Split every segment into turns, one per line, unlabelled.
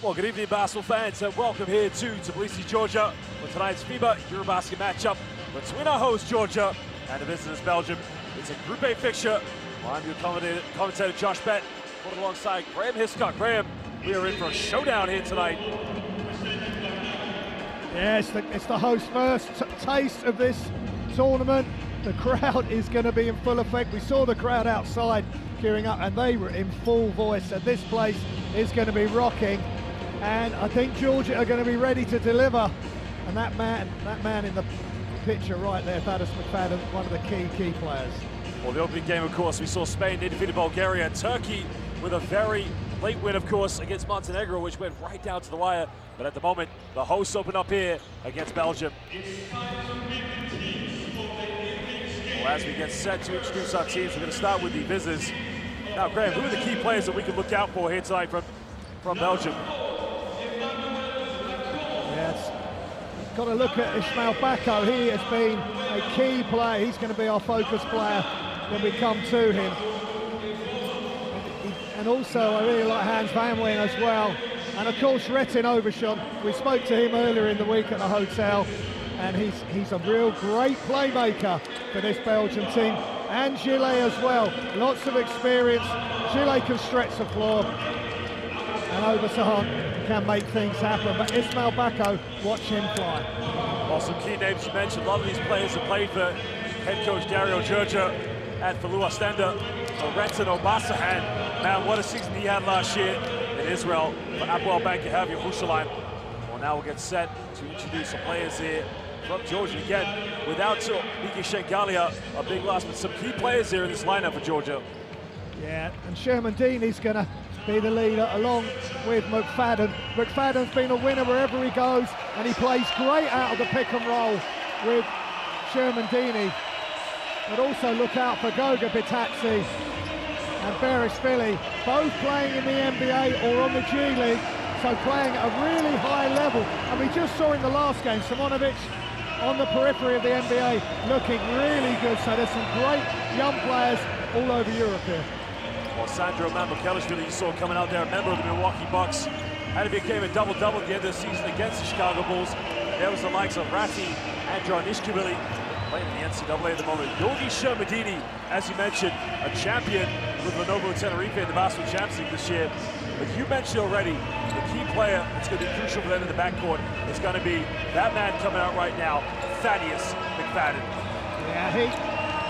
Well, good evening, basketball fans, and welcome here to Tbilisi, Georgia, for tonight's FIBA EuroBasket matchup between our host, Georgia, and the visitors, Belgium. It's a Group A fixture. I'm your commentator, Josh Bett, alongside Graham Hiscock. Graham, we are in for a showdown here tonight.
Yeah, it's the host's first taste of this tournament. The crowd is going to be in full effect. We saw the crowd outside queuing up, and they were in full voice, and this place is going to be rocking. And I think Georgia are going to be ready to deliver. And that man in the picture right there, Thaddeus McFadden, one of the key players.
Well, the opening game, of course, we saw Spain defeated Bulgaria, and Turkey with a very late win, of course, against Montenegro, which went right down to the wire. But at the moment, the hosts open up here against Belgium. Well, as we get set to introduce our teams, we're going to start with the visitors. Now, Graham, who are the key players that we can look out for here tonight from Belgium?
Yes, got to look at Ismail Bako. He has been a key player. He's going to be our focus player when we come to him. And also, I really like Hans Van Ween as well. And of course, Retin Overshown. We spoke to him earlier in the week at the hotel, and he's a real great playmaker for this Belgium team. And Gillet as well, lots of experience. Gillet can stretch the floor, and Overshown can make things happen. But Ismail Bako, watch him fly.
Well, some key names you mentioned. A lot of these players have played for head coach Dario Georgia at Falu Ostenda. Retin Obasahan, man, what a season he had last year in Israel for Apoel Bank Yehavia Yerushalayim. Well, now we'll get set to introduce some players here from Georgia. Again, without Miki Shengalia, a big loss, but some key players here in this lineup for Georgia.
Yeah, and Sherman Deeney's going to be the leader along with McFadden. McFadden's been a winner wherever he goes, and he plays great out of the pick and roll with Sherman Deeney. But also look out for Goga Bitadze and Beresfili, both playing in the NBA or on the G League, so playing at a really high level. And we just saw in the last game, Simonovic on the periphery of the NBA, looking really good. So there's some great young players all over Europe here.
Well, Sandro Mamoukelashvili, you saw coming out there, a member of the Milwaukee Bucks, and it became a double-double at the end of the season against the Chicago Bulls. There was the likes of Rati and Jarnishvili playing in the NCAA at the moment. Yogi Shermadini, as you mentioned, a champion with Lenovo Tenerife in the Basketball Champions League this year. But you mentioned already, the key player that's going to be crucial for them in the backcourt is going to be that man coming out right now, Thaddeus McFadden.
Yeah, he's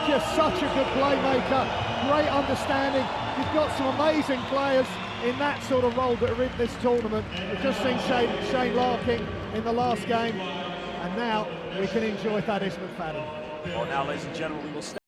just such a good playmaker, great understanding. You've got some amazing players in that sort of role that are in this tournament. We've just seen Shane Larkin in the last game, and now we can enjoy Thaddeus McFadden.
Well, now, ladies and gentlemen, we will start.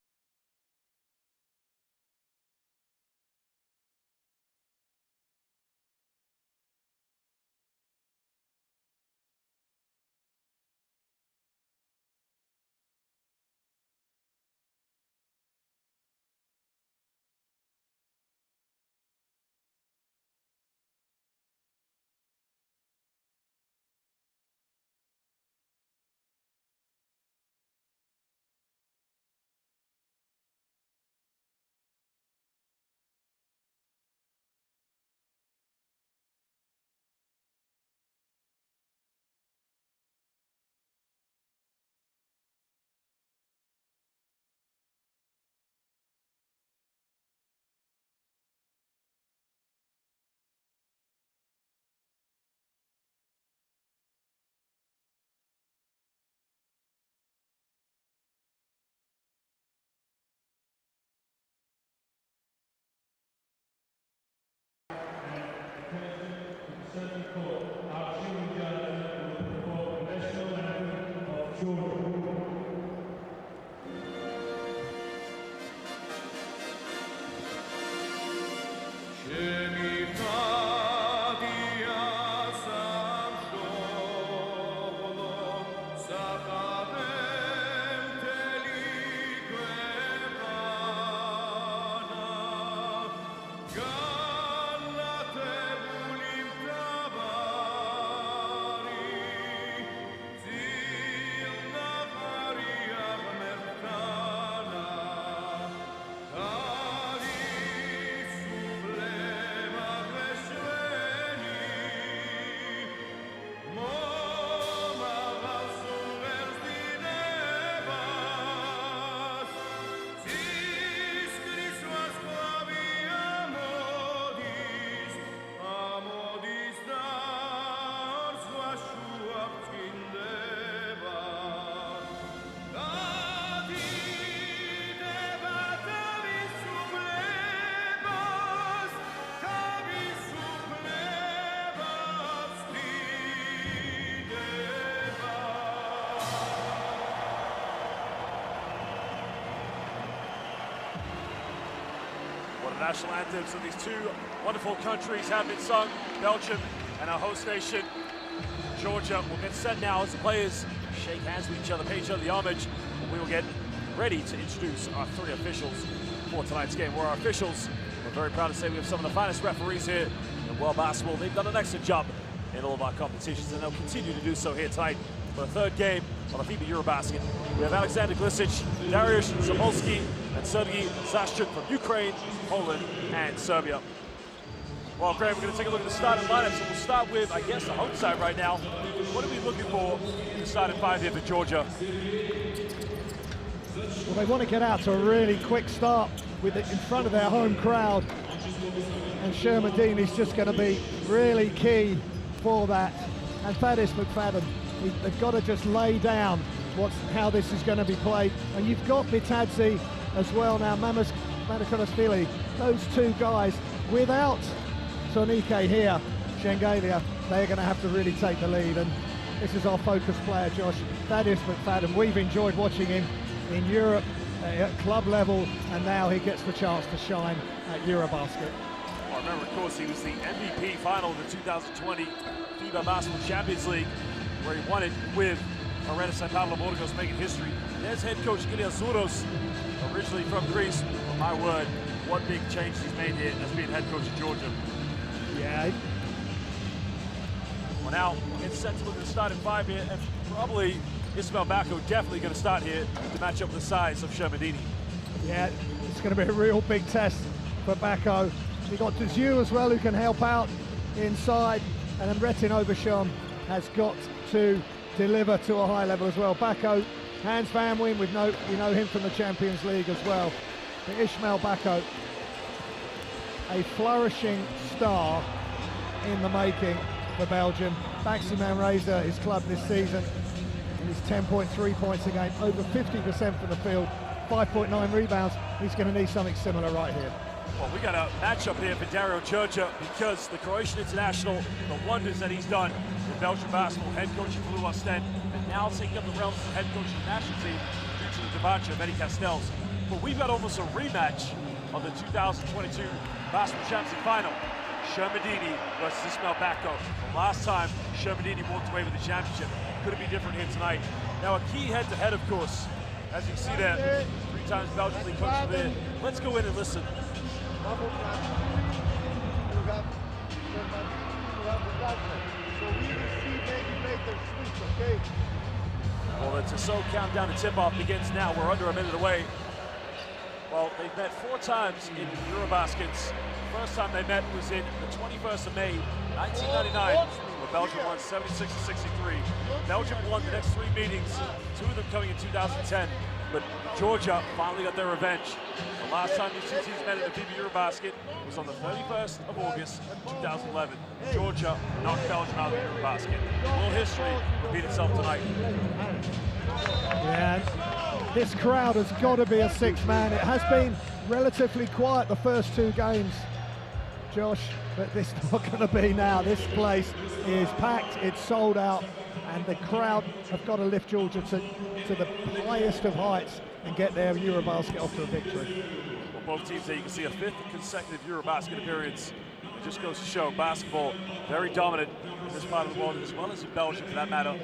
national anthems of these two wonderful countries have been sung, Belgium and our host nation, Georgia. Will get set now as the players shake hands with each other, pay each other the homage. We will get ready to introduce our three officials for tonight's game. We're our officials. We're very proud to say we have some of the finest referees here in world basketball. They've done an excellent job in all of our competitions, and they'll continue to do so here tonight for the third game on the FIBA EuroBasket. We have Alexander Glisic, Dariusz Zapolski, and Sergei Zashchuk from Ukraine, Poland, and Serbia. Well, Graham, we're going to take a look at the starting lineup. So we'll start with, I guess, the home side right now. What are we looking for in the starting five here for Georgia?
Well, they want to get out to a really quick start with it in front of their home crowd. And Sherman Dean is just going to be really key for that. And Thaddeus McFadden, they've got to just lay down how this is going to be played. And you've got Bitadze as well now, Manakonashvili, those two guys. Without Tonike here, Shengelia, they're going to have to really take the lead. And this is our focus player, Josh, Thaddeus McFadden. We've enjoyed watching him in Europe at club level, and now he gets the chance to shine at EuroBasket.
Well, remember, of course, he was the MVP final of the 2020 FIBA Basketball Champions League, where he won it with Arenas and Pavlo Burgos, making history. There's head coach Ilias Zouros, originally from Greece. But my word, what big change he's made here as being head coach of Georgia.
Yeah.
Well, now it's set to look at the starting five here, and probably Ismail Bako definitely going to start here to match up with the size of Shermadini.
Yeah, it's going to be a real big test for Bako. We've got Deziu as well, who can help out inside, and then Retin Oversham has got to deliver to a high level as well. Bako, Hans Van Wien, we know him from the Champions League as well. But Ismail Bako, a flourishing star in the making for Belgium. Baxi Manresa, his club this season, and he's 10.3 points a game, over 50% from the field, 5.9 rebounds. He's going to need something similar right here.
Well, we got a matchup here for Dario Georgia, because the Croatian international, the wonders that he's done with Belgian basketball, head coach of Blue Ostend, and now taking up the realms of head coach of the national team due to the departure of Eddie Castells. But we've got almost a rematch of the 2022 Basketball Champions League final. Shermadini versus Ismail Bako. The last time Shermadini walked away with the championship. Could it be different here tonight? Now a key head-to-head, of course, as you see there, 3 times Belgian League coach of the year. Let's go in and listen. Well, the Tissot countdown to tip-off begins now. We're under a minute away. Well, they've met 4 times in EuroBaskets. The first time they met was in the 21st of May, 1999, where Belgium won 76-63. Belgium won the next 3 meetings, 2 of them coming in 2010. But Georgia finally got their revenge. The last time these 2 teams met in the FIBA EuroBasket was on the 31st of August, 2011. Georgia knocked Belgium out of the EuroBasket. Will history repeat itself tonight?
Yeah, this crowd has got to be a 6-man. It has been relatively quiet the first 2 games, Josh, but this is not going to be now. This place is packed, it's sold out, and the crowd have got to lift Georgia to the highest of heights and get their EuroBasket off to a victory.
Well, both teams there, you can see a 5th consecutive EuroBasket appearance. It just goes to show basketball very dominant in this part of the world, as well as in Belgium for that matter.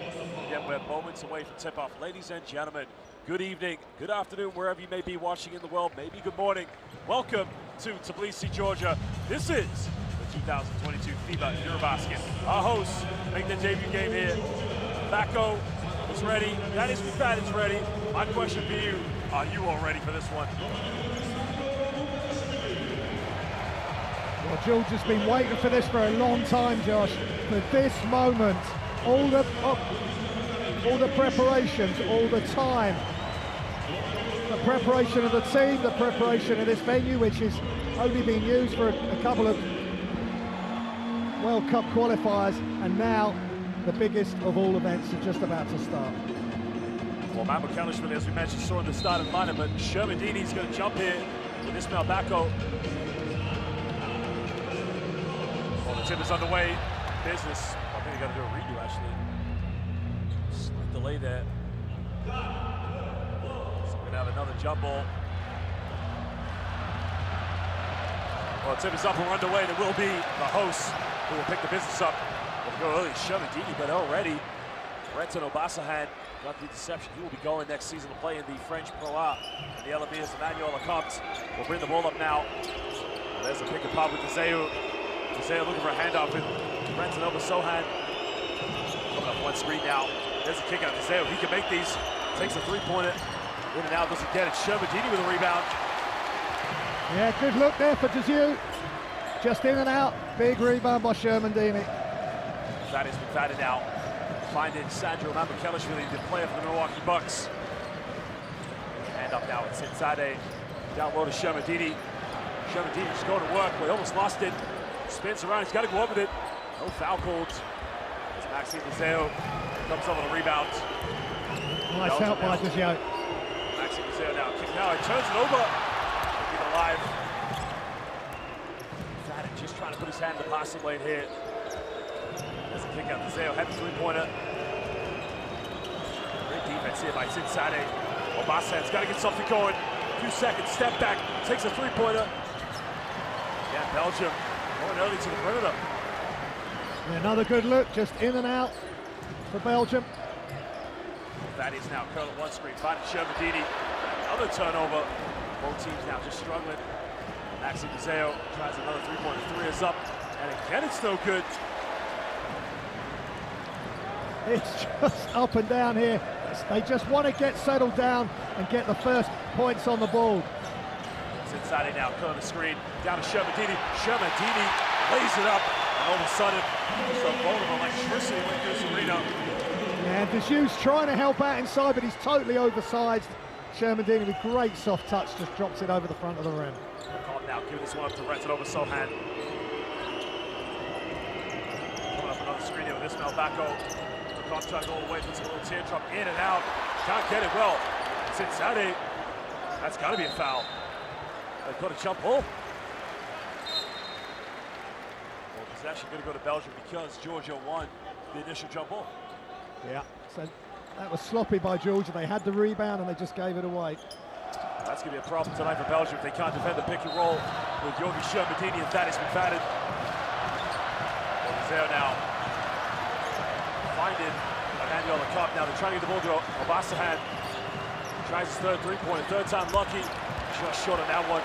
Again, we're moments away from tip-off. Ladies and gentlemen, good evening, good afternoon, wherever you may be watching in the world, maybe good morning. Welcome to Tbilisi, Georgia. This is the 2022 FIBA EuroBasket. Our hosts make their debut game here. Bako is ready, Thaddeus McFadden is ready. My question for you, are you all ready for this one?
Well, Georgia's been waiting for this for a long time, Josh, for this moment. All the preparations, all the time. The preparation of the team, the preparation of this venue, which has only been used for a couple of World Cup qualifiers, and now the biggest of all events are just about to start.
Well, Manakonashvili, as we mentioned, saw in the starting lineup, but Shermadini's going to jump here with Ismail Bako. Well, the tip is underway. Business. I think they got to do a redo, actually. Slight delay there. So we're going to have another jump ball. Well, tip is up and underway, and it will be the hosts who will pick the business up. We'll go early, Shermadini, but already Brenton Obasahan got the deception. He will be going next season to play in the French Pro A. And the Elamiers, Emmanuel Lecomte will bring the ball up now. There's a pick and pop with Deseu. Deseu looking for a handoff with Brenton Obasahan. Coming up one screen now. There's a kick out of Deseu. He can make these. Takes a three-pointer. In and out, doesn't get it. Shermadini with a rebound.
Yeah, good look there for Deseu. Just in and out. Big rebound by Shermadini.
That is McFadden now. Finding Sandro Mamukelishvili, the player for the Milwaukee Bucks. Hand up now, it's inside down low to Shermadini. Shermadini just going to work, but he almost lost it. Spins around, he's got to go up with it. No foul called. As Maxime Deseu comes over the rebound.
Nice help by Deseu.
Maxime Deseu now, kick now, he turns it over. Keep it alive. McFadden just trying to put his hand in the passing lane here. There's a kick out Deseu, heavy three-pointer. Great defense here by Cincinnati. Obasahan's got to get something going. A few seconds, step back, takes a three-pointer. Yeah, Belgium going early to the perimeter.
Yeah, another good look, just in and out for Belgium.
That is now curl at one screen, finding Shermadini. Another turnover. Both teams now just struggling. Maxime Deseu tries another three-pointer. Three is up, and again it's no good.
It's just up and down here. They just want to get settled down and get the first points on the board.
It's inside now, curling the screen, down to Shermadini. Shermadini lays it up, and all of a sudden, some bolt of electricity went through this arena.
Yeah, and Deseu's trying to help out inside, but he's totally oversized. Shermadini with great soft touch just drops it over the front of the rim.
Now giving this one up to Brenton Obasahan. Coming up another screen here with Ismail Bako. Lecomte trying to go all the way, puts a little teardrop in and out. Can't get it well. Cincinnati. That's got to be a foul. They've got a jump ball. Well, possession going to go to Belgium because Georgia won the initial jump ball.
Yeah, so that was sloppy by Georgia. They had the rebound and they just gave it away.
That's going to be a problem tonight for Belgium if they can't defend the pick and roll with Yogi Shermadini and Thaddeus McFadden. He's there now. Finding Emmanuel Lecomte now. They're trying to get the ball to Obasahan. Tries his third three-pointer, third time lucky. Just short on that one.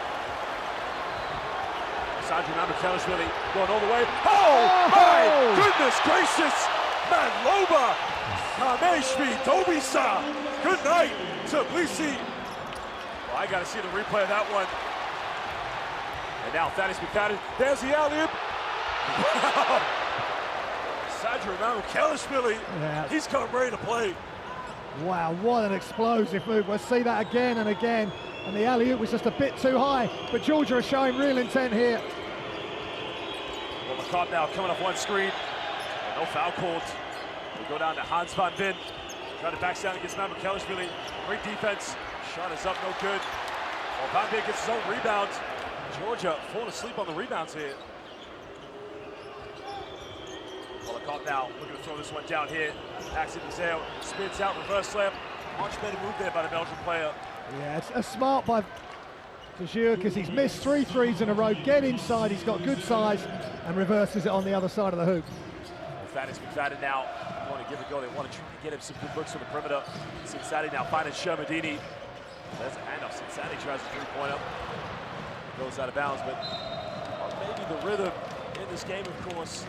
Sandro Mamukelishvili going all the way. Oh, my goodness gracious! Manloba! Kameshvi Dobisa! Good night, Tbilisi! Well, I got to see the replay of that one. And now Thaddeus McFadden. There's the alley-oop. Wow! Sandro Mamukelishvili.
Yeah.
He's come ready to play.
Wow, what an explosive move. We'll see that again and again. And the alley-oop was just a bit too high. But Georgia are showing real intent here.
Well, Lecomte now coming off one screen. No foul called. We go down to Hans van Veen. Trying to back down against Mamukelishvili. Great defense. Shot is up, no good. Well, Van Veen gets his own rebound. Georgia falling asleep on the rebounds here. Well, Lecomte now looking to throw this one down here. Maxime Deseu spins out, reverse slam. Much better move there by the Belgian player.
Yeah, it's a smart by Deseu because he's missed 3 threes in a row. Get inside, he's got good size and reverses it on the other side of the hoop.
Thaddeus McFadden now want to give it a go. They want to try to get him some good looks from the perimeter. Cincinnati now finding Shermadini. There's a handoff. Cincinnati tries a three-pointer. Goes out of bounds, but maybe the rhythm in this game, of course,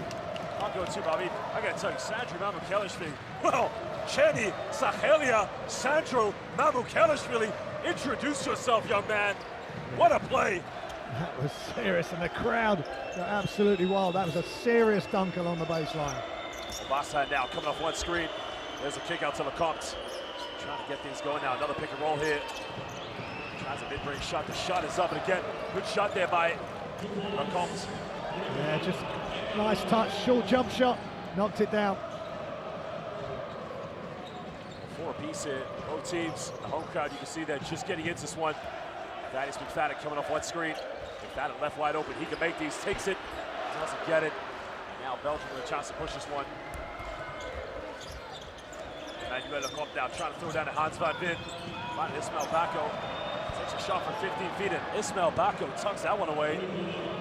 can't go too bad. I mean, I got to tell you, Sandro Mamukelishvili, well, Chenny Sahelia, Sandro Mamukelishvili, introduce yourself, young man. What a play.
That was serious, and the crowd got absolutely wild. That was a serious dunk along the baseline.
Obasahan now coming off one screen. There's a kick out to Lecomte. Trying to get things going now. Another pick and roll here. Tries a mid-range shot. The shot is up, and again, good shot there by Lecomte.
Yeah, just nice touch, short jump shot, knocked it down.
4 apiece here. Both teams, the home crowd, you can see that just getting into this one. Thaddeus McFadden coming off one screen. McFadden left wide open. He can make these, takes it, doesn't get it. Now Belgium with a chance to push this one. Emmanuel Lecomte now trying to throw down to Hans van Veen. Finding Ismail Bako. Takes a shot from 15 feet, and Ismail Bako tucks that one away.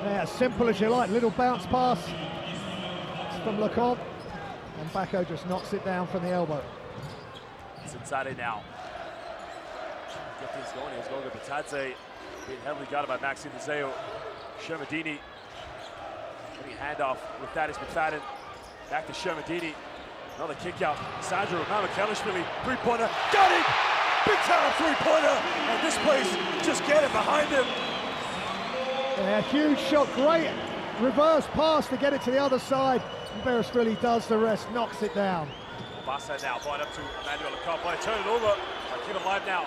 Yeah, simple as you like, little bounce pass from Lecomte, and Bako just knocks it down from the elbow.
It's inside now. Get things going. He's going to Batadze, being heavily guarded by Maxime Zeo. Shermadini getting a handoff with Thaddeus McFadden. Back to Shermadini. Another kick out. Sandro Mamakelishvili, three-pointer. Got it! Big time three-pointer! And this place just getting behind him.
Yeah, huge shot, great reverse pass to get it to the other side. And Berishvili does the rest, knocks it down.
Bassa now, right up to Emmanuel Lecomte. Turn it over. Keep it alive now.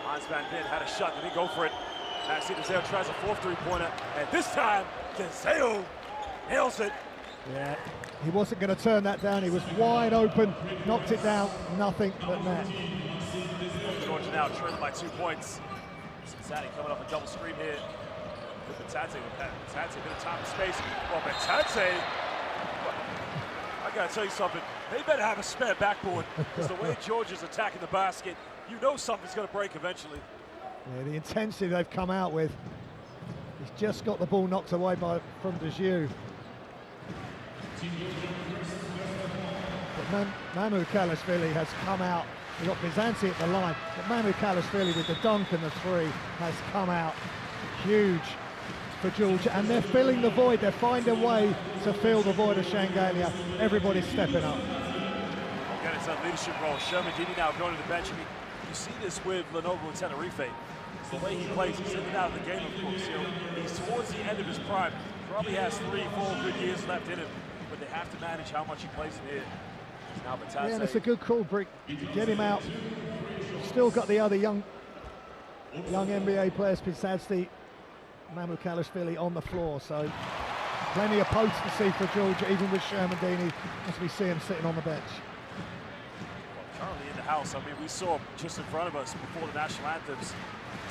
Hans van Veen had a shot, didn't go for it. Maxime Zeo tries a fourth three-pointer, and this time, Zeo nails it.
Yeah, he wasn't going to turn that down. He was wide open, knocked it down, nothing but net.
Georgia now trailing by 2 points. Cincinnati coming off a double screen here. With Batadze, a bit of time and space. Well, Batadze, I gotta tell you something. They better have a spare backboard, because the way Georgia's attacking the basket, you know something's gonna break eventually.
Yeah, the intensity they've come out with. He's just got the ball knocked away from Dejiu. But Mamakelishvili has come out. We've got Byzanti at the line, but Mamakelishvili with the dunk and the three has come out huge for Georgia, and they're filling the void. They're finding a way to fill the void of Shangalia. Everybody's stepping up.
Again, it's a leadership role. Shermadini now going to the bench. I mean, you see this with Lenovo and Tenerife. It's the way he plays. He's in and out of the game, of course. You know, he's towards the end of his prime. Probably has 3-4 good years left in him, but they have to manage how much he plays in here. Now Batadze.
Yeah, and it's a good call, Brick, to get him out. Still got the other young NBA players, Byzanti, Mamakelishvili on the floor, so plenty of potency for Georgia, even with Shermadini, as we see him sitting on the bench.
Well, currently in the house, I mean, we saw just in front of us before the national anthems,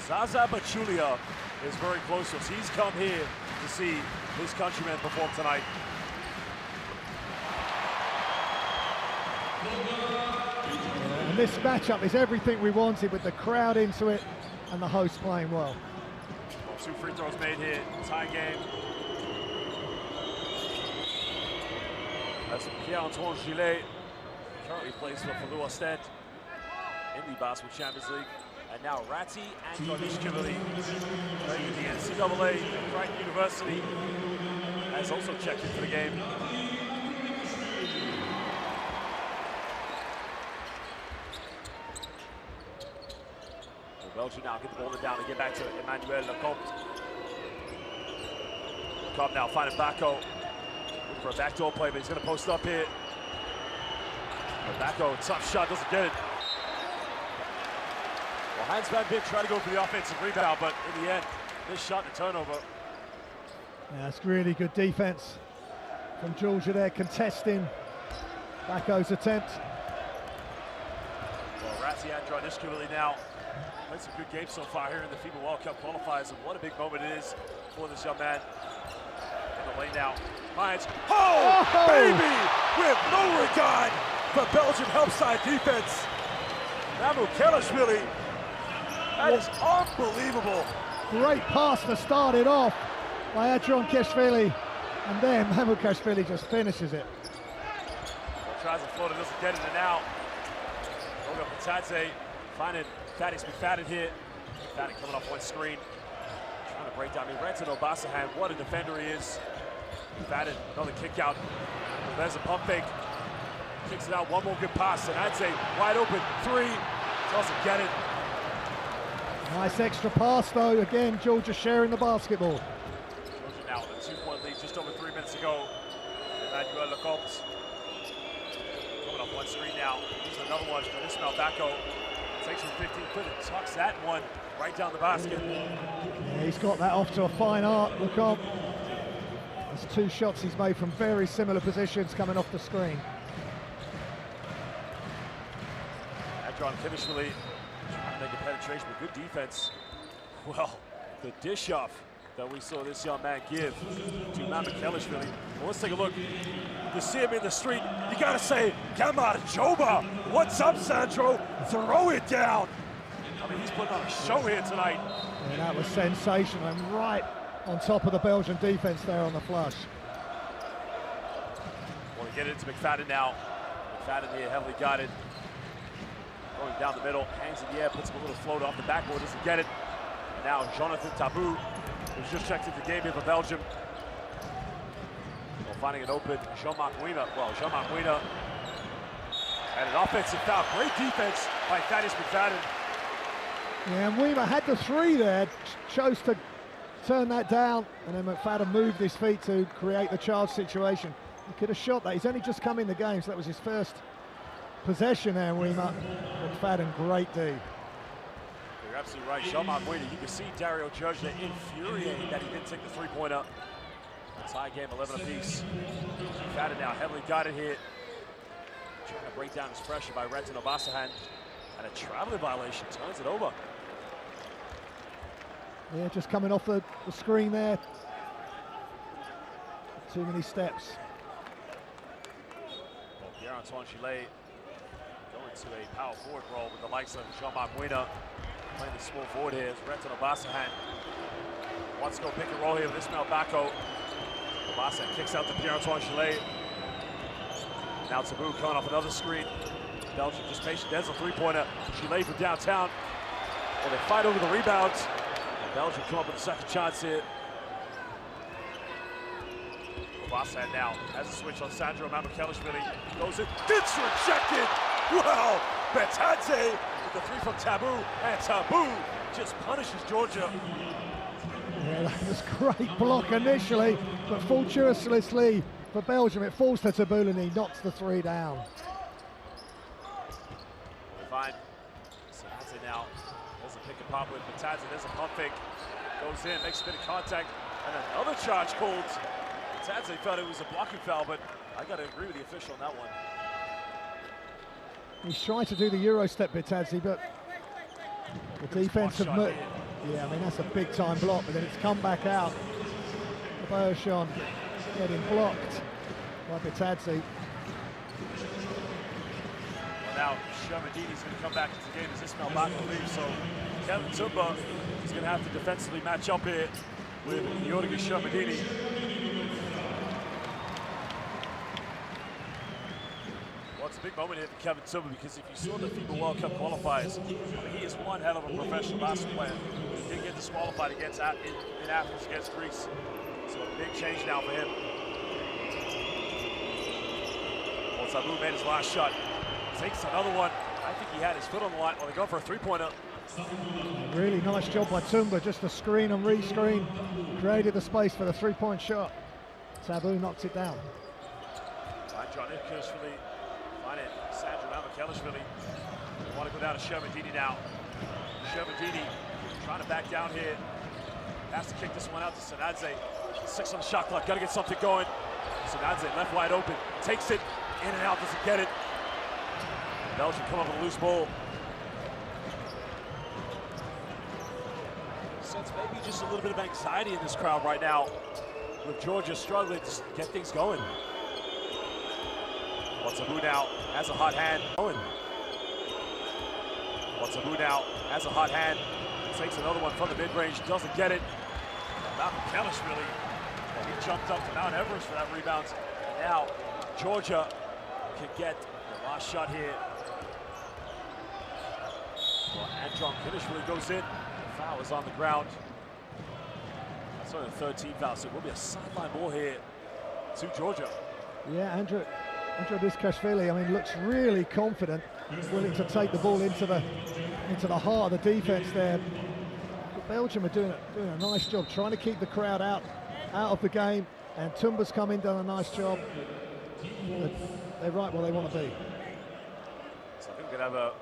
Zaza Pachulia is very close to us. He's come here to see his countrymen perform tonight.
And this matchup is everything we wanted, with the crowd into it and the host playing well.
2 free throws made here, tie game. That's Pierre-Antoine Gillet, currently plays for Falou Ostend in the Basketball Champions League. And now Ratti and Jornishvili, playing in the NCAA, Brighton University, has also checked into the game. Belgium now get the ball down and get back to Emmanuel Lecomte. Lecomte now finding Bako. Looking for a backdoor play, but he's going to post up here. Bako, tough shot, doesn't get it. Well, Hans van Veen tried to go for the offensive rebound, but in the end, this shot and turnover.
Yeah, that's really good defense from Georgia there, contesting Bako's attempt.
Well, Ratti and Jornishvili now. Played some good games so far here in the FIBA World Cup qualifiers, and what a big moment it is for this young man. In the lane now, Hines, baby! With no regard for Belgium help side defense. Mamakelishvili, that is unbelievable.
Great pass to start it off by Adrian Keshvili, and then Mamakelishvili just finishes it.
Well, tries to float it, doesn't get it, and now Goga Batadze finding Thaddeus McFadden here. McFadden coming off one screen, trying to break down. I mean, Renton Obasahan, what a defender he is. McFadden, another kick out. There's a pump fake. Kicks it out, one more good pass, and I'd say wide open three. Doesn't get it.
Nice extra pass though. Again, Georgia sharing the basketball.
Georgia now with a 2-point lead just over 3 minutes ago. Emmanuel Lecomte coming off one screen now. Here's another one for Ismail Bako. Takes from 15 foot and tucks that one right down the basket.
Yeah, he's got that off to a fine art, Lecomte. There's 2 shots he's made from very similar positions coming off the screen.
Adrian Kevishvili trying to make a penetration with good defense. Well, the dish off that we saw this young man give to Mamakelishvili. Well, let's take a look. You see him in the street, you gotta say, come on, Joba. What's up, Sandro? Throw it down. I mean, he's putting on a show here tonight.
Yeah, that was sensational, and right on top of the Belgian defense there on the flush.
Want to get it into McFadden now. McFadden here, heavily guarded. Going down the middle, hangs in the air, puts him a little float off the backboard, doesn't get it. And now Jonathan Tabou, who's just checked into the game here for Belgium. Well, finding it open, Jean-Marc Mouina. Well, Jean-Marc Mouina. And an offensive foul. Great defense by Thaddeus McFadden.
Yeah, and Mouina had the three there, chose to turn that down, and then McFadden moved his feet to create the charge situation. He could have shot that. He's only just come in the game, so that was his first possession there, Mouina. McFadden, great D.
You're absolutely right, Jean-Marc Mouina. You can see Dario Judge infuriated that he didn't take the three-pointer. Tie game, 11 apiece. McFadden now heavily guarded here. Trying to break down his pressure by Retin Obasahan. And a traveling violation, turns it over.
Yeah, just coming off the screen there. Too many steps.
Well, Pierre-Antoine Gillet going to a power forward role with the likes of Jean-Marc Mouina playing the small forward here is Retin Obasahan. Wants to go pick and roll here with Ismail Bako. Obasahan kicks out to Pierre-Antoine Gillet. Now Tabou coming off another screen. Belgium just patient. There's a three-pointer. Gillet from downtown. Well, they fight over the rebounds. And Belgium come up with a second chance here. Obasahan now has a switch on Sandro Mamukelashvili. Goes in. It's rejected. Wow. Betadze with the three from Tabou. And Tabou just punishes Georgia.
Yeah, that was great block initially, but fortuitously for Belgium, it falls to Tabou and he knocks the three down.
Fine. Betadze now. There's a pick and pop with Betadze. There's a pump fake. Goes in, makes a bit of contact, and another charge called. Betadze thought it was a blocking foul, but I got to agree with the official on that one.
He's trying to do the Euro step, Betadze, but the defensive move. Yeah, I mean, that's a big-time block, but then it's come back out. Bergeron getting blocked by Betadze.
Well, now Shermadini's going to come back into the game as Ismail Bako leaves, so Kevin Tumba is going to have to defensively match up here with Yorgi Shermadini. Well, it's a big moment here for Kevin Tumba because if you saw the FIBA World Cup qualifiers, I mean, he is one hell of a professional basketball player. He did get disqualified in Athens against Greece. So a big change now for him. Well, Tabou made his last shot. Takes another one. I think he had his foot on the line. Well, they go for a three-pointer.
Really nice job by Tumba, just to screen and re-screen. Created the space for the three-point shot. Tabou knocks it down.
John Ikashvili. Find it. Sandro Mamukelashvili. They want to go down to Shermadini now. Shermadini trying to back down here. Has to kick this one out to Sanadze. 6 on the shot clock. Got to get something going. Sanadze left wide open. Takes it. In and out. Doesn't get it. Belgium come up with a loose ball. Sense maybe just a little bit of anxiety in this crowd right now, with Georgia struggling to get things going. Tabou now has a hot hand. Tabou now has a hot hand. Takes another one from the mid-range. Doesn't get it. Mamukelashvili, well, he jumped up to Mount Everest for that rebound. And now Georgia can get the last shot here. Well, Andron Kinishvili goes in. The foul is on the ground. That's only the 13th foul, so it will be a sideline ball here to Georgia.
Yeah, Andrew Biskashvili, I mean, looks really confident, willing to take the ball into the heart of the defense there. But Belgium are doing a nice job trying to keep the crowd out of the game, and Tumba's come in, done a nice job. They're right where they want to be.
So I think we're going to have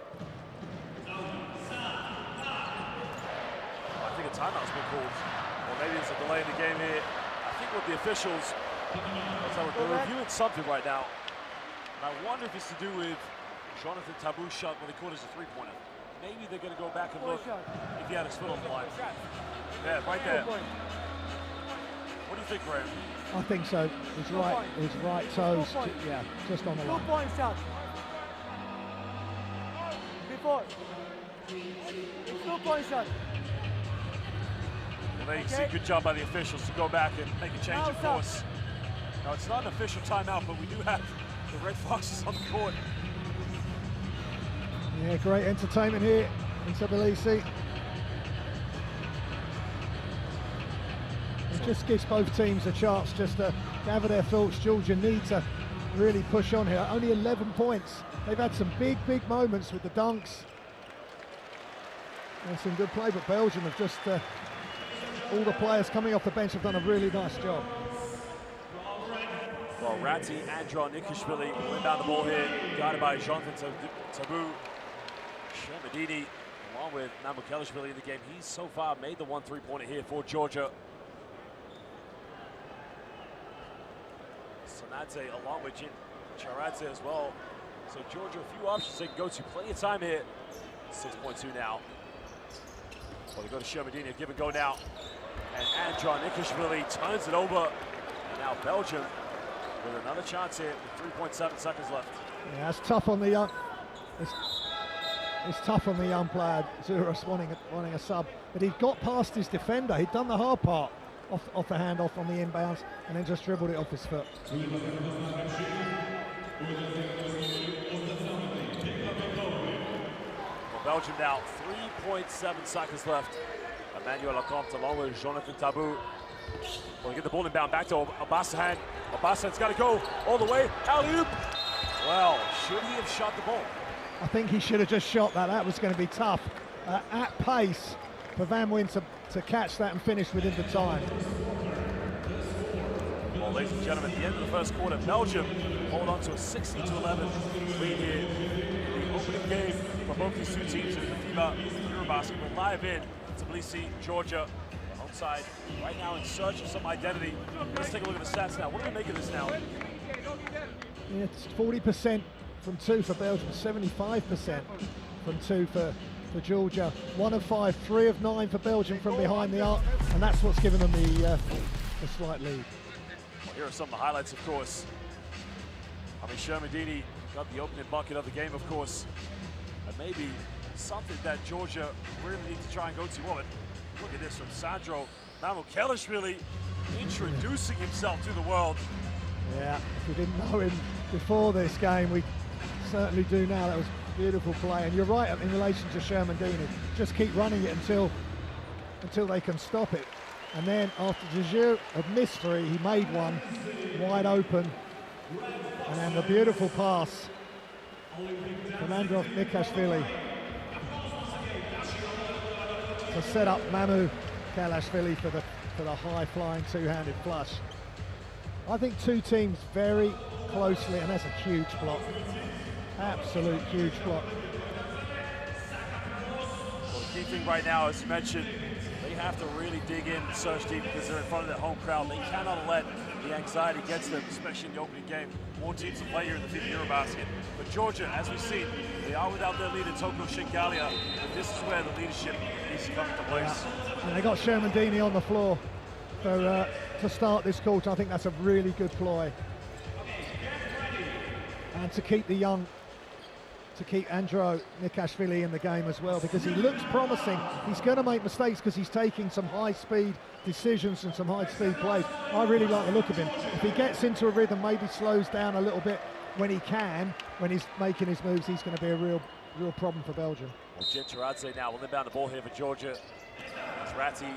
I think a timeout's been called. Or maybe it's a delay in the game here. I think with the officials, they're reviewing something right now. And I wonder if it's to do with Jonathan Tabou's shot when they caught it as a three-pointer. Maybe they're going to go back and look if he had his foot on the line. Yeah, right there. What do you think, Graham?
I think so. His right toes, yeah, just on the line.
2 point shot. Before. 2 points up.
Well, there you see, good job by the officials to go back and make a change of course. Now, it's not an official timeout, but we do have the Red Foxes on the court.
Yeah, great entertainment here in Tbilisi. It just gives both teams a chance just to gather their thoughts. Georgia need to really push on here. Only 11 points. They've had some big moments with the dunks. And some good play, but Belgium have just, all the players coming off the bench have done a really nice job.
Well, Ratti and Nikishvili will inbound the ball here, guided by Jonathan Tabu. Shermadini, along with Mamukelishvili in the game. He's so far made the 1 3-pointer here for Georgia. Sanadze along with Charadze as well. So Georgia, a few options they can go to. Plenty of time here. 6.2 now. Well, they go to Shermadini, give and go now. And Andron Nikishvili turns it over. And now Belgium with another chance here with 3.7 seconds left.
Yeah, it's tough on the young. It's tough on the young player, Zuras wanting a sub, but he got past his defender. He'd done the hard part off the handoff on the inbounds and then just dribbled it off his foot.
Well, Belgium now 3.7 seconds left. Emmanuel Lecomte along with Jonathan Tabu. Well, they get the ball inbound back to Abasahan. Abasahan's got to go all the way. Alley-oop! Well, should he have shot the ball?
I think he should have just shot that. That was going to be tough. At pace for Van Wyn to catch that and finish within the time.
Well, ladies and gentlemen, at the end of the first quarter, Belgium hold on to a 16-11 lead here. The opening game for both these two teams in the FIBA EuroBasket. We're live in Tbilisi, Georgia. Home side right now in search of some identity. Let's take a look at the stats now. What do we make of this now?
Yeah, it's 40% from 2 for Belgium, 75% from 2 for Georgia. 1 of 5, 3 of 9 for Belgium from behind the arc, and that's what's given them the slight lead.
Well, here are some of the highlights, of course. I mean, Shermadini got the opening bucket of the game, of course. And maybe something that Georgia really needs to try and go to. Well, look at this from Sandro Mamukelishvili introducing himself to the world.
Yeah, if we didn't know him before this game, we certainly do now. That was beautiful play, and you're right in relation to Shermadini. Just keep running it until they can stop it. And then after Dejeu had missed 3, he made one wide open, and then the beautiful pass from Andron Nikishvili to set up Mamukelishvili for the high-flying two-handed flush. I think two teams very closely, and that's a huge block. Absolute huge block.
Well, the key thing right now, as you mentioned, they have to really dig in and search deep because they're in front of their home crowd. They cannot let the anxiety get to them, especially in the opening game. More teams to play here in the FIBA EuroBasket. But Georgia, as we've seen, they are without their leader, Toko Shingalia. But this is where the leadership needs to come into place.
Yeah. And they got Shermadini on the floor to start this quarter. I think that's a really good ploy. And to keep the young, to keep Andron Nikishvili in the game as well, because he looks promising. He's going to make mistakes because he's taking some high-speed decisions and some high-speed plays. I really like the look of him. If he gets into a rhythm, maybe slows down a little bit when he's making his moves, he's going to be a real problem for Belgium.
Well, Jin Charadze now will inbound the ball here for Georgia. It's Ratti,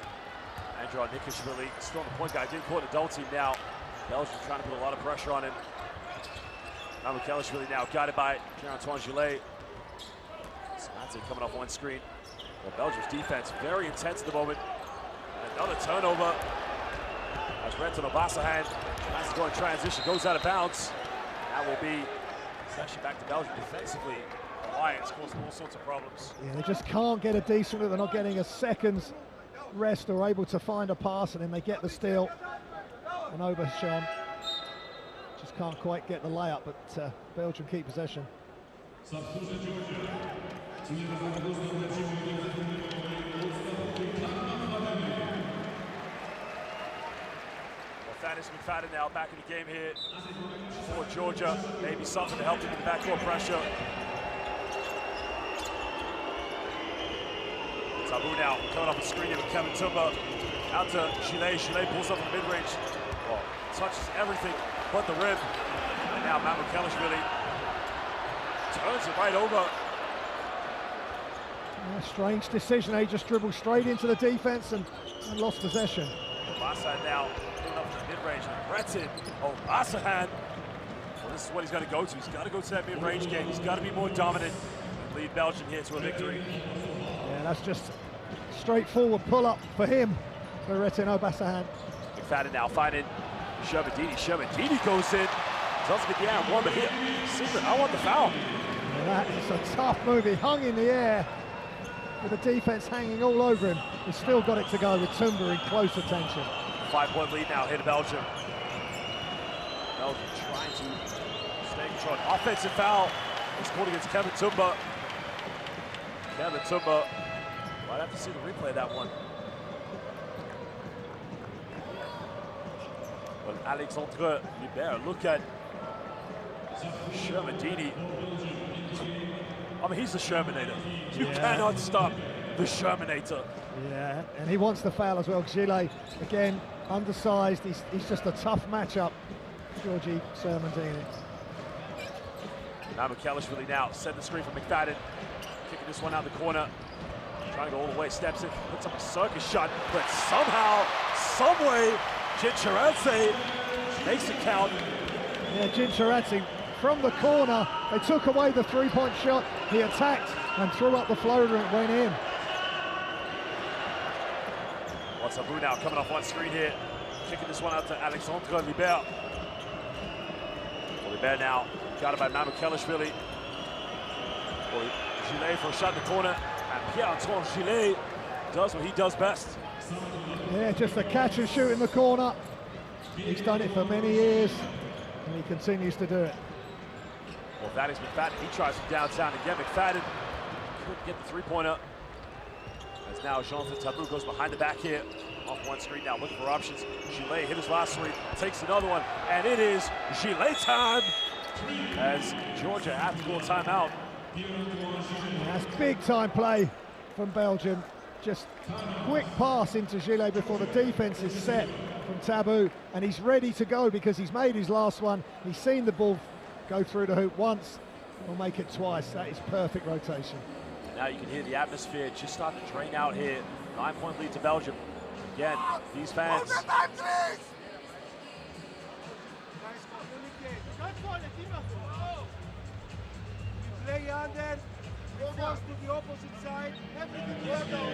Andron Nikishvili, still on the point guard, didn't call it a double team now. Belgium trying to put a lot of pressure on him. Mamukelishvili now guided by Pierre-Antoine Gillet. Sanadze coming off one screen. Well, Belgium's defense very intense at the moment. And another turnover as Renton Obasahan tries to go in transition, goes out of bounds. That will be possession back to Belgium defensively. The Lions causing all sorts of problems.
Yeah, they just can't get a decent look. They're not getting a second's rest or able to find a pass, and then they get the steal. And Obasahan just can't quite get the layup, but Belgium keep possession.
Well, Thaddeus McFadden now back in the game here for Georgia. Maybe something to help them with the backcourt pressure. Tabou now coming off the screen here with Kevin Tumba. Out to Gillet. Gillet pulls up in the mid-range. Well, touches everything but the rim. And now Mamoukelashvili turns it right over.
Yeah, strange decision. He just dribbled straight into the defense and lost possession.
Basahan now pulling up in the mid-range. Retin. Oh, Basahan. Well, this is what he's got to go to. He's got to go to that mid-range game. He's got to be more dominant and lead Belgium here to a victory.
Yeah, that's just straightforward pull-up for him, for Retin Basahan.
McFadden now finding Shermadini. Shermadini goes in. Doesn't get the and one, but here, Secret, I want the foul.
Yeah, that is a tough move. He hung in the air with the defense hanging all over him. He's still got it to go with Tumba in close attention.
5-point lead now here to Belgium. Belgium trying to stay in control. Offensive foul. It's called against Kevin Tumba. Kevin Tumba. Might have to see the replay of that one. But Alexandre Libert, look at Shermadini. I mean, he's the Shermanator. You cannot stop the Shermanator.
Yeah, and he wants the foul as well. Gillet, again, undersized. He's just a tough matchup, Georgie Shermadini.
Mamoukelashvili now setting the screen for McFadden. Kicking this one out the corner. Trying to go all the way, steps in, puts up a circus shot, but somehow, someway, Gincheradze makes it count.
Yeah, Gincheradze from the corner. They took away the three-point shot. He attacked and threw up the floater and it went in.
Tabou now coming off one screen here, kicking this one out to Alexandre Libert. Libert now got it by Mamoukelashvili. Gillet for a shot in the corner, and Pierre-Antoine Gillet does what he does best.
Yeah, just a catch and shoot in the corner. He's done it for many years, and he continues to do it.
Well, that is McFadden. He tries from downtown again. McFadden couldn't get the three-pointer. As now Jonathan Tabou goes behind the back here. Off one screen now, looking for options. Gillet hit his last three, takes another one, and it is Gillet time as Georgia have to call timeout.
That's big time play from Belgium. Just quick pass into Gillet before the defense is set from Tabou, and he's ready to go because he's made his last one. He's seen the ball go through the hoop once, he'll make it twice. That is perfect rotation.
And now you can hear the atmosphere just starting to drain out here. 9-point lead to Belgium. Again, these fans.
Play under, cross to the opposite side, everything is down.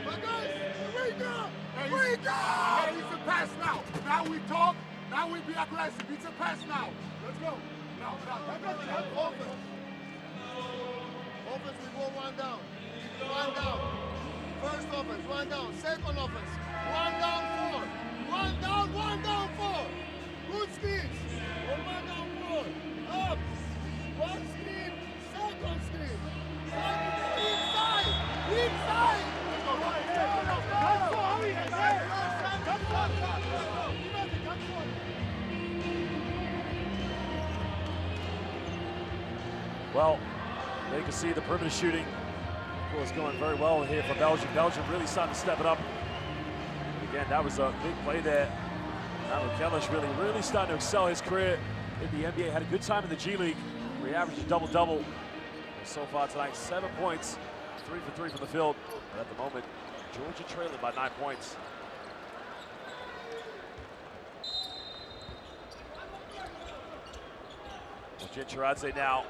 But guys, wake up! Wake up! Hey, it's a pass now. Now we talk, now we be aggressive. It's a pass now. Let's go. Now, offense. Offense, we go one down. One down. First offense, one down. Second offense, one down, four. One down, four. Good speeds. One down, four. Up. One screen, second screen. Inside. Let's go,
Well, they can see the perimeter shooting was going very well here for Belgium. Belgium really starting to step it up. Again, that was a big play there. Mamoukelashvili really starting to excel his career in the NBA. Had a good time in the G League, where he averaged a double-double. So far tonight, 7 points, 3 for 3 from the field. But at the moment, Georgia trailing by 9 points. Gincheradze now.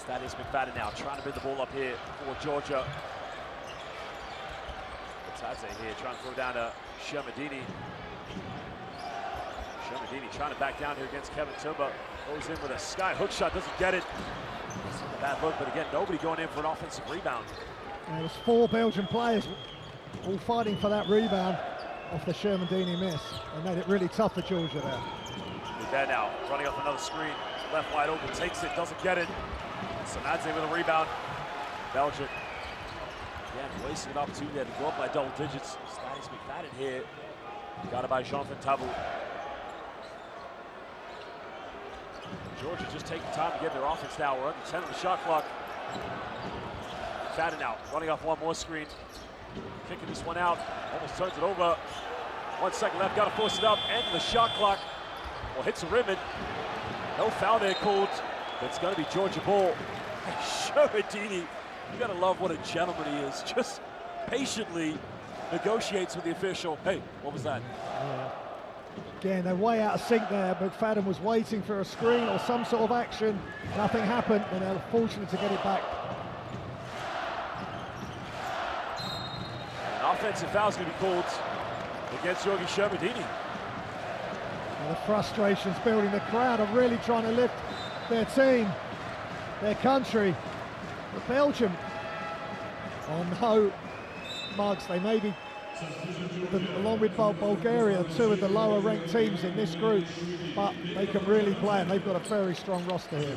Thaddeus McFadden now trying to bring the ball up here for Georgia. Tadze here trying to throw down to Shermadini. Shermadini trying to back down here against Kevin Tumba. Goes in with a sky hook shot, doesn't get it. It's a bad look, but again, nobody going in for an offensive rebound.
There's 4 Belgian players all fighting for that rebound off the Shermadini miss. They made it really tough for Georgia there.
Libert now running up another screen. Left wide open, takes it, doesn't get it. Samadze with a rebound. Belgium, again, wasting an opportunity there to go up by double digits. Thaddeus McFadden here. Got it by Jonathan Tabou. Georgia just taking time to get their offense now. We're under 10 on the shot clock. Fadden out, running off one more screen. Kicking this one out, almost turns it over. 1 second left, gotta force it up. End of the shot clock. Well, hits the rim and no foul there called. It's gonna be Georgia ball. Shermadini, you gotta love what a gentleman he is. Just patiently negotiates with the official. Hey, what was that?
Yeah. Again, they're way out of sync there. McFadden was waiting for a screen or some sort of action. Nothing happened, and they're fortunate to get it back.
An offensive foul is going to be called against Georgi Shermadini.
And the frustration's building. The crowd are really trying to lift their team, their country. But Belgium, oh no, mugs. They may be, along with Bulgaria, two of the lower ranked teams in this group, but they can really play, and they've got a very strong roster here.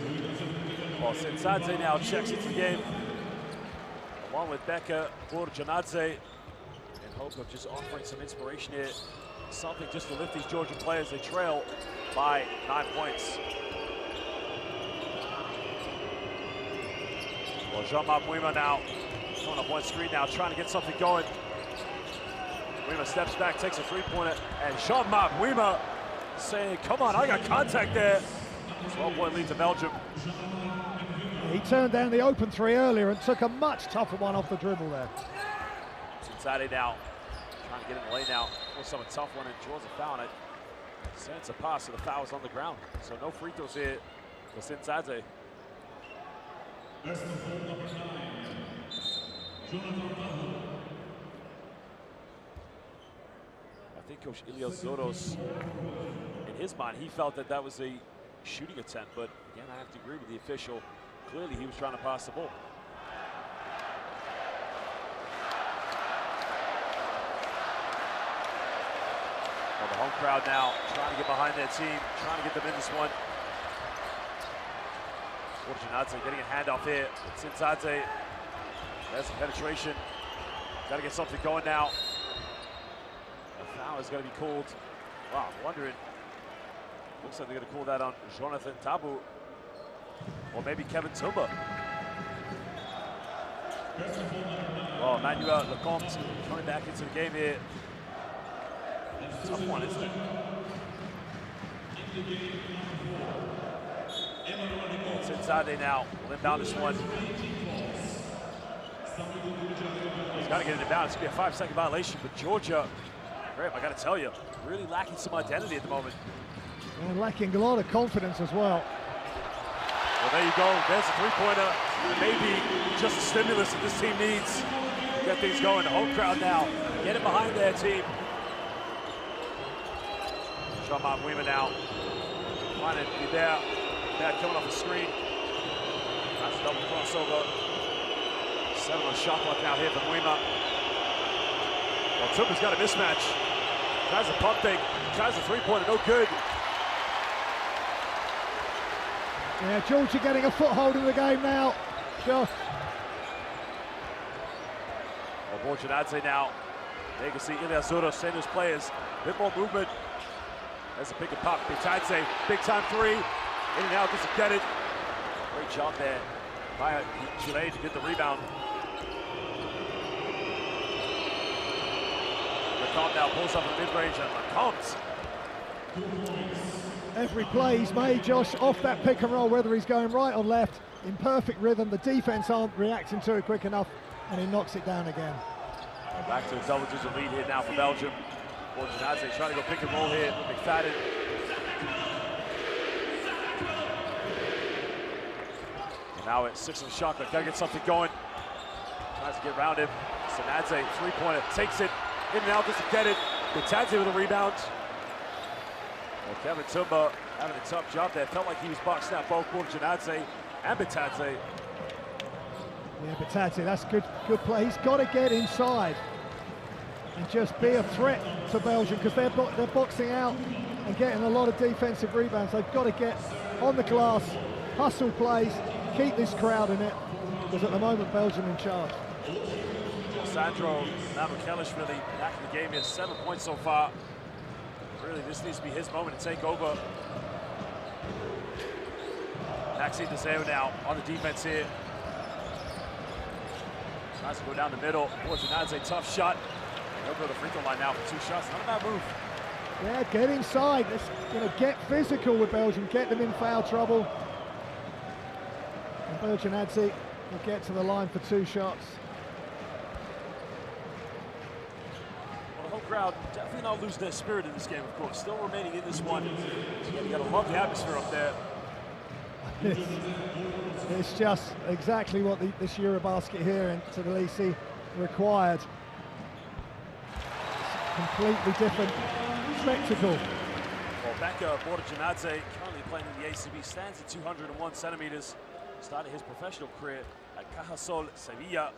Well, Sintsadze now checks into the game, along with Beka Borjanadze, in hope of just offering some inspiration here, something just to lift these Georgian players. They trail by 9 points. Well, Jean-Marc Mouima now coming up one screen now, trying to get something going. Mouima steps back, takes a three-pointer, and Jean-Marc Mouima saying, come on, I got contact there. 12-point lead to Belgium.
He turned down the open three earlier and took a much tougher one off the dribble there.
Sintsadze now, trying to get in the lane now. Force some a tough one and draws a foul on it. Sends a pass, so the foul is on the ground. So no free throws here for Sintsadze. I think Coach Ilias Zoros, in his mind, he felt that that was a shooting attempt, but again, I have to agree with the official. Clearly, he was trying to pass the ball. Well, the home crowd now trying to get behind their team, trying to get them in this one. Borjanadze getting a handoff here. Sintsadze, there's some penetration. Got to get something going now. A foul is going to be called. Wow, I'm wondering. Looks like they're going to call that on Jonathan Tabu. Or maybe Kevin Tumba. Well, Emmanuel Lecomte coming back into the game here. Tough one, isn't it? Sintsadze now will inbound this one. He's got to get it inbound. It's going to be a 5-second violation, but Georgia, Graham, I got to tell you, really lacking some identity at the moment.
And lacking a lot of confidence as well.
Well, there you go. There's a three-pointer. Maybe just a stimulus that this team needs to get things going. The home crowd now getting behind their team. Jean-Marc Mouima now trying to be there. Bad coming off the screen. That's a double crossover. 7 on the shot clock now here for Mouima. Well, Tumba's got a mismatch. Tries a pump fake. Tries a three-pointer. No good.
Yeah, Georgia getting a foothold in the game now. Josh.
Well, Borjanadze now. There you can see Ilias Zoros saying to his players, a bit more movement. There's a pick and pop. Bitadze, big time three. In and out, doesn't get it. Great job there by Chile to get the rebound. Lecomte now pulls up in the mid-range, and Lecomte.
Every play he's made, Josh, off that pick and roll, whether he's going right or left, in perfect rhythm. The defense aren't reacting to it quick enough, and he knocks it down again.
Back to a double-digit lead here now for Belgium. Borjanadze trying to go pick and roll here with McFadden. And now at 6 on the shot clock, gotta get something going. Tries to get around him. Sintsadze, three-pointer, takes it, in and out, doesn't get it. Bitadze with a rebound. Well, Kevin Tumba having a tough job there. Felt like he was boxing out both Borjanadze and Bitadze.
Yeah, Bitadze, that's good play. He's got to get inside and just be a threat to Belgium, because they're boxing out and getting a lot of defensive rebounds. They've got to get on the glass, hustle plays, keep this crowd in it, because at the moment Belgium in charge.
Sandro Namakelishvili back in the game. He has 7 points so far. Really, this needs to be his moment to take over. Maxime Deseo now on the defense here. Tries to go down the middle. Borjanadze, tough shot. He'll go to the free throw line now for 2 shots. Not a bad move.
Yeah, get inside. Let's get physical with Belgium. Get them in foul trouble. And Borjanadze will get to the line for 2 shots.
Well, the home crowd definitely not lose their spirit in this game, of course. Still remaining in this one. Yeah, you got to love the atmosphere up there.
It's just exactly what this EuroBasket here in Tbilisi required. Completely different spectacle.
Well, Becca Borjanadze, currently playing in the ACB, stands at 201 centimeters. Started his professional career at Cajasol Sevilla.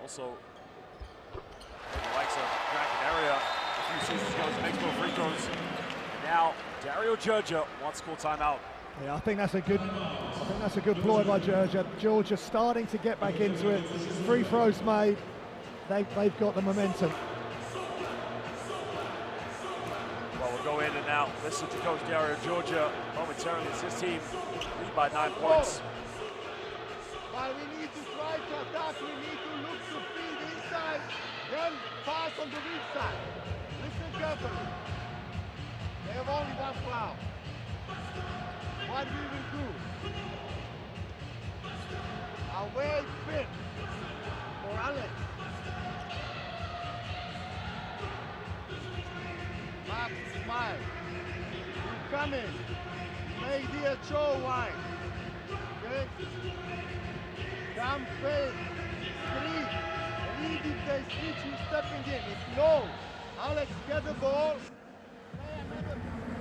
Also, the likes of Gran Canaria a few seasons ago, makes more free throws. And now Dario Georgia wants to call timeout.
Yeah, I think that's a good ploy by Georgia. Georgia starting to get back into it. Free throws made. They've got the momentum.
Well, we'll go in and out. Listen to Coach Dario Georgia momentarily as his team lead by 9 points.
But we need to try to attack. We need to look to feed inside, then pass on the weak side. Listen carefully. They have only 1 foul. What we will do? Away pin for Alex. Max smile. You come in. Make the show wide. Okay? Come fade. Street. Read if they switch you stepping in. If no, Alex get the ball.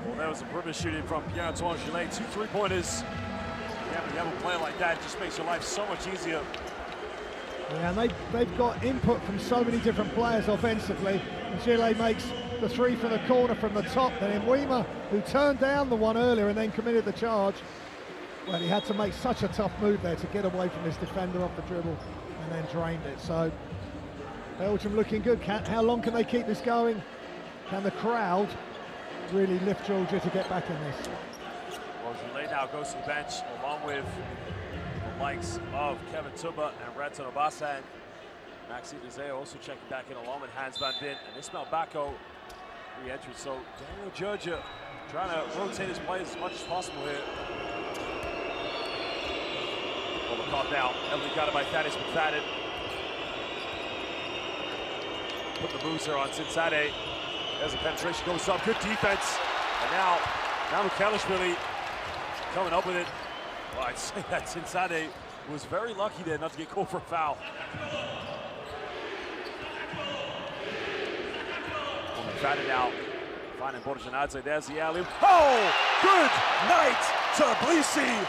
Well, that was a perimeter shooting from Pierre-Antoine Gillet. 2 3-pointers. Yeah, when you have a play like that, it just makes your life so much easier.
Yeah, and they've got input from so many different players offensively. And Gillet makes the 3 from the corner from the top. Then Mwima, who turned down the one earlier and then committed the charge. Well, he had to make such a tough move there to get away from his defender off the dribble and then drained it. So Belgium looking good. How long can they keep this going? Can the crowd really lift Georgia to get back in this?
Well, Gillet now goes to the bench along with the likes of Kevin Tuba and Renton Obasa. Maxime Deseo also checking back in along with Hans van Veen and Ismail Bako re-entered. So Dario Georgia trying to rotate his players as much as possible here. Well, the call down. Heavily got it by Thaddeus McFadden. Put the moves here on Cincinnati. There's a penetration, goes up, good defense. And now Kelishvili coming up with it. Well, I'd say that Cincinnati was very lucky there not to get called for a foul. Well, McFadden now finding Borjanadze. There's the alley. Oh, good night to Tbilisi.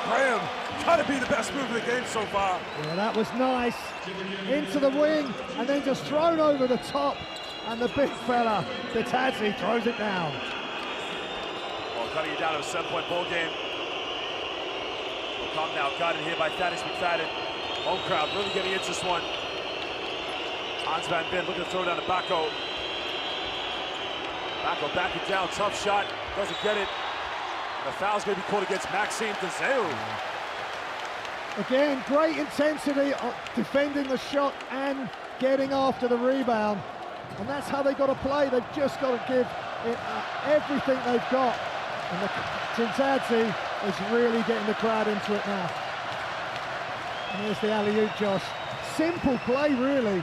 Graham, gotta be the best move of the game so far.
Yeah, that was nice. Into the wing and then just thrown over the top. And the big fella, Bitadze, throws it down.
Well, cutting it down to a 7-point ball game. Well, come now, got it here by Thaddeus McFadden. Home crowd really getting into this one. Hans van Veen looking to throw down to Bako. Bako backing down, tough shot, doesn't get it. And the foul's going to be called against Maxime Deseo.
Again, great intensity defending the shot and getting after the rebound. And that's how they've got to play. They've just got to give it everything they've got. And Cincinnati is really getting the crowd into it now. And there's the alley-oop, Josh. Simple play, really.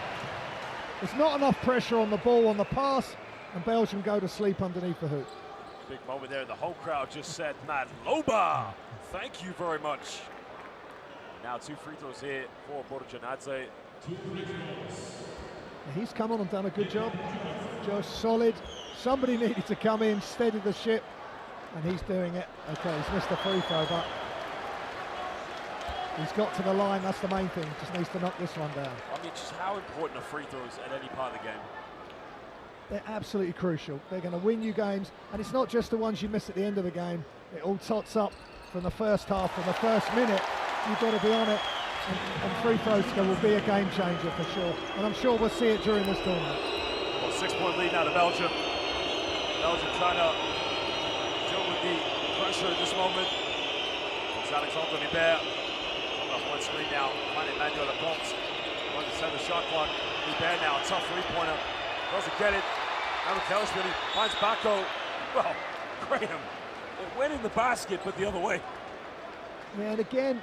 There's not enough pressure on the ball, on the pass, and Belgium go to sleep underneath the hoop.
Big moment there. The whole crowd just said, Madloba, thank you very much. Now 2 free throws here for Borjanadze.
He's come on and done a good job. Josh, solid. Somebody needed to come in, steady the ship, and he's doing it. Okay, he's missed a free throw, but he's got to the line. That's the main thing. Just needs to knock this one down.
I mean, just how important are free throws at any part of the game?
They're absolutely crucial. They're going to win you games, and it's not just the ones you miss at the end of the game. It all tots up from the first half, from the first minute. You've got to be on it. And free throws will be a game changer for sure. And I'm sure we'll see it during this tournament.
Well, 6-point lead now to Belgium. Belgium trying to deal with the pressure at this moment. Here's Alexandre Libert. Coming off one screen now. Finding Emmanuel Lecomte. Going to send the shot clock. Libert now, a tough three-pointer. Doesn't get it. Kelishvili finds Bako. Well, Graham. It went in the basket, but the other way.
Yeah, and again,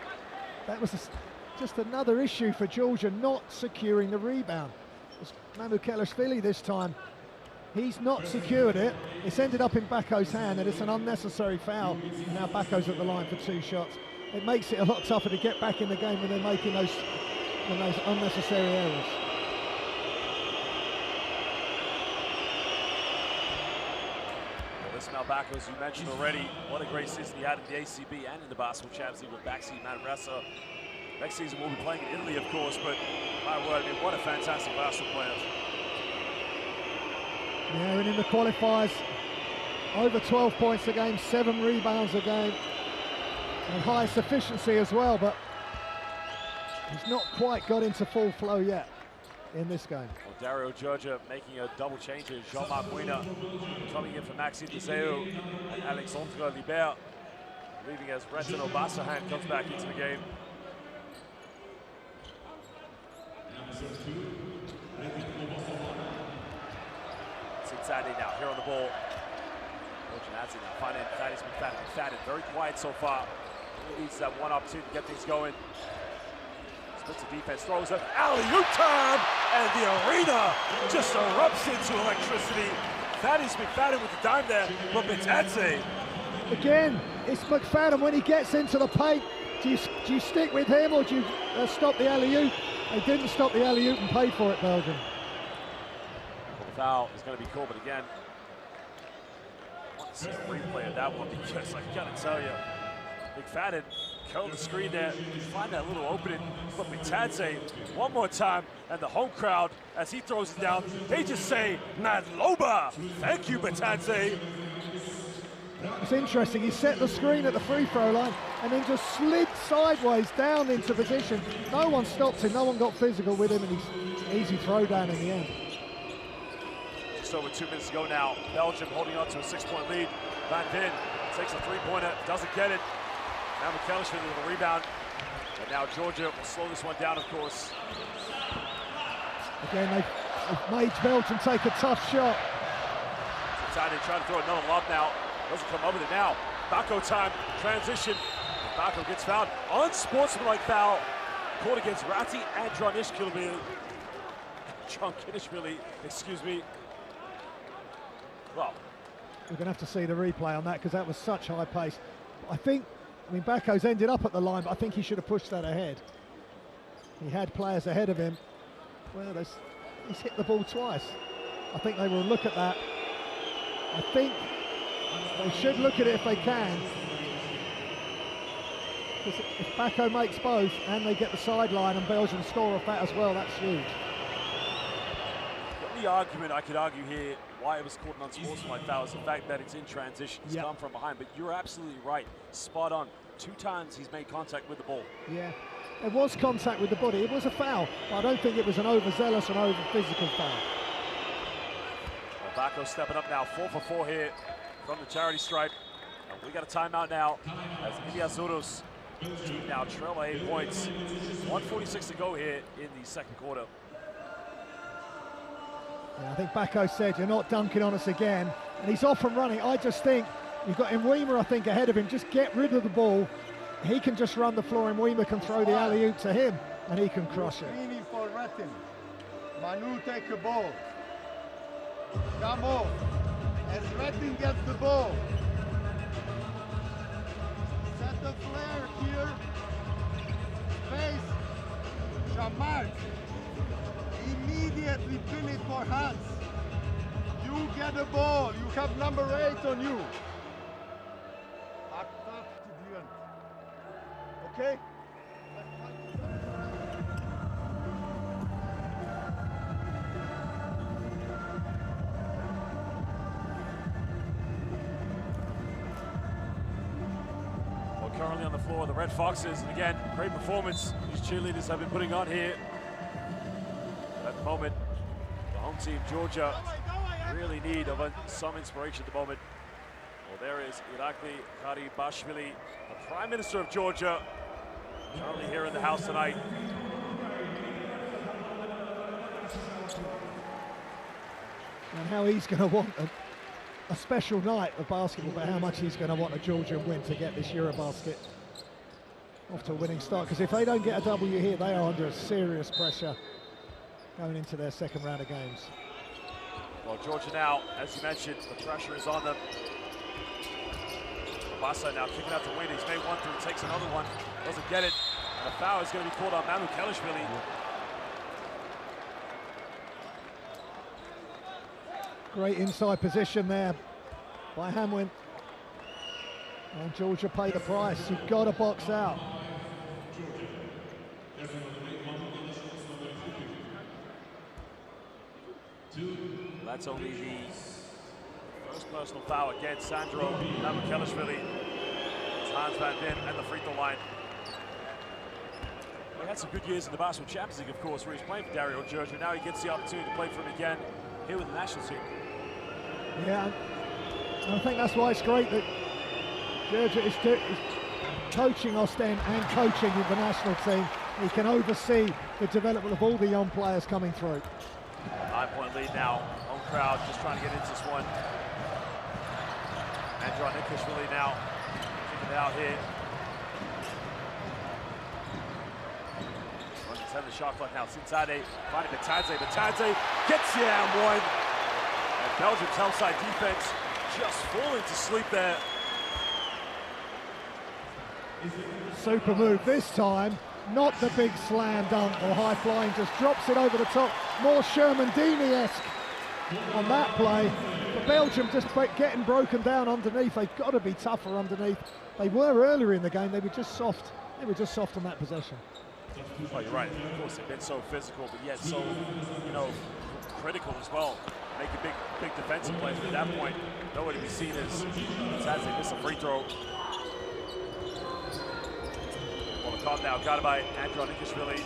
that was just another issue for Georgia, not securing the rebound. It's Kelishvili this time. He's not secured it. It's ended up in Bako's hand, and it's an unnecessary foul. Now Bako's at the line for 2 shots. It makes it a lot tougher to get back in the game when they're making those unnecessary errors.
Now Bako, as you mentioned already, what a great season he had in the ACB and in the Basketball Champions League with backseat Manresa. Next season we'll be playing in Italy, of course, but my word, I mean, what a fantastic basketball player.
Yeah, and in the qualifiers, over 12 points a game, 7 rebounds a game, and highest efficiency as well, but he's not quite got into full flow yet in this game.
Well, Dario Georgia making a double change here. Jean-Marc Mouina coming in for Maxime Deseo and Alexandre Libert, leaving as Renton Obasahan comes back into the game. Cincinnati now here on the ball. Georgia now finding Thaddeus McFadden. McFadden very quiet so far. He needs that one opportunity to get things going. Splits the defense, throws it, alley-oop time, and the arena just erupts into electricity. Thaddeus McFadden with the dime there, but Bitadze.
Again, it's McFadden when he gets into the paint. Do you stick with him or do you stop the alley-oop? They didn't stop the alley-oop and paid for it, Belgium.
Well, the foul is going to be called, but again, I want to see a replay of that one because I got to tell you, McFadden curled the screen there, find that little opening, but Bitadze one more time, and the home crowd, as he throws it down, they just say, Madloba! Thank you, Bitadze!
It's interesting, he set the screen at the free throw line and then just slid sideways down into position. No one stopped him, no one got physical with him, and he's easy throw down in the end.
Just over 2 minutes to go now. Belgium holding on to a 6-point lead. Van Vin takes a three-pointer, doesn't get it. Now Kelishvili with a rebound. And now Georgia will slow this one down, of course.
Again, they've made Belgium take a tough shot.
Cincinnati trying to throw another lob now. Doesn't come up with it now. Bako time, transition. And Bako gets fouled. Unsportsmanlike foul. Caught against Rati and Dranishvili, excuse me. Well,
we're going to have to see the replay on that because that was such high pace. I mean, Bako's ended up at the line, but I think he should have pushed that ahead. He had players ahead of him. Well, he's hit the ball twice. I think they will look at that. I think they should look at it if they can. Because if Bako makes both and they get the sideline and Belgium score off that as well, that's huge.
The only argument I could argue here why it was called an unsportsmanlike foul is the fact that it's in transition. It's come from behind, but you're absolutely right. Spot on. 2 times he's made contact with the ball. Yeah,
there was contact with the body. It was a foul, but I don't think it was an overzealous and over-physical foul.
Well, Bako stepping up now, 4 for 4 here from the charity stripe. And we got a timeout now as Iliazuros team now trail by 8 points. 1:46 to go here in the second quarter.
Yeah, I think Bako said, you're not dunking on us again. And he's off and running. I just think you've got Mweema, I think, ahead of him. Just get rid of the ball. He can just run the floor, and Mweema can throw the alley-oop to him, and he can crush it.
Screening for Retin. Manu take the ball. Come off. As Retin gets the ball. Set the flare here. Space. Jean-Marc. Immediately pin it for hands. You get the ball. You have number 8 on you. Act up to the end. Okay?
Well, currently on the floor, the Red Foxes, and again, great performance these cheerleaders have been putting on here. At the moment, the home team, Georgia, really need of some inspiration at the moment. Well, there is Irakli Garibashvili, the Prime Minister of Georgia, currently here in the house tonight.
And how he's going to want a special night of basketball, but how much he's going to want a Georgian win to get this EuroBasket off to a winning start. Because if they don't get a W here, they are under serious pressure going into their second round of games.
Well, Georgia now, as you mentioned, the pressure is on them. Basa now kicking out to win. He's made one through, takes another one, doesn't get it. And a foul is going to be called on Mamukelishvili.
Great inside position there by Hamwin. And Georgia pay the price. You've got to box out.
That's only the first personal foul against Sandro Mamukelishvili. It's Hans van Veen and the free throw line. He had some good years in the Basketball Champions League, of course, where he's playing for Dario Georgia. Now he gets the opportunity to play for him again here with the national team. Yeah,
and I think that's why it's great that Georgia is coaching Ostend and coaching with the national team. He can oversee the development of all the young players coming through.
9-point lead now. Home crowd just trying to get into this one. Andron Nikishvili now kicking it out here. Running 10 the shot clock now. Sintade finding Batadze. Batadze gets the and one. And Belgium's help side defense just falling to sleep there.
Super move this time. Not the big slam dunk or high flying, just drops it over the top. More Sherman Deeney-esque on that play. But Belgium just getting broken down underneath. They've got to be tougher underneath. They were earlier in the game, they were just soft. They were just soft on that possession.
Oh, you're right. Of course, they've been so physical, but yet so, critical as well. Making big defensive plays. But at that point, nowhere to be seen as they miss a free throw. Well, the call now got it by Andron Nikishvili.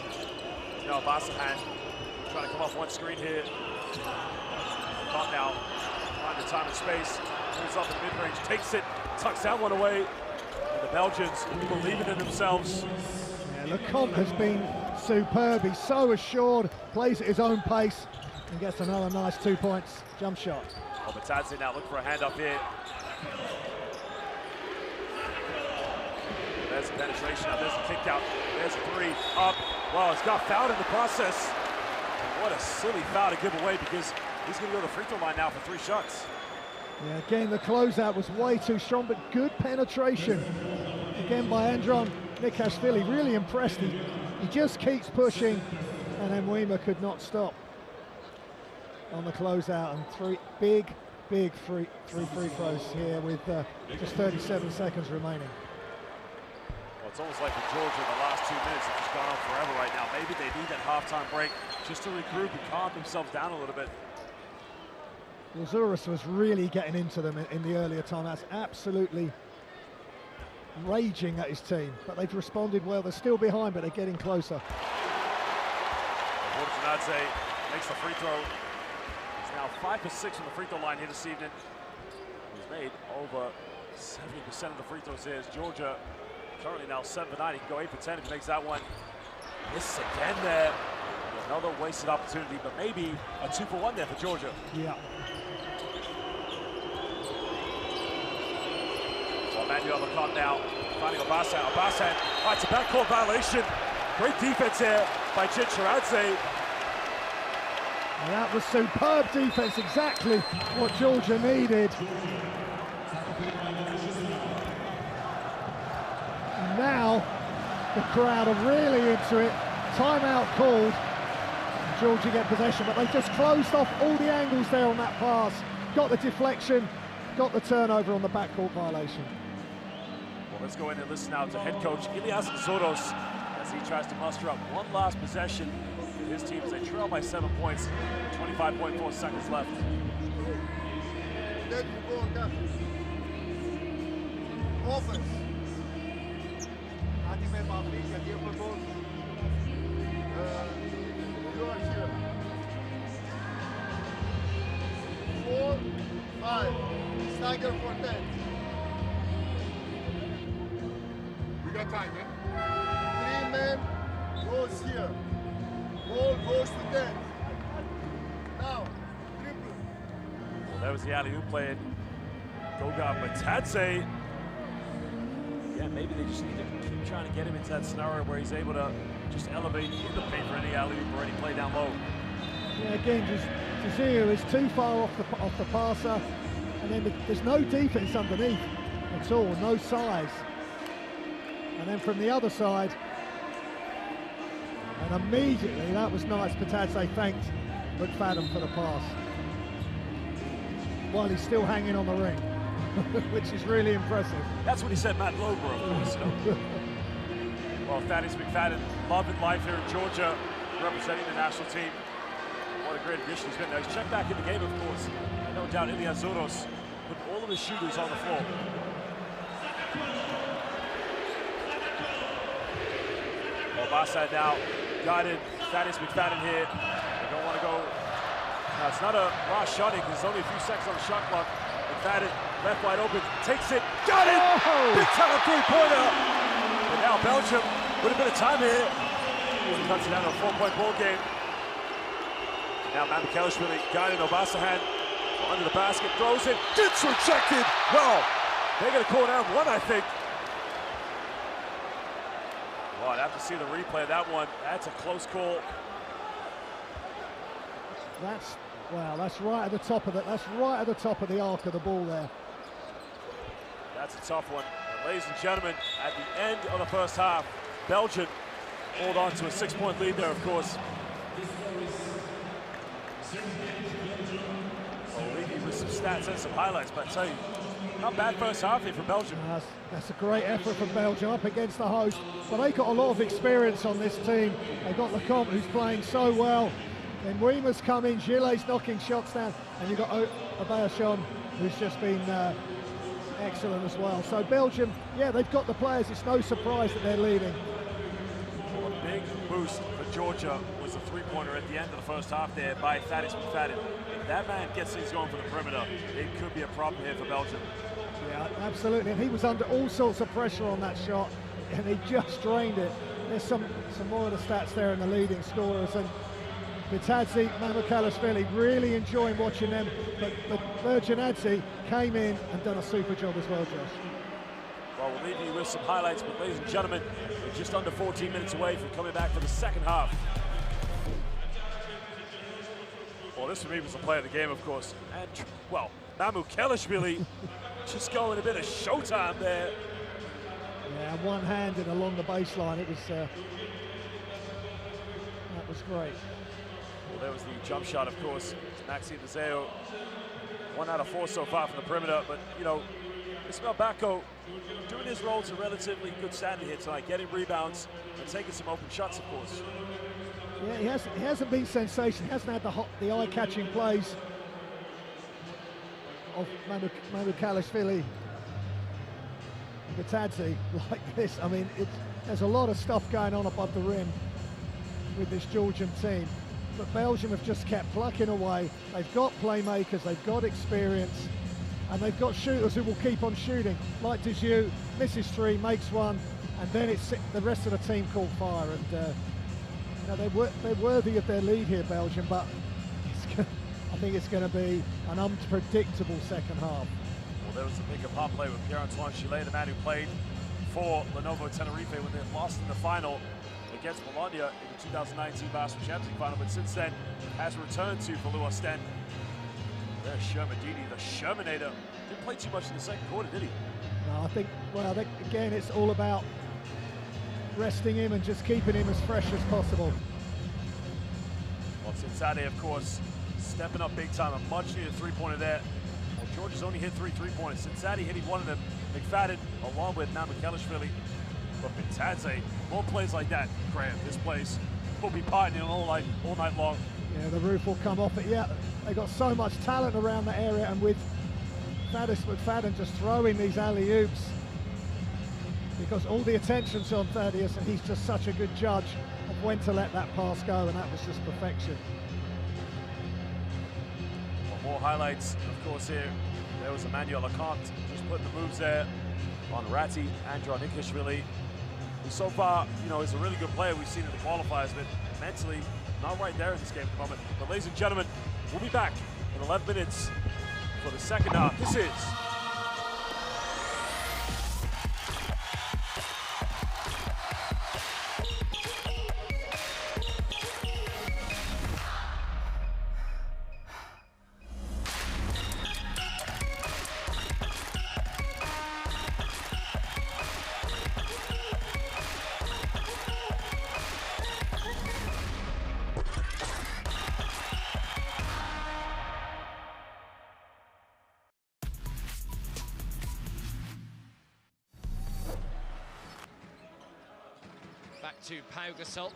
Now Basahan trying to come off one screen here. Call now, find the time and space, pulls up in mid-range, takes it, tucks that one away. And the Belgians believing in themselves.
Yeah, Lecomte has been superb. He's so assured, plays at his own pace, and gets another nice 2 points. Jump shot.
Oh, Batadze now looking for a hand up here. There's a penetration, now there's a kick out, there's a three, up. Well, it's got fouled in the process. And what a silly foul to give away, because he's going to go to the free throw line now for 3 shots.
Yeah, again, the closeout was way too strong, but good penetration. Again by Andron Nikishvili, really impressed. He just keeps pushing, and then Weema could not stop on the closeout. And three big free throws here with just 37 seconds remaining.
Well, it's almost like for Georgia, the last 2 minutes have just gone on forever right now. Maybe they need that halftime break just to regroup and calm themselves down a little bit.
Lazouris was really getting into them in the earlier timeouts, absolutely raging at his team, but they've responded well. They're still behind, but they're getting closer.
Borjanadze makes the free throw. He's now 5 for 6 from the free throw line here this evening. He's made over 70% of the free throws here. Georgia currently now 7 for 9. He can go 8 for 10 if he makes that one. Misses again there. Another wasted opportunity, but maybe a 2 for 1 there for Georgia.
Yeah.
Well, Manuel Lecomte now finding Obasa. Obasa, it's a backcourt violation. Great defense here by Jin Chiradze.
And that was superb defense, exactly what Georgia needed. And now the crowd are really into it. Timeout called. Georgia get possession, but they just closed off all the angles there on that pass. Got the deflection, got the turnover on the backcourt violation.
Well, let's go in and listen now to head coach Ilias Zoros as he tries to muster up one last possession with his team as they trail by 7 points, 25.4 seconds left.
Then you go on that. Offense. You are here. 4, 5. Start Tiger for 10.
We got time, man.
3 men goes here. Ball goes to 10. Now, triple.
Well, that was the alley-oop playing. Goga Batadze. Yeah, maybe they just need to keep trying to get him into that scenario where he's able to just elevate in the paint for any alley-oop or any play down low.
Yeah, again, Jaziu is too far off the passer, and then there's no defense underneath at all, no size. And then from the other side, and immediately, that was nice, Batadze thanked McFadden for the pass, while he's still hanging on the ring, which is really impressive.
That's what he said, Matt Lober, of course. Well, Thaddeus McFadden, loving life here in Georgia, representing the national team. What a great addition he's been. Now, he's checked back in the game, of course. No doubt, Ilya Zoros put all of his shooters on the floor. Well, Bassad now guided Thaddeus McFadden here. They don't want to go. Now, it's not a last shot because there's only a few seconds on the shot clock. McFadden left wide open, takes it, got it! Oh. Big time three-pointer! And now Belgium with a bit of time here. He cuts it down to a 4-point ball game. Now Mamoukelashvili guiding Obasahan under the basket, throws it, gets rejected. Well, they're going to call down one, I think. Well, I'd have to see the replay of that one. That's a close call.
That's right at the top of it. That's right at the top of the arc of the ball there.
That's a tough one. But ladies and gentlemen, at the end of the first half, Belgium hold on to a 6-point lead there, of course. I'll leave you with some stats and some highlights, but I tell you, not bad first half here for Belgium.
That's a great effort from Belgium up against the host. But they got a lot of experience on this team. They got Lecomte, who's playing so well. Then Weimer's coming, Gillet's knocking shots down, and you've got Obayashon, who's just been excellent as well. So Belgium, yeah, they've got the players. It's no surprise that they're leading.
Well, a big boost for Georgia was a three-pointer at the end of the first half there by Thaddeus McFadden. If that man gets things going for the perimeter, it could be a problem here for Belgium.
Yeah, absolutely. And he was under all sorts of pressure on that shot, and he just drained it. There's some more of the stats there in the leading scorers. And Batadze, Mamoukelashvili, really enjoying watching them, but Virginadze came in and done a super job as well, Josh.
Well, we'll leave you with some highlights, but ladies and gentlemen, we're just under 14 minutes away from coming back for the second half. Well, this for me was the play of the game, of course. And, well, Mamoukelashvili just going a bit of showtime there.
Yeah, one-handed along the baseline. It was, that was great.
Well, there was the jump shot, of course. Maxime Deseo, 1 out of 4 so far from the perimeter. But, you know, Ismail Bako doing his role to relatively good standing here tonight, getting rebounds and taking some open shots, of course.
Yeah, he hasn't been sensational. He hasn't had the eye-catching plays of Mamoukelashvili, Batadze like this. I mean, there's a lot of stuff going on above the rim with this Georgian team. But Belgium have just kept plucking away. They've got playmakers, they've got experience, and they've got shooters who will keep on shooting. Like Desjeux, misses 3, makes 1, and then it's the rest of the team caught fire. And you know, they're worthy of their lead here, Belgium, but I think it's going to be an unpredictable second half.
Well, there was a big apart play with Pierre-Antoine Gillet, the man who played for Lenovo Tenerife when they lost in the final against Bologna in the 2019 Basketball Champions League final, but since then has returned to Valou Ostend. There's Shermadini, the Shermanator. Didn't play too much in the second quarter, did he?
No, I think, well, again, it's all about resting him and just keeping him as fresh as possible.
Well, Cincinnati, of course, stepping up big time. A much needed three-pointer there. Well, Georgia's only hit 3 three-pointers. Cincinnati hitting one of them. McFadden, along with Mamoukelashvili. But Batadze, more plays like that, Graham, this place will be partying all night long.
Yeah, the roof will come off it. Yeah, they got so much talent around the area, and with Thaddeus McFadden just throwing these alley-oops, because all the attention's on Thaddeus, and he's just such a good judge of when to let that pass go, and that was just perfection.
Well, more highlights, of course, here There was Emmanuel Lecomte just putting the moves there on Ratti and Nikishvili. So far, you know, he's a really good player we've seen in the qualifiers, but mentally not right there in this game at the moment. But ladies and gentlemen, we'll be back in 11 minutes for the second half. This is
back to Pau Gasol.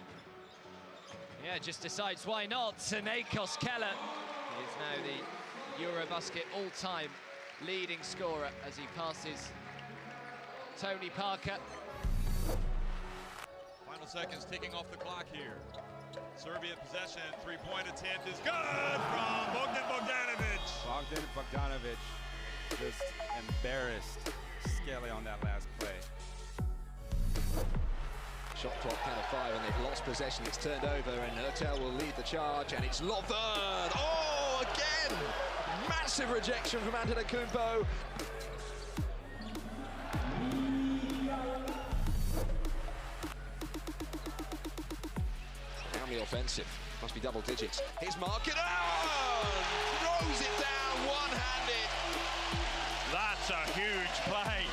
Yeah, just decides why not. Senekos Keller is now the EuroBasket all-time leading scorer as he passes Tony Parker.
Final seconds ticking off the clock here. Serbia possession, three-point attempt is good from Bogdan Bogdanovic.
Bogdan Bogdanovic just embarrassed Skelly on that last play.
Shot clock count of 5 and they've lost possession. It's turned over and Hurtel will lead the charge and it's Lovern. Oh, again! Massive rejection from Antetokounmpo. Now the offensive. Must be double digits. Here's Market. Oh! Throws it down one-handed.
That's a huge play.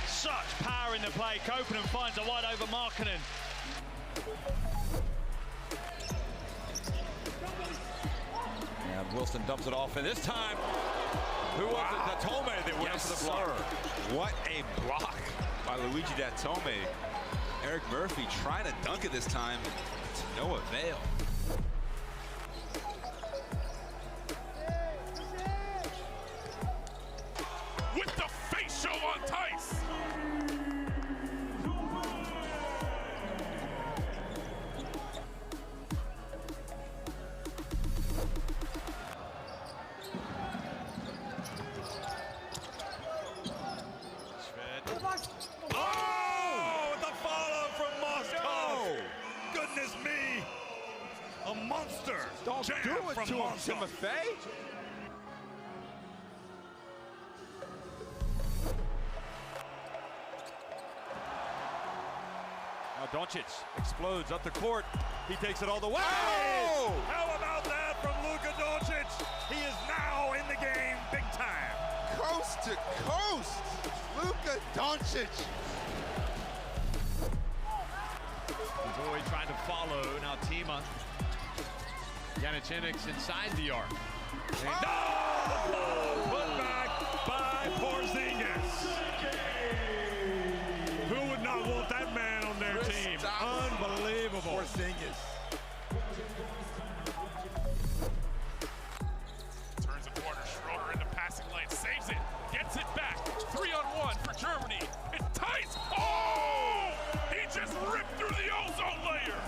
Such power in the play. Copenhagen finds a wide over Markkanen.
And Wilson dumps it off, and this time, who was it? Datome that went up for the block.
What a block by Luigi Datome. Eric Murphy trying to dunk it this time, to no avail.
With the facial on Tice.
Oh, the follow from Moscow.
No. Goodness me. A monster.
Don't
jam
do it
from
to him,
Moscow.
Timothy.
Now Doncic explodes up the court. He takes it all the way.
Oh! How about that from Luka Doncic? He is now in the game big time.
Coast to coast, Luka Doncic.
He's always trying to follow. Now Tima. Yannichenix inside the arc.
Oh! Put back by Porzingis. Who would not want that man on their team? Unbelievable.
Porzingis.
Turns the corner, Schroeder in the passing lane, saves it, gets it back. 3-on-1 for Germany. It's tight. Oh! He just ripped through the ozone layer.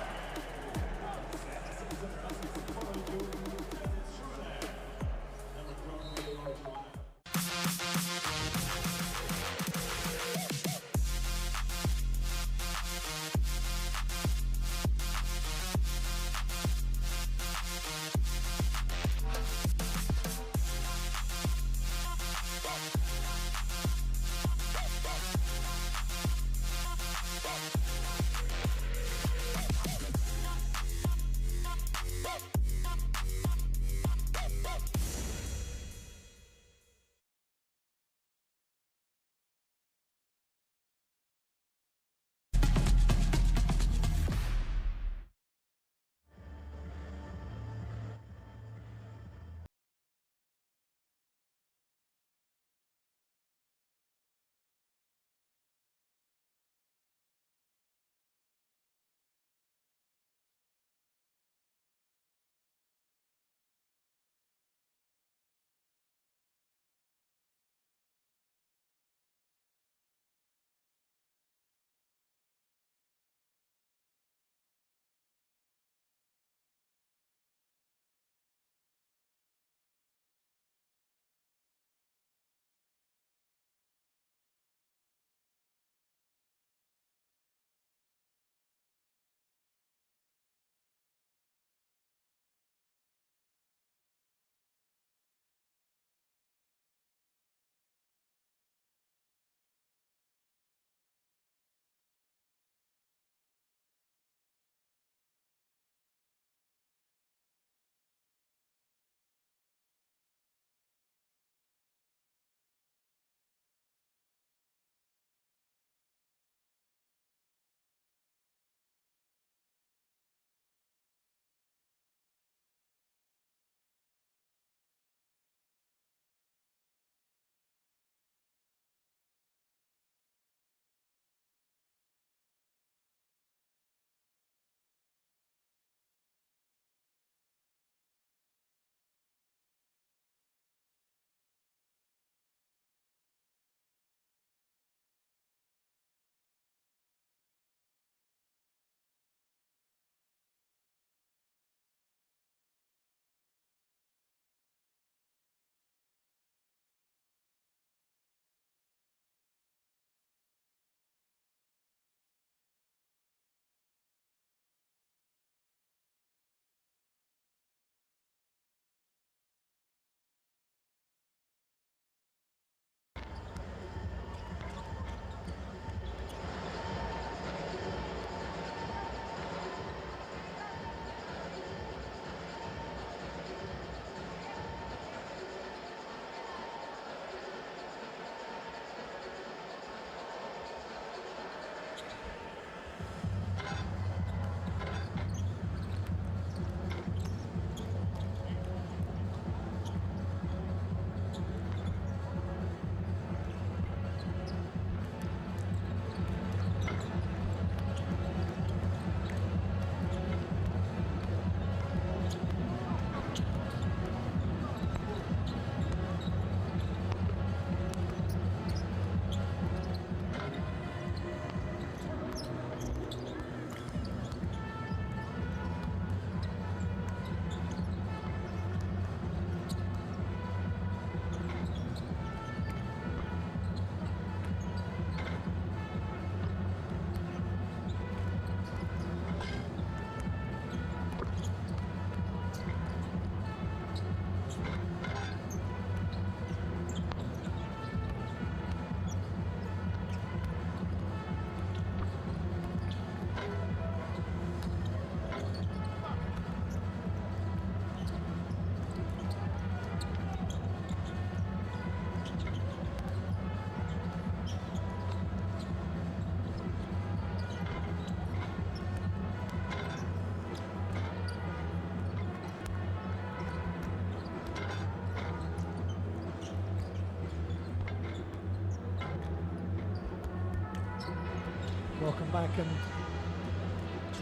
Welcome back, and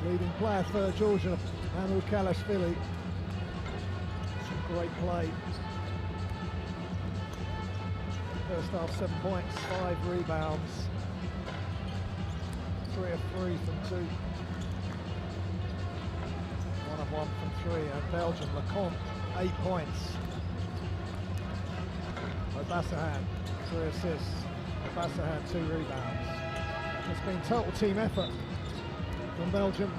leading player for Georgia, Anu Kalashvili. Some great play. First half, 7 points, 5 rebounds, 3 of 3 from 2. 1 of 1 from 3, and Belgium, Lecomte, 8 points. Obasahan, 3 assists. Obasahan, 2 rebounds. It's been total team effort from Belgium.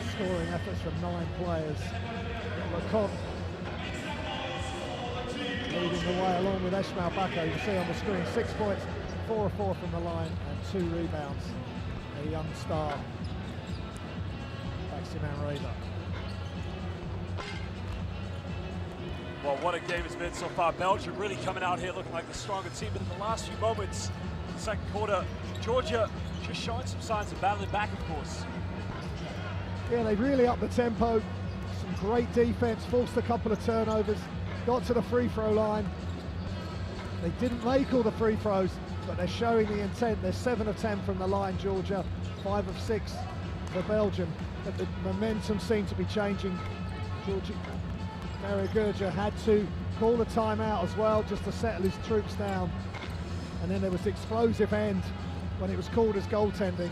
Scoring efforts from 9 players. Lecomte leading the way along with Ishmael Bako. You see on the screen 6 points, 4 of 4 from the line, and 2 rebounds. A young star, Maximan Reza.
Well, what a game it's been so far. Belgium really coming out here looking like the stronger team, but in the last few moments in the second quarter, Georgia just showing some signs of battling back, of course.
Yeah, they really upped the tempo. Some great defense, forced a couple of turnovers, got to the free throw line. They didn't make all the free throws, but they're showing the intent. They're 7 of 10 from the line, Georgia, 5 of 6 for Belgium. But the momentum seemed to be changing. Georgia, Mario Gurja had to call a timeout as well, just to settle his troops down. And then there was the explosive end when it was called as goaltending.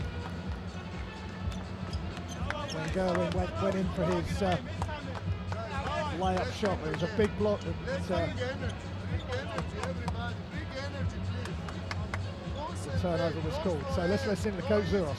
When Gerwin went in for his layup shot. There was a big block that the turnover was called. So let's listen to Coach Zuros.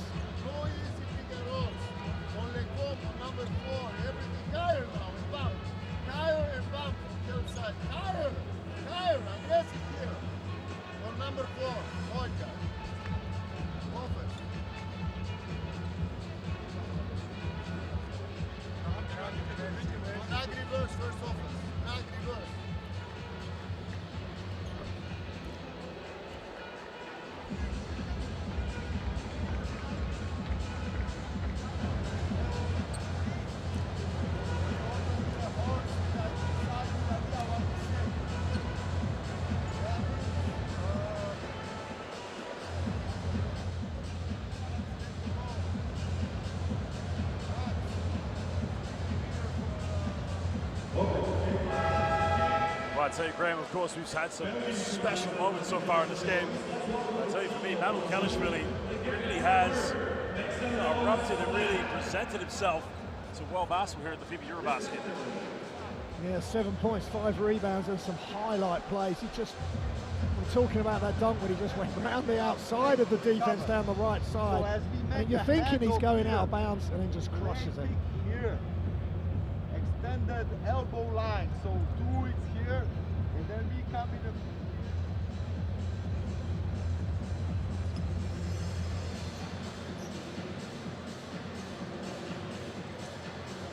I tell you, Graham, of course, we've had some special moments so far in this game. I tell you, for me, Anu Kalashvili really has erupted and really presented himself to world basketball here in the FIBA EuroBasket.
Yeah, 7 points, 5 rebounds, and some highlight plays. He just, we're talking about that dunk when he just went around the outside of the defense down the right side. And you're thinking he's going out of bounds, and then just crushes him.
Here, extended elbow line, so do it here, and then we come in the...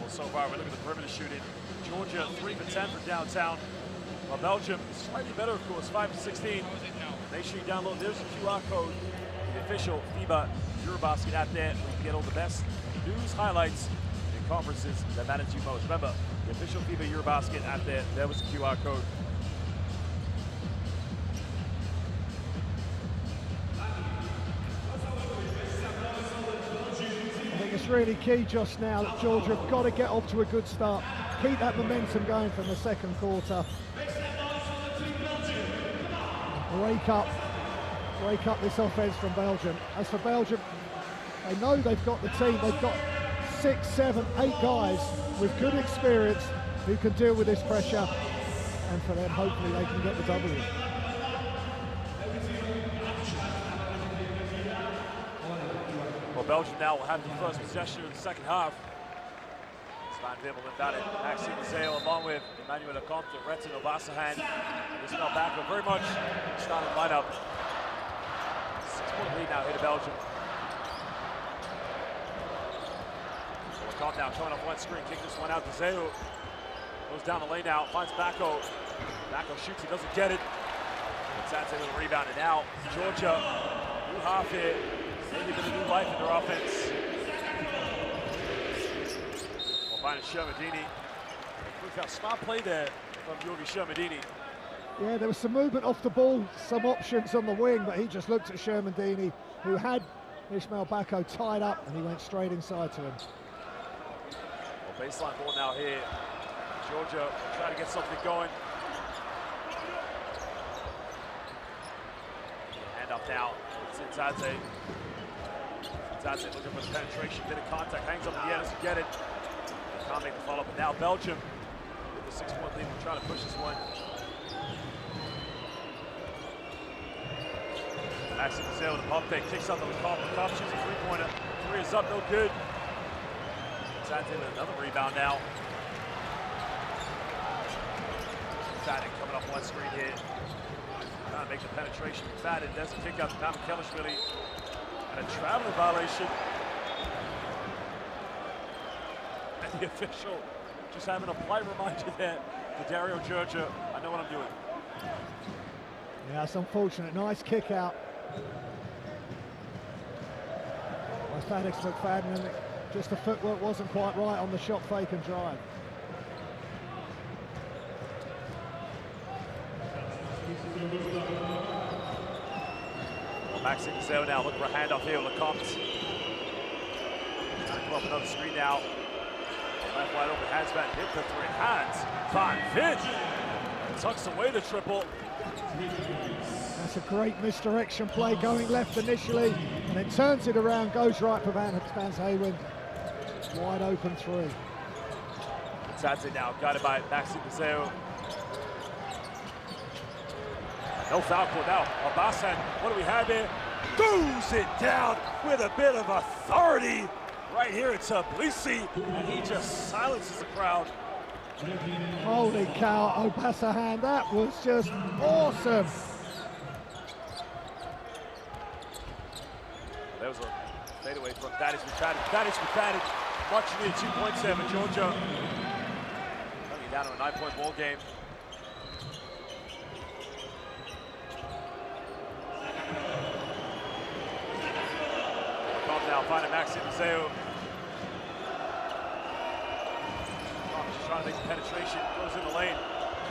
Well, so far, we look at the perimeter shooting. Georgia, 3 for 10 from downtown. Well, Belgium, slightly better, of course, 5 for 16. Make sure you download. There's a QR code, the official FIBA EuroBasket app there. We can get all the best news, highlights, and conferences that matter to you most. Remember, the official FIBA EuroBasket app there. There was the QR code.
I think it's really key just now that Georgia have got to get off to a good start. Keep that momentum going from the second quarter. Break up this offense from Belgium. As for Belgium, they know they've got the team. They've got 6, 7, 8 guys with good experience who can deal with this pressure. And for them, hopefully they can get the W.
Well, Belgium now will have the first possession of the second half. Van Vibbel inbounded Maxime Zeo along with Emmanuel Lecomte, Retin Obasahan. Ismail Bako very much starting lineup. 6-point lead now here to Belgium. So Lecomte now coming off one screen, kick this one out to Zeo. Goes down the lane now, finds Bako. Bako shoots, he doesn't get it. That's a little rebound, and now Georgia, new half here, maybe a bit of new life in their offense. Finds Shermadini. Smart play there from Giorgi Shermadini.
Yeah, there was some movement off the ball, some options on the wing, but he just looked at Shermadini, who had Ismail Bako tied up, and he went straight inside to him.
Well, baseline ball now here. Georgia will try to get something going. Hand up now. It's Zinzadze. Zinzadze looking for the penetration, bit of contact, hangs up at the end, doesn't get it. Can't make the follow-up, but now Belgium with the 6-point lead, trying to push this one. Maxime Zell with a pump fake, kicks out the Lecomte. Lecomte shoots a three-pointer. Three is up, no good. Zinzadze with another rebound now. Fadden coming up one screen here. Trying to make the penetration. Fadden does a kick out to Mamukelashvili. And a traveling violation. And the official just having a polite reminder there to Dario Georgia. I know what I'm doing.
Yeah, it's unfortunate. Nice kick out by Felix McFadden, and just the footwork wasn't quite right on the shot fake and drive.
Maxime Zell now looking for a handoff here with Lecomte. Trying to come up another screen now. Left wide open, Hansman hit the three. Hans, Van Veen tucks away the triple.
That's a great misdirection play, going left initially, and then turns it around, goes right for Van Haywin. Wide open three.
Zinzadze now, guided by Maxime Zell. No foul call now. Abasan, what do we have here? Goes it down with a bit of authority. Right here it's Tbilisi, and he just silences the crowd.
Holy cow, Obasahan, that was just awesome.
There was a fadeaway from Thaddeus McFadden. Thaddeus McFadden, much needed 2 points there for Georgia. Coming down to a 9-point ball game. Now finding Maxime Zell. Trying to make the penetration, goes in the lane.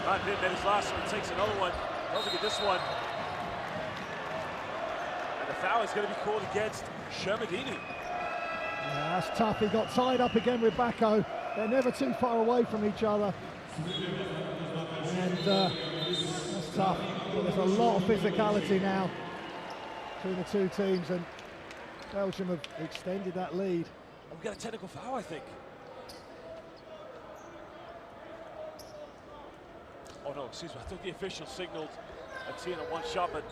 Van Veen made his last one, takes another one. Doesn't get this one. And the foul is going to be called against Shermadini.
Yeah, that's tough. He got tied up again with Bako. They're never too far away from each other. And that's tough. But there's a lot of physicality now between the two teams, and Belgium have extended that lead.
We've got a technical foul, I think. Oh no, excuse me, I thought the official signaled a 10 on one shot, but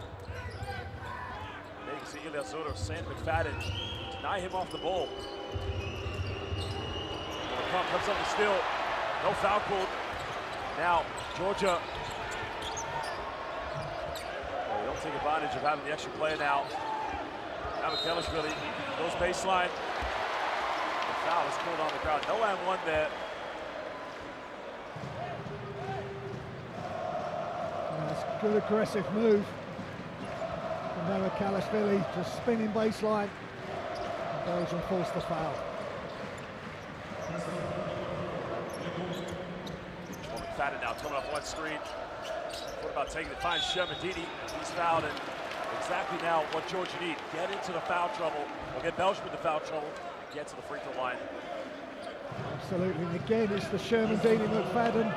there you can see Ilya Zoder, Sam McFadden, deny him off the ball. Lecomte comes up with steal, no foul called. Now, Georgia, they don't take advantage of having the extra player now. Mamukelashvili goes baseline. The foul is called on the ground. No and one there.
That's a good aggressive move from Mamukelashvili, just spinning baseline. Belgium forced the foul.
McFadden now coming up one screen. What about taking it? Finds Shermadini. He's fouled, and exactly now what Georgia need. Get into the foul trouble, or get Belgium into foul trouble, and get to the free throw line.
Absolutely, and again it's the Shermadini-McFadden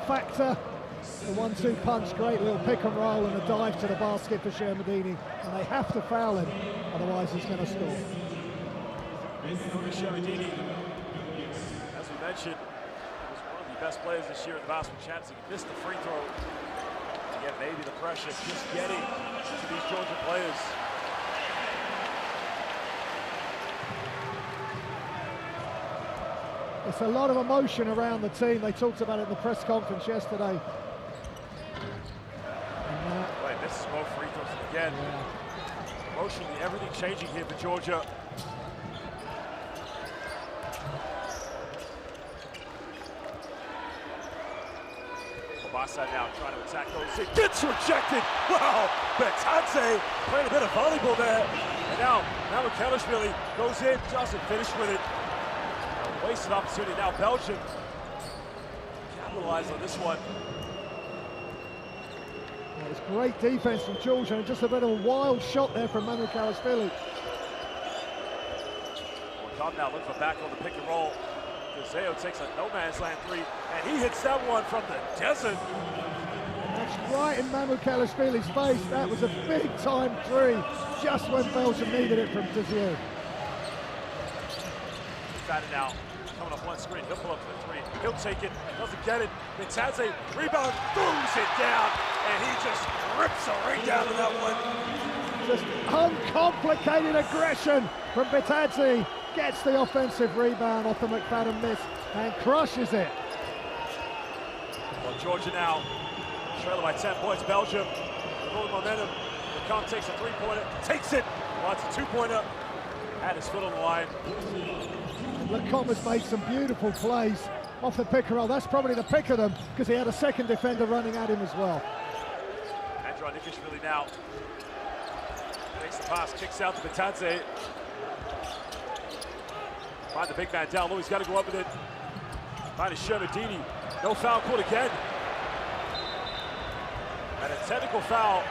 factor. The 1-2 punch, great little pick and roll and a dive to the basket for Shermadini, and they have to foul him, otherwise he's going to score.
Shermadini, as we mentioned, was one of the best players this year in the basketball champions. He missed the free throw. Again, maybe the pressure just getting to these Georgia players.
It's a lot of emotion around the team. They talked about it in the press conference yesterday.
Wait, this is more free throws again. Yeah. Emotionally, everything changing here for Georgia. Obasa now trying to attack those. It gets rejected. Wow, Betadze playing a bit of volleyball there. And now Mamukelashvili goes in, doesn't finish with it. A wasted opportunity now. Belgium capitalize on this one.
Well, it's great defense from Georgia and just a bit of a wild shot there from Mamoukelashvili.
Come now, look for back on the pick and roll. Zeo takes a no-man's land three, and he hits that one from the desert.
That's right in Mamoukelashvili's face. That was a big-time three, just when Belgium needed it from Desio.
Fatted now, coming off one screen, he'll pull up for the three. He'll take it, doesn't get it. Bitadze, rebound, throws it down, and he just rips a ring down to that one.
Just uncomplicated aggression from Bitadze. Gets the offensive rebound off the McFadden miss and crushes it.
Well, Georgia now, trailer by 10 points. Belgium, with all the momentum. LeComte takes a three-pointer, takes it. Well, it's a two-pointer. Had his foot on the line.
LeComte has made some beautiful plays off the pick and roll. That's probably the pick of them because he had a second defender running at him as well.
Nikishvili now takes the pass, kicks out to Bitadze. Find the big man down low, he's got to go up with it. Find Shermadini, no foul called again. And a technical foul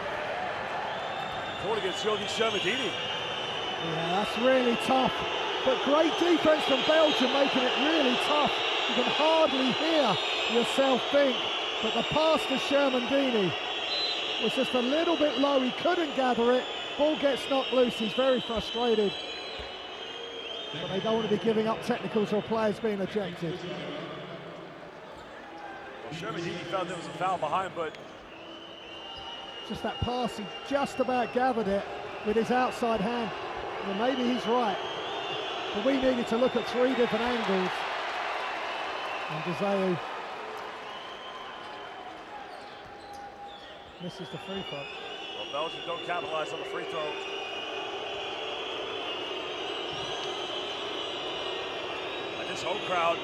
called against Yogi Shermadini.
Yeah, that's really tough. But great defense from Belgium, making it really tough. You can hardly hear yourself think. But the pass to Shermadini was just a little bit low, he couldn't gather it. Ball gets knocked loose, he's very frustrated. But they don't want to be giving up technicals or players being ejected.
Well, Shermadini felt there was a foul behind, but
just that pass, he just about gathered it with his outside hand. Well, maybe he's right. But we needed to look at three different angles. And Deseu misses the free throw.
Well, Belgium don't capitalize on the free throw. This home crowd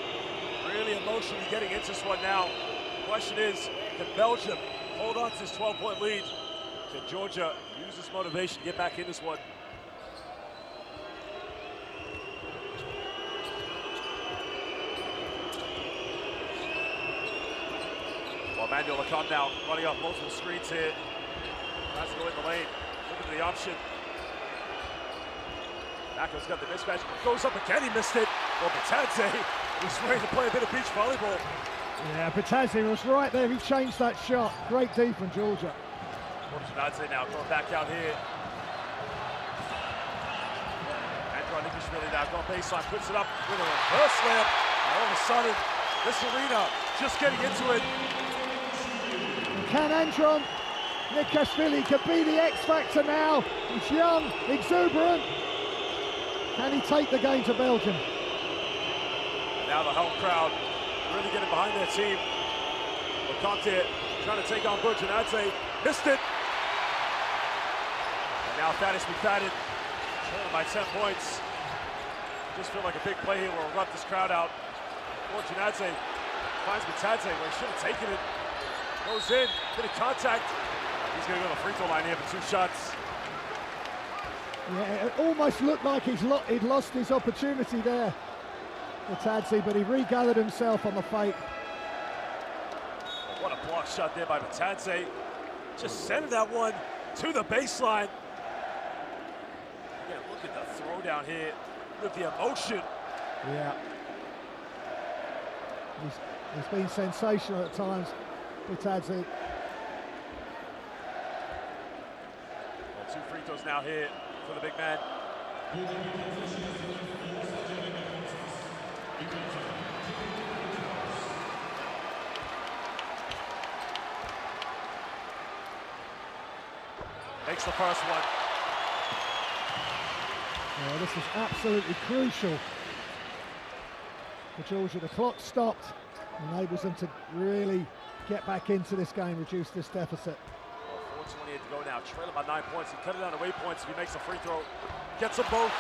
really emotionally getting into this one now. The question is, can Belgium hold on to this 12-point lead? Can Georgia use this motivation to get back in this one? Well, Manuel LeComte now running off multiple screens here. Tries to go in the lane, looking at the option. Nako's got the mismatch, goes up again, he missed it. Well, Bitadze was ready to play a bit of beach volleyball.
Yeah, Bitadze was right there, he changed that shot. Great D from Georgia.
Bitadze now going back out here. Nikishvili now going baseline, puts it up with a reverse layup. And all of a sudden, this arena just getting into it.
Can Andron Nikishvili could be the X factor now? He's young, exuberant. Can he take the game to Belgium?
Now the home crowd really getting behind their team. LeComte trying to take on Bitadze, missed it. And now Thaddeus McFadden trailing by 10 points. Just feel like a big play here will erupt this crowd out. Bitadze finds Bitadze where he should have taken it. Goes in, bit of contact. He's going to go to the free throw line here for 2 shots.
Yeah, it almost looked like he'd lost his opportunity there, Bitadze, but he regathered himself on the fake.
What a block shot there by Bitadze. Just sending that one to the baseline. Yeah, look at the throw down here with the emotion.
Yeah. He's been sensational at times, Bitadze.
Well, 2 free throws now here for the big man. Makes the first one.
Yeah, this is absolutely crucial for Georgia. The clock stopped, enables them to really get back into this game, reduce this deficit.
4:28 to go now, trailing by 9 points. He cut it down to 8 points if he makes a free throw. Gets them both.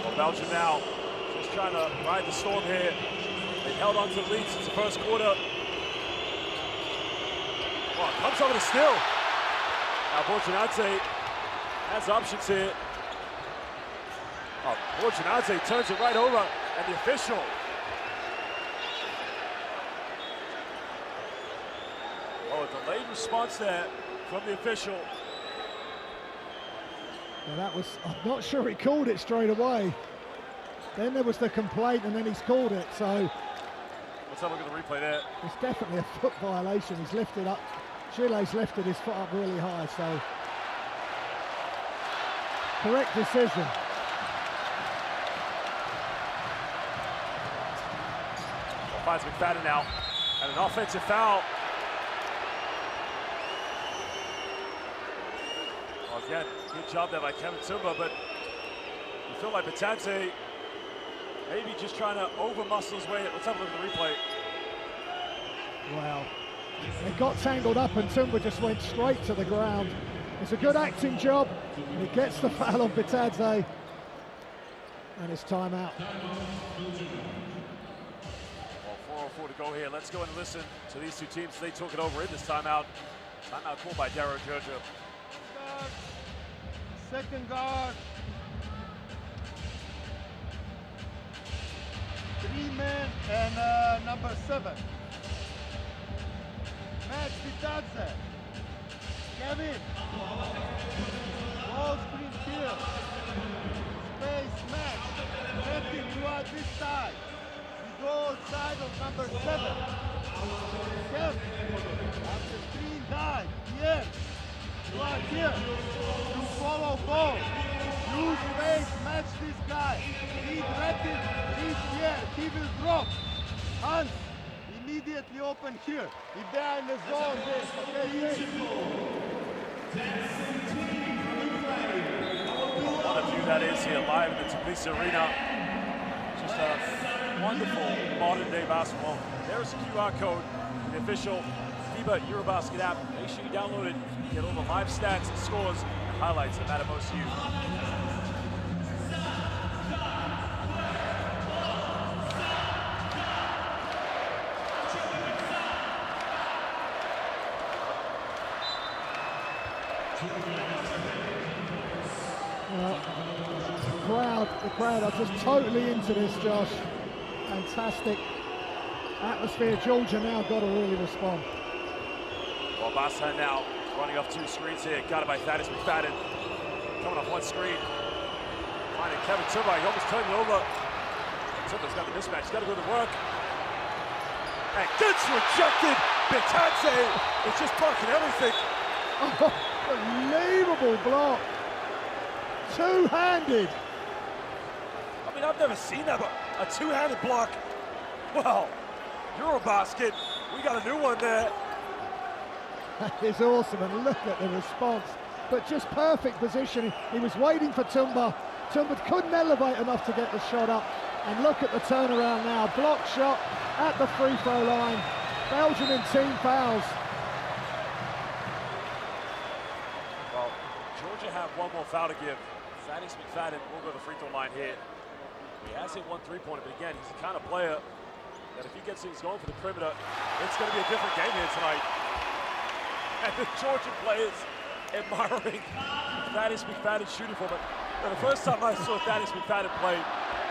Well, Belgium now just trying to ride the storm here. They've held on to the lead since the first quarter. Well, comes over to steal. Now Bitadze has options here. Oh, Borginadze turns it right over, and the official. Oh, a delayed response there from the official.
Now that was, I'm not sure he called it straight away. Then there was the complaint, and then he's called it, so.
Let's have a look at the replay there.
It's definitely a foot violation. He's lifted up, Chile's lifted his foot up really high, so. Correct decision.
Finds McFadden now, and an offensive foul. Well, again, good job there by Kevin Tumba, but you feel like Batanze maybe just trying to over-muscle his way. Let's have a look at the replay.
Wow. They got tangled up and Tumba just went straight to the ground. It's a good acting job, and he gets the foul on Batanze. And it's timeout.
Well, 4:04 to go here. Let's go and listen to these two teams. They took it over in this timeout. Timeout called by Belgium and Georgia.
Guard. Second guard. 3 men and number 7. Match Batanze. Kevin. Ball screen here. Space match. Left it toward this side. We go outside of number 7. Kev. After screen dive. Yes. You are here. You follow ball. Use space. Match this guy. Lead rapid. Lead here. He will drop. Hans. Immediately open here. If they are in the zone,
What a view that is here live in the Tbilisi Arena. Just a wonderful modern day basketball. There's a QR code, the official FIBA EuroBasket app. Make sure you download it. Get all the live stats and scores and highlights that matter most to you.
The crowd are just totally into this, Josh. Fantastic atmosphere. Georgia now got to really respond.
Well, Bassan now running off 2 screens here. Got it by Thaddeus McFadden. Coming off 1 screen. Finding Kevin Tumba. He almost turned it over. Tumba's got the mismatch. He's got to go to work. And gets rejected. Batanze is just blocking everything.
Oh, unbelievable block. Two-handed.
I mean, I've never seen that, but a 2-handed block. Well, EuroBasket, we got a new one there.
That is awesome, and look at the response. But just perfect positioning. He was waiting for Tumba. Tumba couldn't elevate enough to get the shot up. And look at the turnaround now. Block shot at the free throw line. Belgium in team fouls.
Well, Georgia have one more foul to give. Thaddeus McFadden will go to the free throw line here. He has hit 1 3-pointer, but again, he's the kind of player that if he gets things going for the perimeter, it's going to be a different game here tonight. And the Georgia players admiring Thaddeus McFadden shooting for him. But the first time I saw Thaddeus McFadden play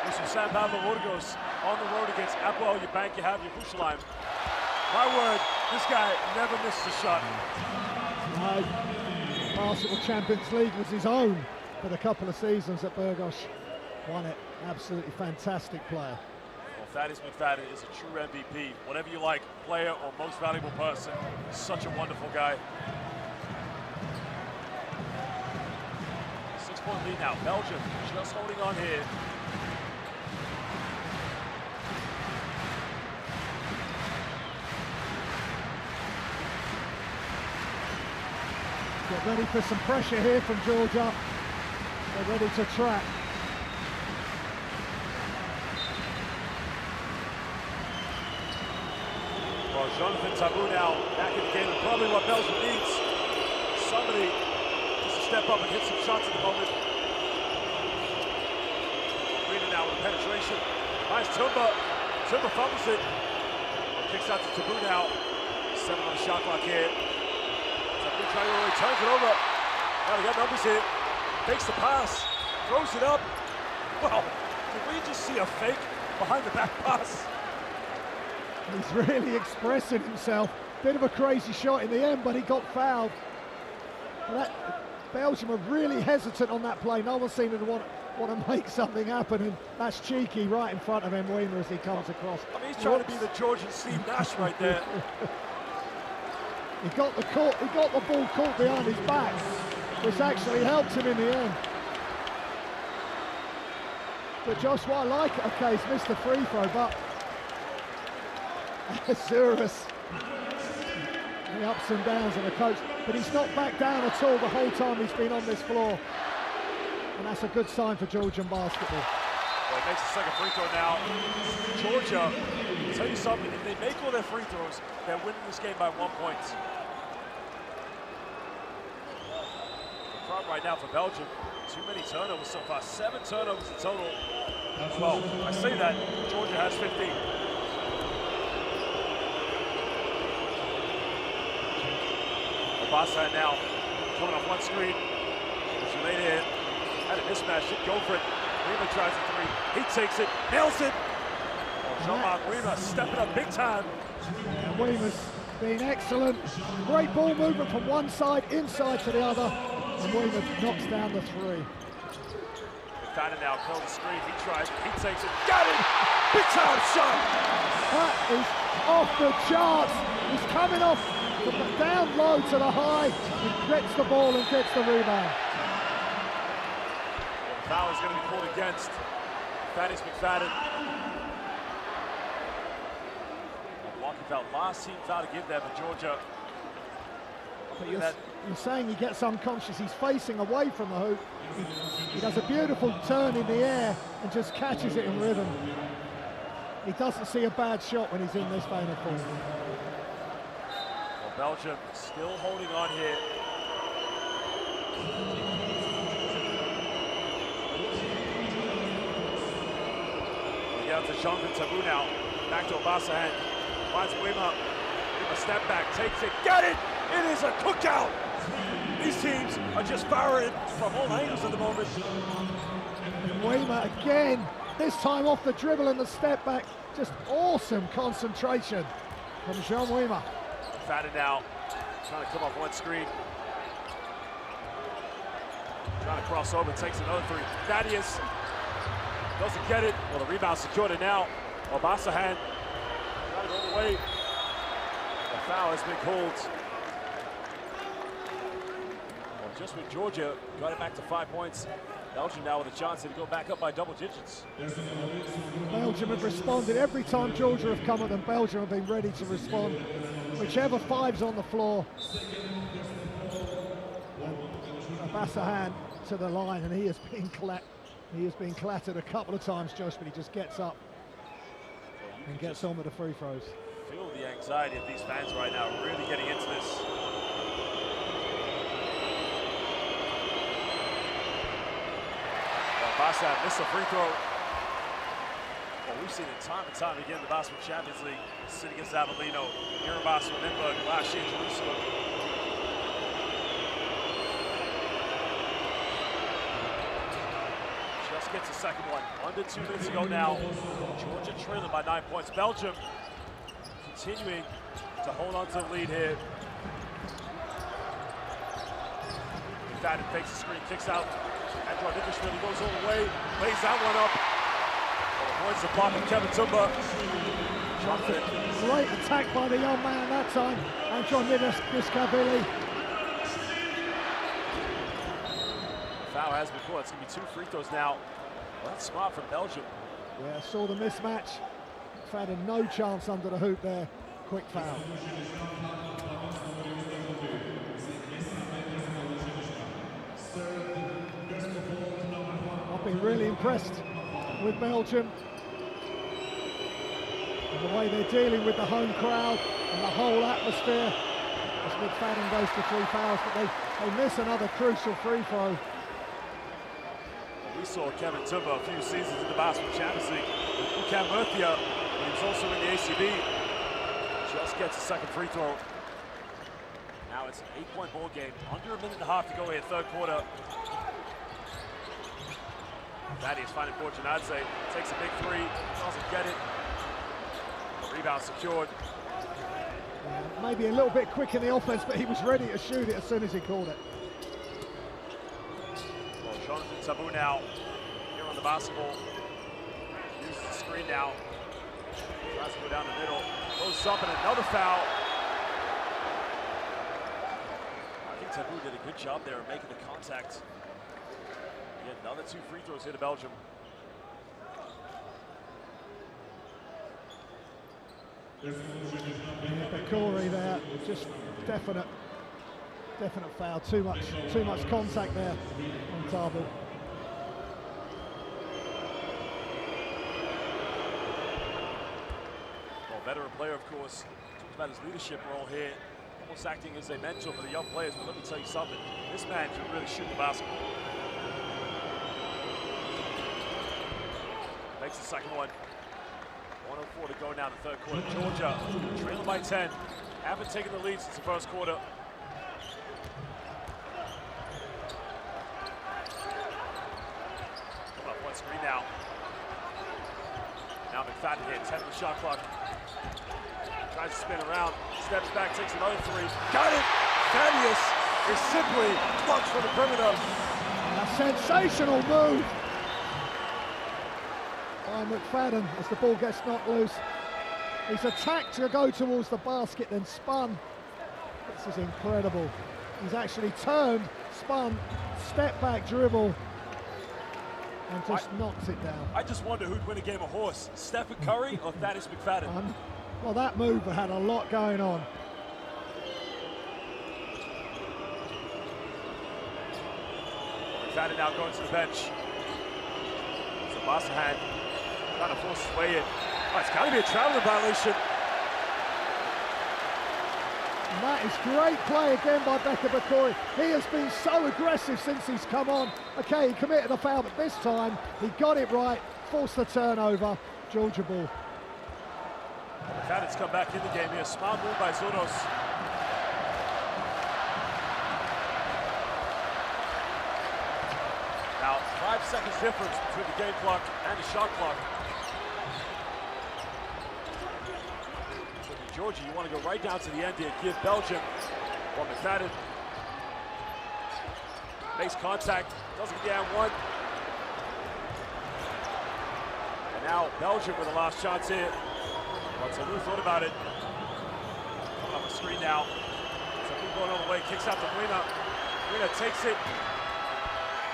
was from San Pablo Burgos on the road against Apoel Bank Yerushalayim. My word, this guy never misses a shot.
No, Basketball Champions League was his own for a couple of seasons at Burgos. Won it. Absolutely fantastic player.
Well, Thaddeus McFadden is a true MVP. Whatever you like, player or most valuable person, such a wonderful guy. 6-point lead now. Belgium just holding on here.
Get ready for some pressure here from Georgia. They're ready to track.
Well, Jonathan Tabou now back in the game, and probably what Belgium needs. Somebody just to step up and hit some shots at the moment. Arena now with a penetration. Nice Tumba. Tumba fumbles it. Kicks out to Tabou now. 7 on the shot clock here. Tabou turns it over. Now they got numbers here. Takes the pass. Throws it up. Well, did we just see a fake behind the back pass?
He's really expressing himself. Bit of a crazy shot in the end, but he got fouled. Belgium are really hesitant on that play. No one seemed to want to make something happen, and that's cheeky right in front of Mwema as he comes across.
I mean, he's trying to be the Georgian Steve Nash right there.
He got the ball caught behind his back, which actually helped him in the end. But Josh, what I like, okay, he's missed the free throw, but Zurus, the ups and downs of the coach, but he's not backed down at all the whole time he's been on this floor. And that's a good sign for Georgian basketball.
Well, he makes the second free throw now. Georgia, I'll tell you something, if they make all their free throws, they're winning this game by 1 point. The problem right now for Belgium, too many turnovers so far, 7 turnovers in total. Well, I say that, Georgia has 15. Obasa now coming off one screen. Late hit, had a mismatch, didn't go for it. Mwema tries a three, he takes it, nails it. Jean-Marc Mwema stepping up big time.
Yeah, Mwema's been excellent. Great ball movement from one side, inside to the other. And Mwema knocks down the three.
McFadden now curls the screen, he tries it, he takes it, got it! Big time shot!
That is off the charts. He's coming off from the down low to the high, and gets the ball and gets the rebound.
Foul is going to be called against Thaddeus McFadden. Walking foul, last team foul to give there for Georgia.
But you're saying he gets unconscious. He's facing away from the hoop. He does a beautiful turn in the air and just catches it in rhythm. He doesn't see a bad shot when he's in this vein of form.
Well, Belgium still holding on here. Down to Jean-Vin Tabou now. Back to Obasa hand. Finds Mwema. A step back, takes it, got it! It is a cookout! These teams are just firing from all angles at the moment.
Mwema again, this time off the dribble and the step back. Just awesome concentration from Jean Mwema.
McFadden now, trying to come off one screen. Trying to cross over, takes another three. Thaddeus doesn't get it. Well, the rebound secured it now. Obasa hand. Trying to go all the way. The foul has been called. Well, just with Georgia got it back to 5 points. Belgium now with a chance to go back up by double digits.
Belgium have responded. Every time Georgia have come at them, Belgium have been ready to respond. Whichever five's on the floor. Obasa hand to the line, and he has been clattered a couple of times, Josh, but he just gets up and gets on with the free throws.
Feel the anxiety of these fans right now, really getting into this. Obasa missed a free throw. Well, we've seen it time and time again in the Basketball Champions League. Sitting against Avellino, EuroBasket, Limburg, last year in Jerusalem. Just gets a second one. Under 2 minutes to go now. Georgia trailing by 9 points. Belgium continuing to hold on to the lead here. McFadden fakes the screen, kicks out. Andrew really goes all the way, lays that one up. Avoids the block of Kevin Tumba.
Great attack by the young man that time. Andrew Nidish-Biscavili.
Foul has been called. It's going to be 2 free throws now. Well, that's smart from Belgium.
Yeah, saw the mismatch. McFadden no chance under the hoop there. Quick foul. I've been really impressed with Belgium and the way they're dealing with the home crowd and the whole atmosphere. As McFadden goes to 3 fouls, but they miss another crucial free throw.
We saw Kevin Tumba a few seasons in the Basketball Champions League with Ucam Murthia, but he was also in the ACB. Just gets a second free throw. Now it's an 8-point ball game. Under a minute and a half to go here, third quarter. Thaddeus finding Borjanadze, takes a big three, doesn't get it. Rebound secured.
Maybe a little bit quick in the offense, but he was ready to shoot it as soon as he called it.
Well, Jonathan Tabu now here on the basketball. Uses the screen now. Tries to go down the middle. Goes up and another foul. I think Tabu did a good job there of making the contact. Yet another 2 free throws here to Belgium.
But Corey there, just definite foul. Too much contact there on Tabu.
Well, veteran player, of course, talks about his leadership role here, almost acting as a mentor for the young players. But let me tell you something, this man can really shoot the basketball. Makes the second one. 1:04 to go now in the third quarter. Georgia trailing by 10. Haven't taken the lead since the first quarter. Come up, one screen now. Now McFadden here, 10 on the shot clock. Tries to spin around, steps back, takes another three. Got it! Thaddeus is simply clutch from the perimeter.
A sensational move by McFadden as the ball gets knocked loose. He's attacked to go towards the basket, then spun. This is incredible. He's actually turned, spun, step back dribble, and just knocks it down.
I just wonder who'd win a game of horse, Stephen Curry or Thaddeus McFadden.
Well, that move had a lot going on.
McFadden now going to the bench. So Masahan trying to force his way in. Oh, it's got to be a traveling violation.
And that is great play again by Becca Bakori. He has been so aggressive since he's come on. Okay, he committed a foul, but this time he got it right, forced the turnover. Georgia ball.
McFadden's come back in the game here. Smart move by Zonos. Now, 5 seconds difference between the game clock and the shot clock. So for Georgia, you want to go right down to the end here, give Belgium. Well, McFadden makes contact, doesn't get the and one. And now Belgium with the last chance here. Well, Tabu thought about it. Coming up the screen now. Tabu going all the way, kicks out to Wiener. Wiener takes it.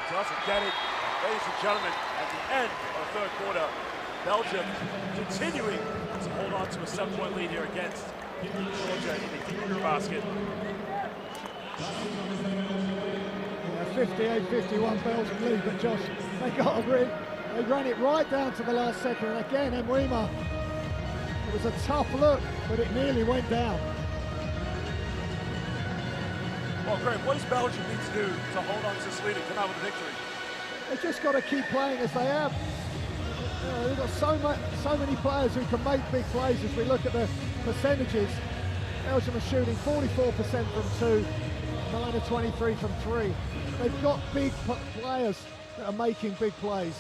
Doesn't get it. Ladies and gentlemen, at the end of the third quarter, Belgium continuing to hold on to a 7-point lead here against Georgia in the FIBA EuroBasket.
Yeah, 58-51 Belgium lead, but Josh, they ran it right down to the last second, and again, Mwima. It was a tough look, but it nearly went down.
Well, Greg, what does Belgium need to do to hold on to this lead and come out with a victory?
They've just got to keep playing as they have. You know, they've got so many players who can make big plays. As we look at the percentages, Belgium are shooting 44% from 2, 9 of 23 from 3. They've got big players that are making big plays.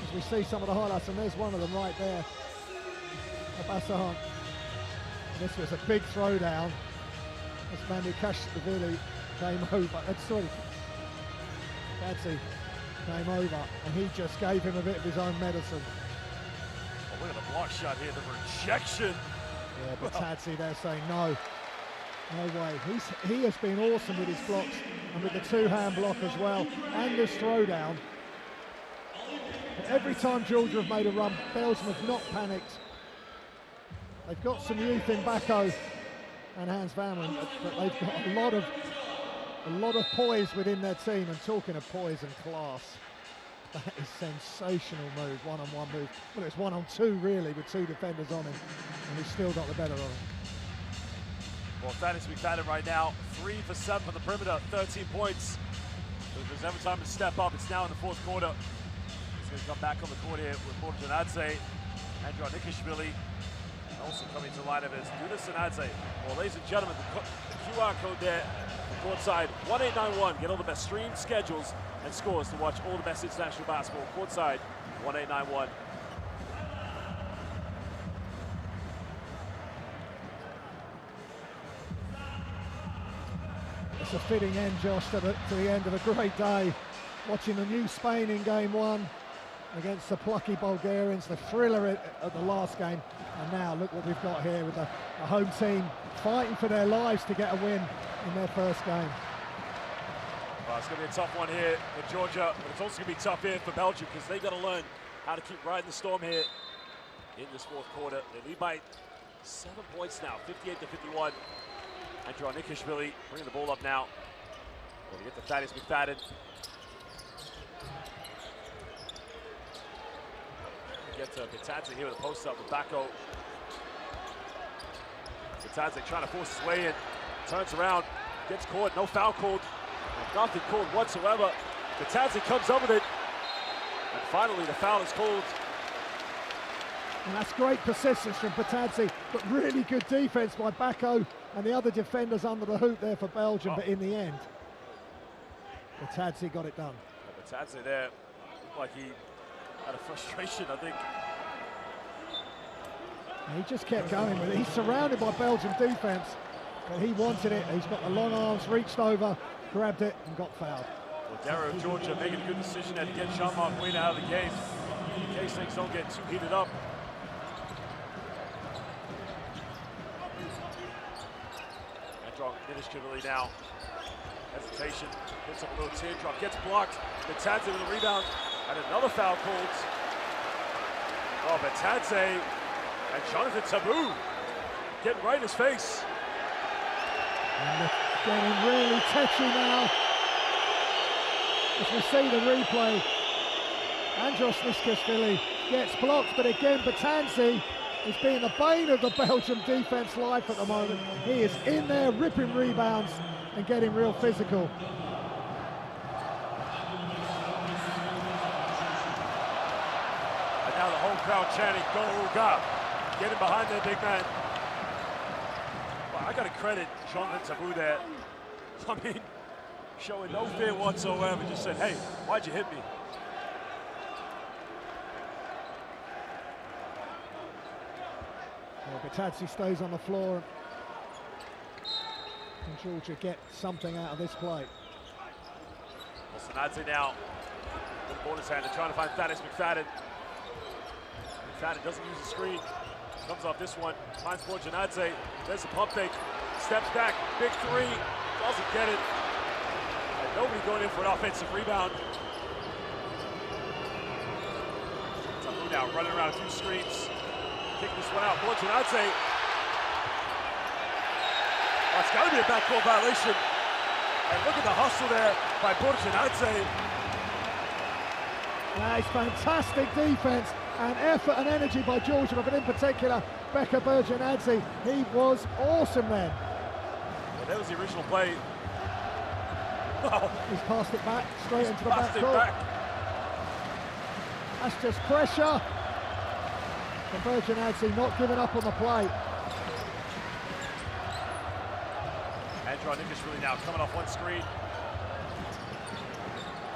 As we see some of the highlights, and there's one of them right there. Abassahan. This was a big throwdown as Manu Kashvili came over. Sorry, Gadsy came over, and he just gave him a bit of his own medicine.
Oh, look at the block shot here, the rejection.
Yeah, but Tadsy there saying no way. He has been awesome with his blocks and with the two-hand block as well, and this throwdown. But every time Georgia have made a run, Belgium have not panicked. They've got some youth in Bacco and Hans Van, but they've got a lot of poise within their team. And talking of poise and class, that is sensational move, one-on-one move. Well, it's 1-on-2 really, with 2 defenders on him, and he's still got the better of him.
Well, Thaddeus McFadden right now, 3 for 7 from the perimeter, 13 points. So there's every time to step up. It's now in the fourth quarter. He's going to come back on the court here with Borjanadze, Andrew Nikishvili, and also coming to the line of is Duda Sanadze. Well, ladies and gentlemen, the QR code there, Courtside, 1891. Get all the best streams, schedules, and scores to watch all the best international basketball. Courtside, 1891.
It's a fitting end, Josh, to the end of a great day. Watching the new Spain in game one against the plucky Bulgarians, the thriller at the last game. And now look what we've got here with the home team fighting for their lives to get a win in their first game.
Well, it's going to be a tough one here for Georgia, but it's also going to be tough here for Belgium because they've got to learn how to keep riding the storm here in this fourth quarter. They lead by 7 points now, 58-51. Andrew Nikishvili bringing the ball up now. Well, we get to Thaddeus McFadden. Get to Bitadze here with a post up with Bacco. Bitadze trying to force his way in. Turns around, gets caught, no foul called. Nothing called whatsoever. Bitadze comes up with it. And finally the foul is called.
And that's great persistence from Bitadze, but really good defense by Bacco and the other defenders under the hoop there for Belgium. But in the end, Bitadze got it done.
Bitadze there looked like he had a frustration, I think.
And he just kept going with it. He's surrounded by Belgium defense, but he wanted it. He's got the long arms, reached over, grabbed it, and got fouled.
Well, Darrow of Georgia making a good decision there to get Jean-Marc Wayne out of the game in case things don't get too heated up. Andrew Nikishvili now. Hesitation, hits up a little teardrop, gets blocked. Bitadze with a rebound, and another foul called. Oh, Bitadze and Jonathan Tabou getting right in his face.
And they're getting really touchy now. As we see the replay, Andros Nikishvili gets blocked, but again, Bitadze is being the bane of the Belgium defense life at the moment. He is in there ripping rebounds and getting real physical.
And now the whole crowd chanting, "Go Ga!" Getting behind their big man. Well, I got to credit Jonathan Tabou there. I mean, showing no fear whatsoever. Just said, "Hey, why'd you hit me?"
Well, Bitadze stays on the floor. And Georgia get something out of this play.
Well, Sanadze now with the ball in his hand. They're trying to find Thaddeus McFadden. McFadden doesn't use the screen. Comes off this one. Finds Borjanadze. There's a pump fake. Steps back. Big three. Doesn't get it. And nobody going in for an offensive rebound. Tabou now running around a few screens. Kicking this one out. Borjanadze. Oh, it's got to be a backcourt violation. And look at the hustle there by Borjanadze.
Nice, fantastic defense and effort and energy by Georgia, but in particular, Becca Borjanadze. He was awesome then.
Well, that was the original play. Oh.
He's passed it back, straight into the backcourt. That's just pressure. And Borjanadze not giving up on the play.
Andrew Nikishvili now coming off one screen.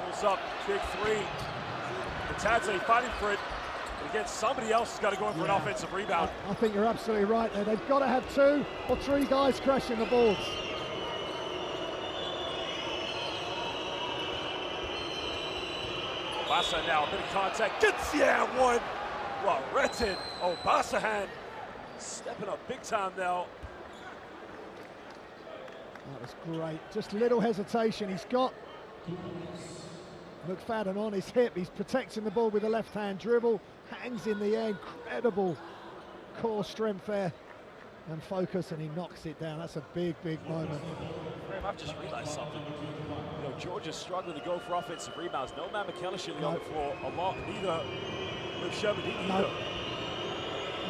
Pulls up, big three. Bitadze fighting for it. But again, somebody else has got to go in for an offensive rebound.
I think you're absolutely right there. They've got to have 2 or 3 guys crashing the balls.
Bassa now, a bit of contact. Gets one. Well, Retin Obasahan stepping up big time now.
That was great. Just little hesitation. He's got McFadden on his hip. He's protecting the ball with a left-hand dribble. Hangs in the air. Incredible core strength there. And focus, and he knocks it down. That's a big, big moment.
Graham, I've just realized something. You know, Georgia's struggling to go for offensive rebounds. No Matt McKellish on the floor. A lot, neither with Sherman either.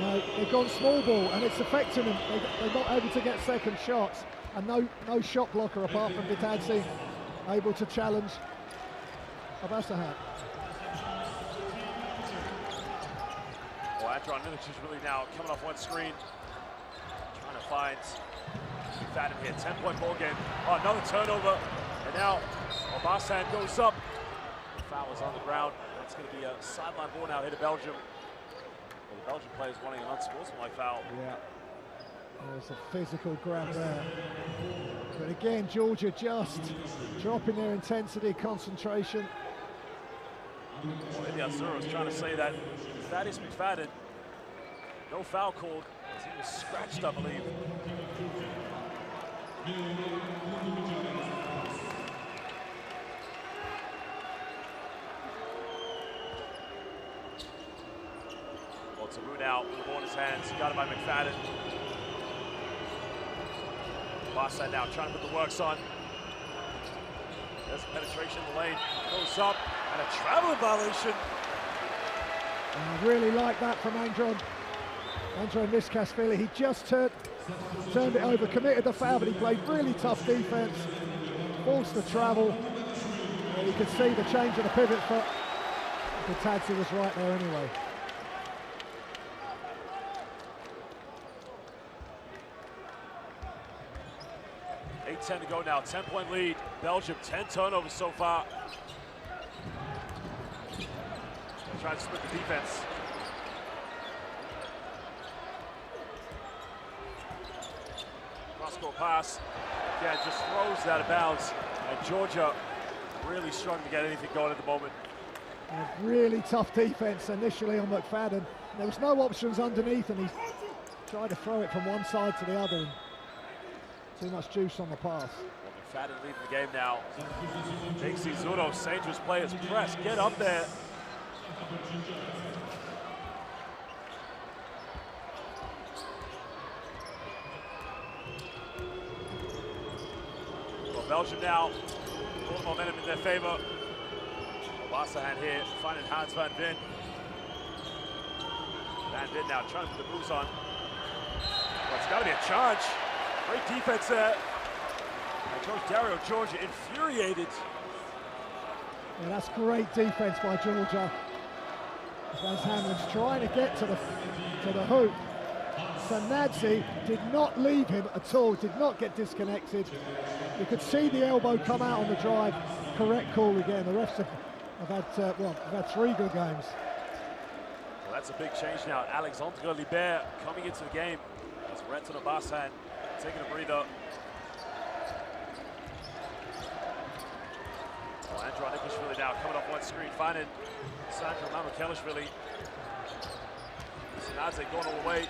No, they've gone small ball, and it's affecting them. They're not able to get second shots. And no shot blocker apart from Bitadze able to challenge Obasahan.
Well, Andron Milic is really now coming off one screen, trying to find McFadden here, 10-point ball game. Oh, another turnover, and now Obasan goes up. The foul is on the ground. That's going to be a sideline ball now here to Belgium. Well, the Belgian players wanting an unsportsmanlike foul.
Yeah, there's a physical grab there. But again, Georgia just dropping their intensity, concentration.
Well, Ilyasura was trying to say that Thaddeus McFadden, no foul called, as he was scratched, I believe. Well, Tabu now with the ball in his hands, got it by McFadden. Boston now trying to put the works on. There's a penetration in the lane, goes up, and a traveling violation.
And I really like that from Andron Niskashvili. He just turned it over, committed the foul, but he played really tough defense, forced the travel. And you could see the change of the pivot foot. Bitadze was right there anyway.
$8:10 to go now, 10-point lead. Belgium, 10 turnovers so far. They're trying to split the defense. Cross-court pass. Yeah, just throws it out of bounds. And Georgia really struggling to get anything going at the moment.
And really tough defense initially on McFadden. There was no options underneath, and he tried to throw it from one side to the other. Too much juice on the pass.
Well, McFadden leading the game now. Makes these Zuros dangerous players press. Get up there. Well, Belgium now, full momentum in their favor. Obasan here, finding Hans van Veen. Van Veen now trying to put the moves on. Well, it's got to be a charge. Great defense there. And Coach Dario Georgia infuriated.
Yeah, that's great defense by Georgia. Van Hamlin's trying to get to the hoop. Sanadze did not leave him at all, did not get disconnected. You could see the elbow come out on the drive. Correct call again. The refs have had 3 good games.
Well, that's a big change now. Alexandre Libert coming into the game. As Renton Obasan taking a breather. Well, Andron Niskashvili now coming off one screen, finding Sandro Mamukelishvili. Sanadze going all the way.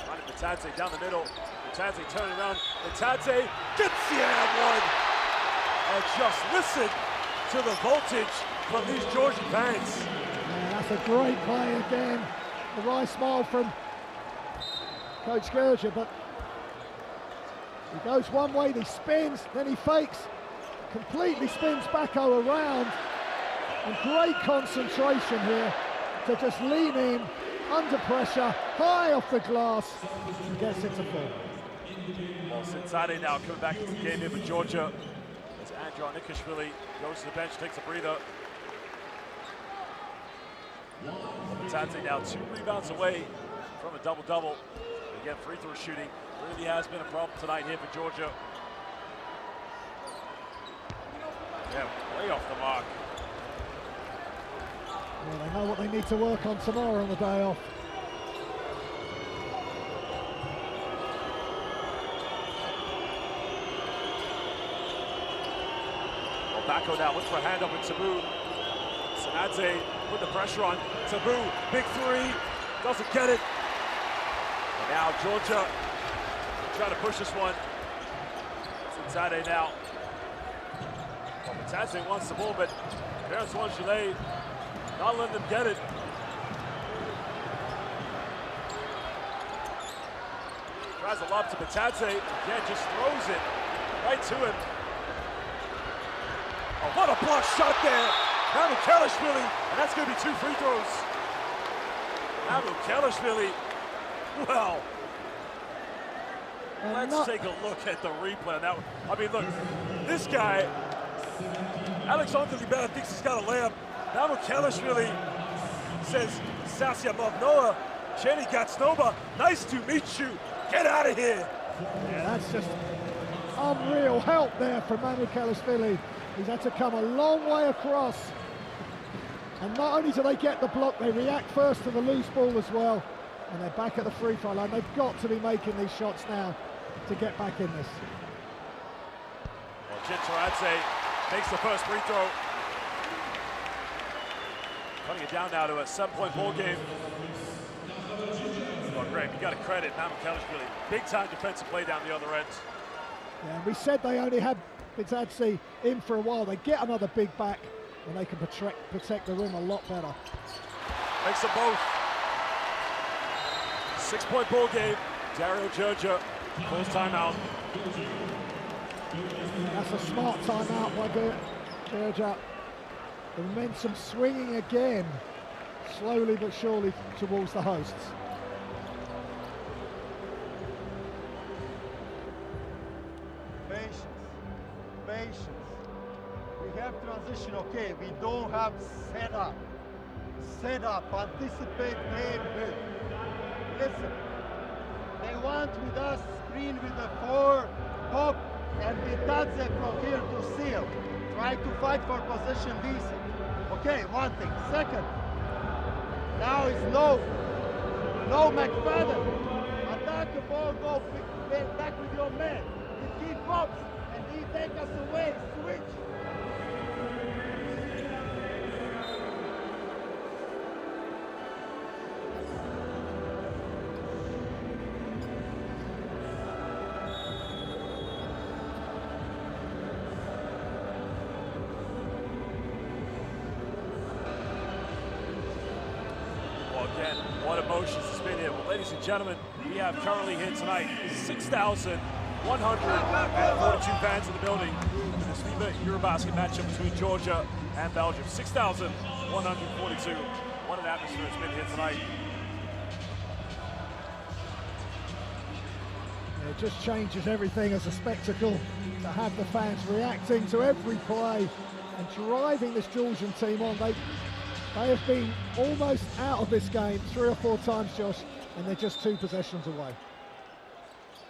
Finding Bitadze down the middle. Bitadze turning around. Bitadze gets the and one. And just listen to the voltage from these Georgian fans.
Yeah, that's a great play again. The wry smile from Coach Georgia, but he goes one way, he spins, then he fakes, completely spins Bacco around, and great concentration here to just lean in, under pressure, high off the glass, and gets it to fall.
Well, Sinzade now coming back into the game here for Georgia, as Andron Niskashvili goes to the bench, takes a breather. Bitadze now 2 rebounds away from a double-double. Again, free throw shooting really has been a problem tonight here for Georgia. Yeah, way off the mark.
Yeah, they know what they need to work on tomorrow on the day off.
Well, Bacco now looks for a hand up with Tabu. Sanadze put the pressure on. Tabu, big 3, doesn't get it. And now Georgia trying to push this one. Sinzade now. Well, Bitadze wants the ball, but Perez-Wangelé not letting them get it. Tries a lob to Bitadze, again just throws it right to him. Oh, what a block shot there. Mamukelishvili, and that's going to be 2 free throws. Mamukelishvili, well, let's take a look at the replay on that one. I mean, look, this guy, Alexandre Libert thinks he's got a layup. Mamukelishvili says, Sasia Mavnoa, Jenny Gatsnova, nice to meet you. Get out of here.
Yeah, that's just unreal help there from Mamoukelashvili. He's had to come a long way across. And not only do they get the block, they react first to the loose ball as well. And they're back at the free throw line. They've got to be making these shots now to get back in this.
Well, Chitsaradze makes the first free throw. Cutting it down now to a 7-point ball game. Well, Greg, you got to credit Mamoukelashvili. Big time defensive play down the other end.
Yeah, we said they only had Bitadze in for a while. They get another big back and they can protect the rim a lot better.
Makes them both. 6-point ball game. Dario Georgia calls timeout.
That's a smart timeout by Georgia. The momentum swinging again, slowly but surely towards the hosts.
Patience, patience. We have transition, okay. We don't have setup. Setup, anticipate game build. Listen, they want with us screen with the 4, pop, and Bitadze from here to seal. Try to fight for possession decent. Okay, one thing. Second, now it's no McFadden. Attack the ball, go back with your man. If he pops and he take us away, switch.
Again, what emotions has been here. Well, ladies and gentlemen, we have currently here tonight 6,142 fans in the building in this FIBA EuroBasket matchup between Georgia and Belgium. 6,142. What an atmosphere has been here tonight.
It just changes everything as a spectacle to have the fans reacting to every play and driving this Georgian team on. They have been almost out of this game 3 or 4 times, Josh, and they're just 2 possessions away.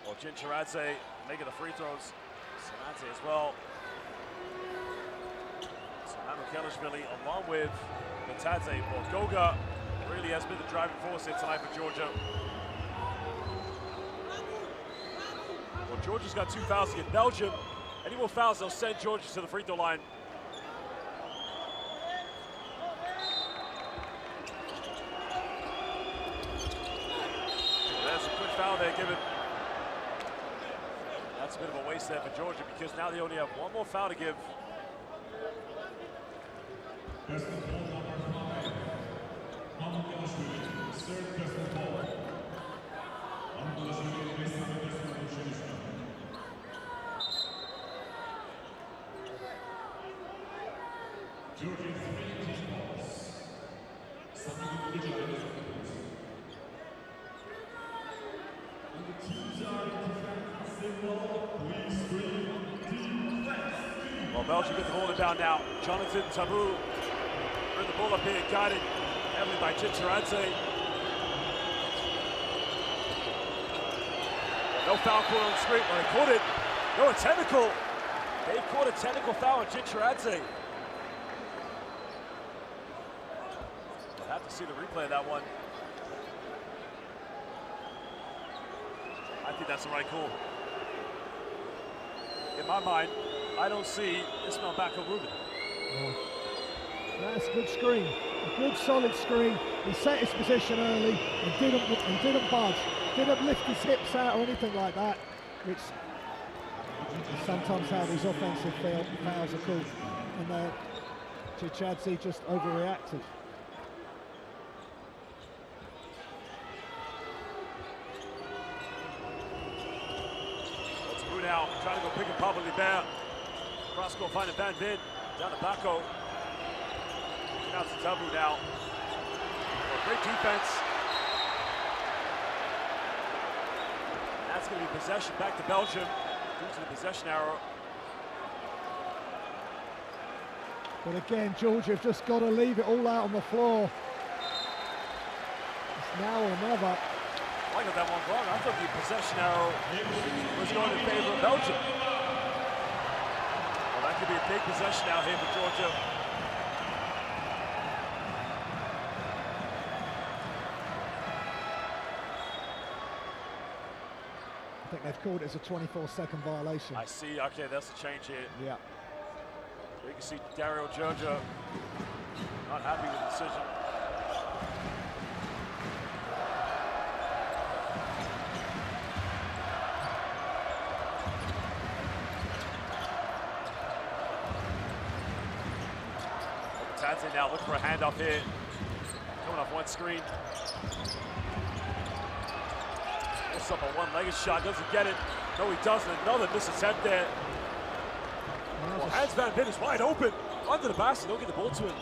Well, Chitsaradze making the free throws. Samadze as well. So Mamoukelashvili along with Bitadze. Well, Goga really has been the driving force here tonight for Georgia. Well, Georgia's got 2 fouls against Belgium. Any more fouls, they'll send Georgia to the free throw line. Foul there given. That's a bit of a waste there for Georgia because now they only have 1 more foul to give. Well, Belgium get the ball inbound now. Jonathan Tabou bring the ball up here, guided heavily by Chitsaradze. No foul call on the screen. Well, they caught it. No, a technical. They caught a technical foul on Chitsaradze. We'll have to see the replay of that one. I think that's the right call. In my mind, I don't see Ismail Bako-Rubin.
Oh. That's a good screen, a good solid screen. He set his position early and didn't budge, didn't lift his hips out or anything like that, which is sometimes how these offensive fouls are called. And Chitsaradze just overreacted.
Now trying to go pick and pop with Libert. Cross goal finding Van Vin. Down to Bako. Out to Tabu now. Well, great defense. That's going to be possession back to Belgium due to the possession arrow.
But again, Georgia have just got to leave it all out on the floor. It's now or never.
I got that one wrong. I thought the possession arrow was going in favor of Belgium. Well, that could be a big possession out here for Georgia.
I think they've called it as a 24-second violation.
I see. Okay, that's the change here.
Yeah.
You can see Dario Georgia not happy with the decision. Tante now looking for a handoff here. Coming off one screen. Puts up a one-legged shot, doesn't get it. No, he doesn't. Another misattempt there. Well, Hans Van Veen is wide open. Under the basket, don't get the ball to him.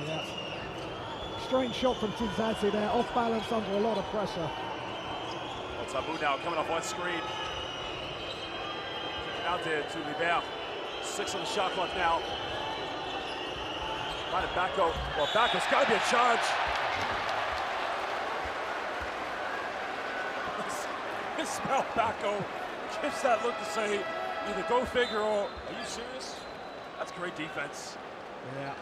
Yeah. Strange shot from Tinzadze there, off balance under a lot of pressure.
Well, Tabou now coming off one screen. Kicking out there to Libert. 6 on the shot clock now. Trying to Backo. Well, Backo's got to be a charge. Ismael Backo gives that look to say, either go figure or, are you serious? That's great defense.
Yeah.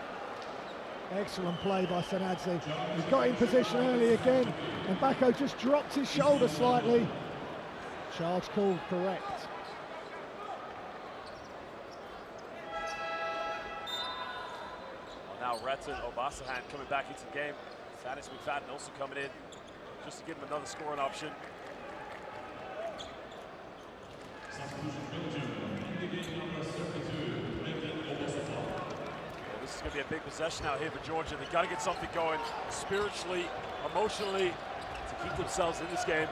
Excellent play by Sanadze. He got in position early again, and Backo just dropped his shoulder slightly. Charge called correct.
Well, now Retin Obasahan coming back into the game. Thaddeus McFadden also coming in just to give him another scoring option. This is going to be a big possession out here for Georgia. They've got to get something going spiritually, emotionally, to keep themselves in this game.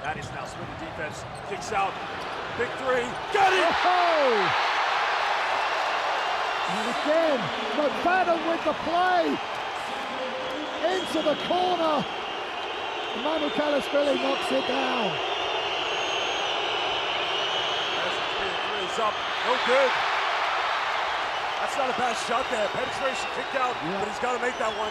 Thaddeus now swinging defense, kicks out, big three, got it!
Oh! And again, McFadden with the play, into the corner. Manu Kalashvili knocks it down.
There's the three is up, no good. That's not a bad shot there. Penetration kicked out, but he's got to make that one.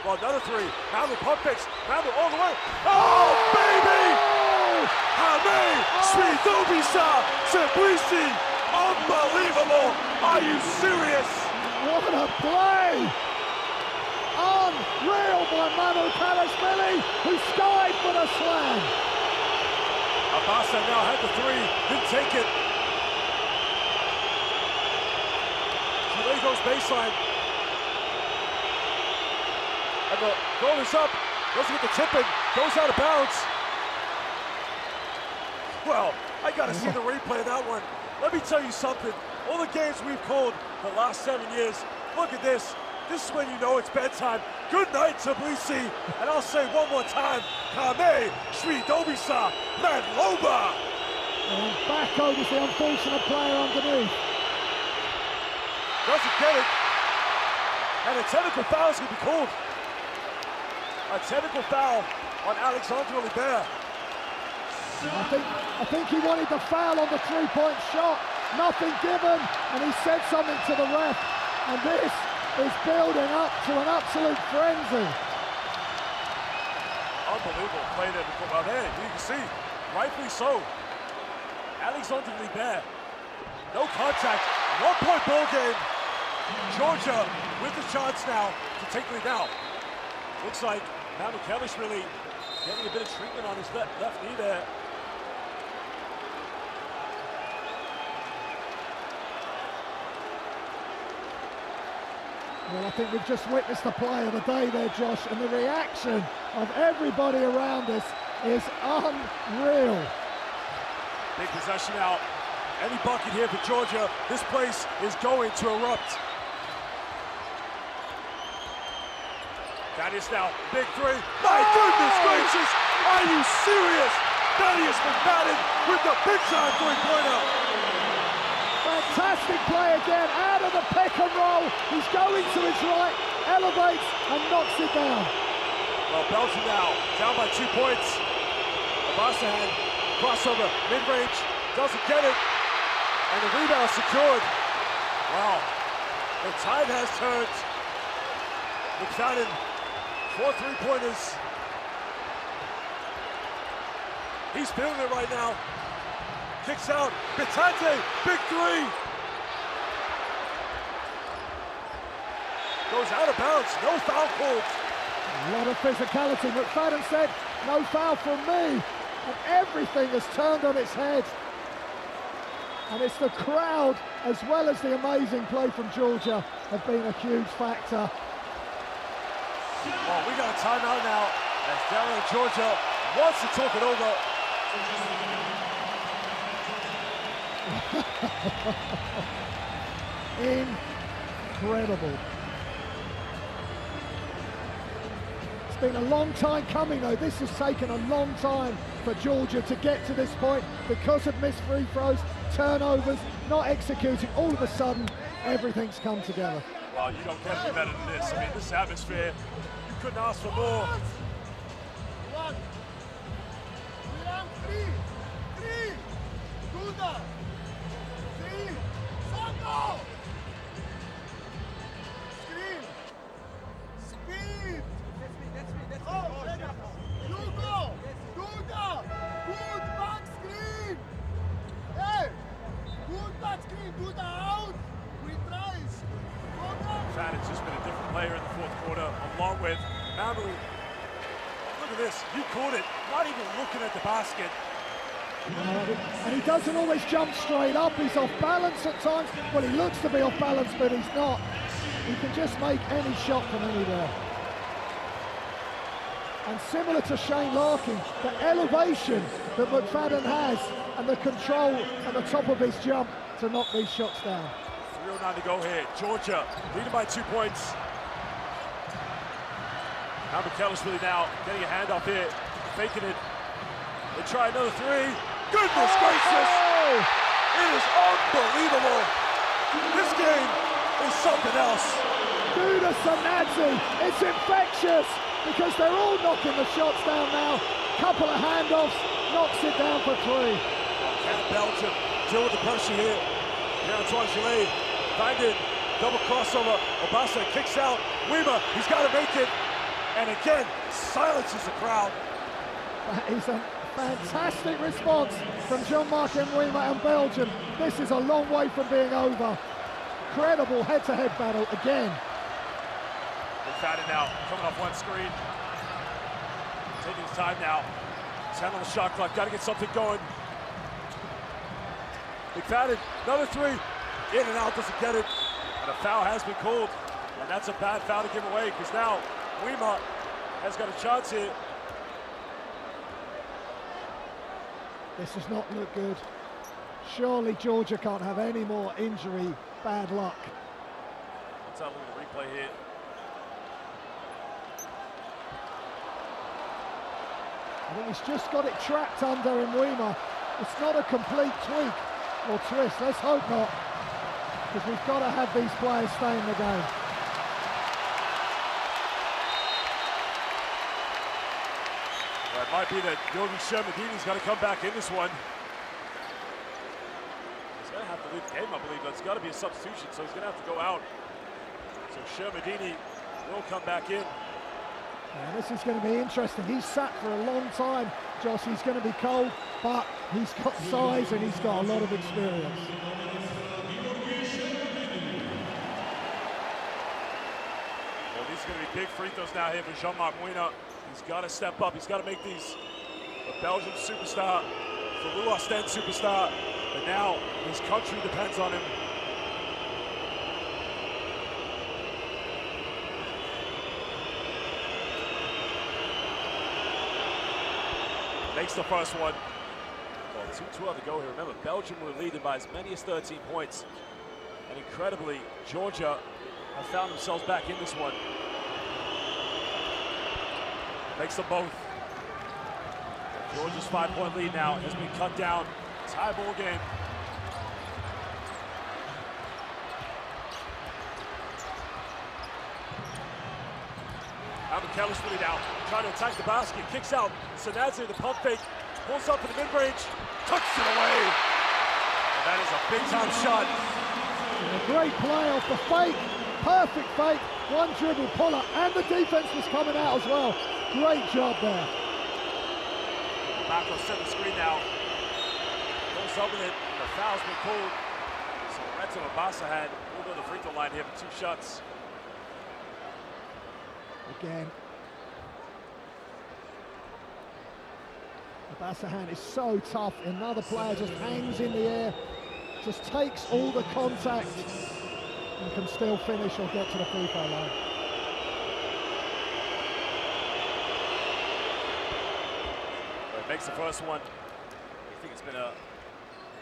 Well, another three. Manu pump fakes. Manu all the way. Oh, baby! Hame Svidobisa Tbilisi. Unbelievable! Are you serious?
What a play! Unreal by Manu Kalashvili, who skied for the slam.
Abasa now had the three, didn't take it. Chile goes baseline. And the goal is up, doesn't get the tip in, goes out of bounds. Well, I gotta see the replay of that one. Let me tell you something. All the games we've called the last 7 years, look at this. This is when you know it's bedtime. Good night, Tbilisi. And I'll say one more time, Hame Svidobisa Madloba.
And Backo was the unfortunate player underneath.
Doesn't get it. And a technical foul is going to be called. A technical foul on Alexandre Libert.
I think he wanted the foul on the three-point shot. Nothing given, and he said something to the ref. And this is building up to an absolute frenzy.
Unbelievable play there before. Well, there, you can see, rightfully so. Alexandre Libert, no contact, 1-point ball game. Georgia with the chance now to take the lead now. Looks like Manu Kalashvili getting a bit of treatment on his left knee there.
Well, I think we've just witnessed the play of the day there, Josh, and the reaction of everybody around us is unreal.
Big possession out. Any bucket here for Georgia. This place is going to erupt. Thaddeus now, big three. My goodness gracious! Are you serious? Thaddeus McFadden with the big time three-pointer.
Fantastic play again, out of the pick and roll. He's going to his right, elevates and knocks it down.
Well, Belgium now down by 2 points. Abasahan, crossover, mid-range, doesn't get it. And the rebound secured. Wow, the tide has turned. McFadden, 4 3-pointers. He's feeling it right now. Kicks out, Bitante, big three. Goes out of bounds, no foul called.
A lot of physicality. McFadden said, no foul from me. And everything has turned on its head. And it's the crowd, as well as the amazing play from Georgia, have been a huge factor.
Well, we got a timeout now, as Daryl Georgia wants to talk it over.
Incredible. It's been a long time coming though. This has taken a long time for Georgia to get to this point because of missed free throws, turnovers, not executing. All of a sudden, everything's come together.
Well, you don't get any better than this. I mean, this atmosphere, you couldn't ask for more.
One. Three. Duda. Three. Soko. Screen. Speed. That's me. Oh, Hugo. Duda. Good back screen. Hey. Good back screen. Duda out. We try.
McFadden's just been a different player in the fourth quarter, along with Mamu. Look at this, you caught it, not even looking at the basket.
And he doesn't always jump straight up, he's off balance at times. Well, he looks to be off balance, but he's not. He can just make any shot from anywhere. And similar to Shane Larkin, the elevation that McFadden has and the control at the top of his jump to knock these shots down.
3:09 to go here. Georgia leading by 2 points. Now McKellis now getting a handoff here, faking it. They try another three. Goodness gracious! It is unbelievable. This game is something else.
Duda Sanadze, it's infectious because they're all knocking the shots down now. Couple of handoffs, knocks it down for three.
Can Belgium deal with the pressure here? Here Antoine Gillet. Finding double crossover. Obasa kicks out. Weema, he's got to make it. And again, silences the crowd.
That is a fantastic response from Jean-Marc Weema and Belgium. This is a long way from being over. Incredible head-to-head battle again.
McFadden now coming off one screen. Taking his time now. 10 on the shot clock. Got to get something going. McFadden, another three. In and out, doesn't get it. And a foul has been called. And that's a bad foul to give away because now Weema has got a chance here.
This does not look good. Surely Georgia can't have any more injury, bad luck.
Let's have a look at the replay here.
I think he's just got it trapped under in Weema. It's not a complete tweak or twist. Let's hope not, because we've got to have these players stay in the game.
Well, it might be that Yogi Shermadini's got to come back in this one. He's going to have to leave the game, I believe. That's got to be a substitution, so he's going to have to go out. So Shermadini will come back in.
And this is going to be interesting. He's sat for a long time, Josh. He's going to be cold, but he's got size and he's got a lot of experience.
Well, these are going to be big free throws now here for Jean-Marc Weema. He's got to step up. He's got to make these a Belgian superstar, the Lou Ostend superstar, but now his country depends on him. Makes the first one. Well, 2-12 to go here. Remember, Belgium were leading by as many as 13 points. And incredibly, Georgia have found themselves back in this one. Makes them both. Georgia's 5-point lead now has been cut down. Tie ball game. McKellis now trying to attack the basket, kicks out. Sanadze, the pump fake, pulls up in the mid-range, tucks it away. And that is a big-time shot.
A great play off the fake, perfect fake, one dribble puller, and the defense was coming out as well. Great job there.
Marco set the screen now. Goes up with it, the foul's been called. So Reto Abasahan will go to the free throw line here for 2 shots.
Again. Abasahan is so tough. Another player just hangs in the air, just takes all the contact and can still finish or get to the free throw line.
Well, he makes the first one. I think it's been a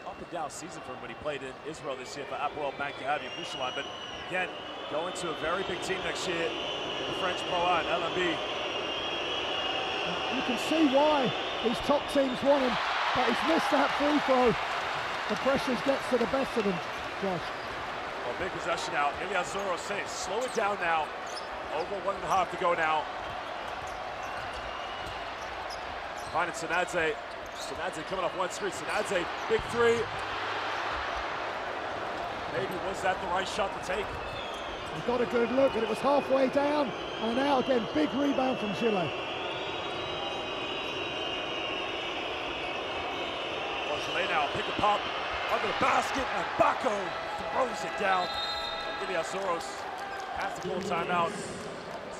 up and down season for him when he played in Israel this year for Apoel Bank-Yahavi and Bushaline. But again, going to a very big team next year in the French Pro A and LMB.
You can see why these top teams want him, but he's missed that free throw. The pressure gets to the best of them, Josh.
Well, big possession now. Ilyasuro saying, slow it down now. Over 1.5 to go now. Finding Sanadze. Sanadze coming off one screen. Sanadze, big three. Maybe was that the right shot to take?
He got a good look, and it was halfway down, and now again, big rebound from Gillet.
Well, Gillet now pick a pop under the basket, and Bako throws it down. Ilyasuros has to pull a timeout.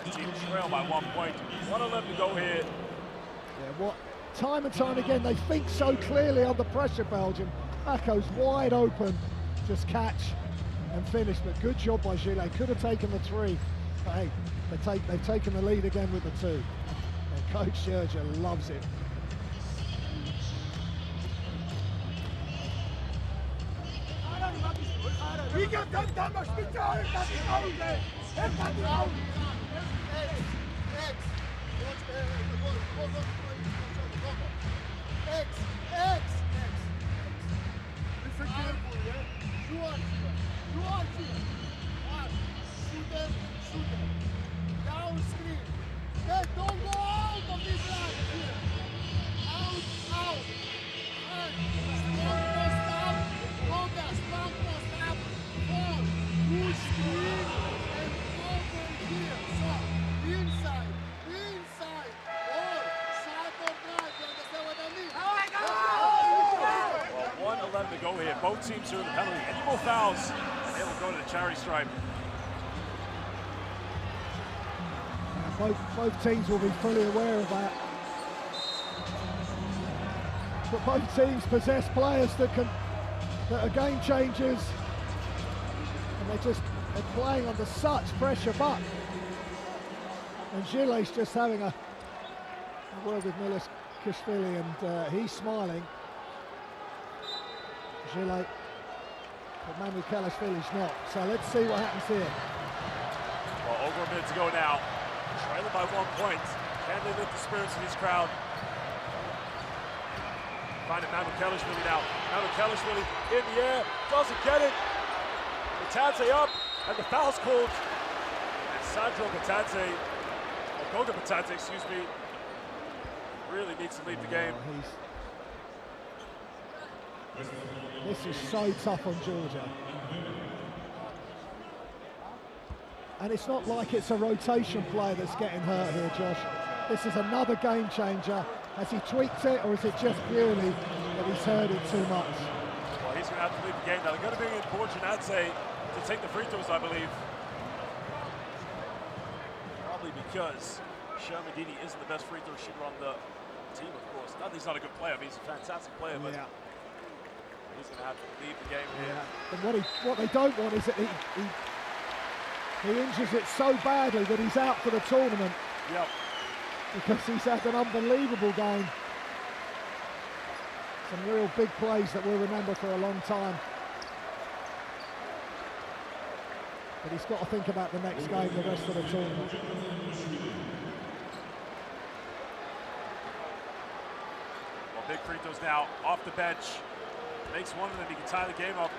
The team trail by 1 point. 1:11 to go here.
Yeah, what? Time and time again, they think so clearly under pressure, Belgium. Bako's wide open, just catch and finish, but good job by Gillet. Could have taken the 3, but hey, they've taken the lead again with the 2. And Coach Georgia loves it.
Listen carefully, yeah? Shoot them. Down screen. Hey, don't go out of this line here. Out. And strong post up. Go there, strong post up. Fall. Good screen. And over here. So, inside. Or side or drive. You understand what I mean?
Well, 1:11 to go here. Both teams are in the penalty. Any more fouls, and they will go to the charity stripe.
Both teams will be fully aware of that. But both teams possess players that are game changers, and they're playing under such pressure. But and Gillet's just having a word with Milos Kishvili, and he's smiling. Gillet, but Manu Kalashvili's not. So let's see what happens here.
Well, over a minute to go now. Trailing by 1 point. Can they lift the spirits of this crowd? Finding Manu Kalashvili now. Manu Kalashvili in the air, doesn't get it. Batanze up, and the foul's called. And Sandro Batanze, or Goga Batanze, excuse me, really needs to lead the game.
This is so tough on Georgia. And it's not like it's a rotation player that's getting hurt here, Josh. This is another game changer. Has he tweaked it, or is it just purely that he's heard it too much?
Well, he's going to have to leave the game now. They're going to bring in Borjanadze to take the free throws, I believe. Probably because Shermadini isn't the best free throw shooter on the team, of course. Not that he's not a good player, but he's a fantastic player, but he's going to have to leave the game here.
And what they don't want is that he injures it so badly that he's out for the tournament.
Yep.
Because he's had an unbelievable game. Some real big plays that we'll remember for a long time. But he's got to think about the next game, the rest of the tournament.
Well, big free throws now, off the bench. Makes one of them, he can tie the game up.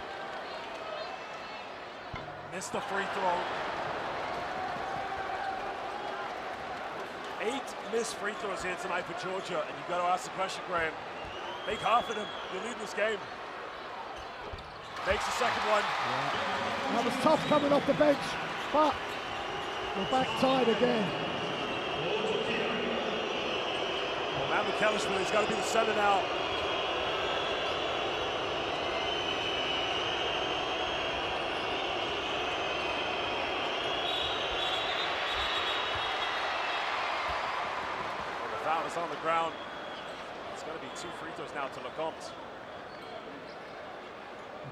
Missed the free throw. 8 missed free throws here tonight for Georgia, and you've got to ask the question, Graham. Make half of them, you'll lead this game. Makes the second one.
Yeah. That was tough coming off the bench, but we're back tied again.
Well, Matt McAllister's got to be the center now. Foul is on the ground. It's going to be 2 free throws now to Lecomte.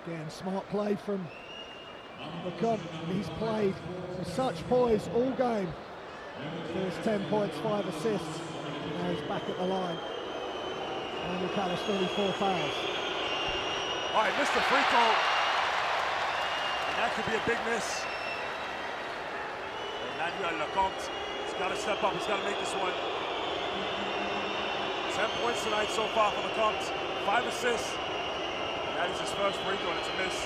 Again, smart play from Lecomte. He's played with such poise all game. There's 10 points, 5 assists. Now he's back at the line. And McAllister 4 fouls.
All right, missed the free throw. And that could be a big miss. Emmanuel Lecomte, he's got to step up. He's got to make this one. 10 points tonight so far for Lecomte, 5 assists. And that is his first free throw, and it's a miss.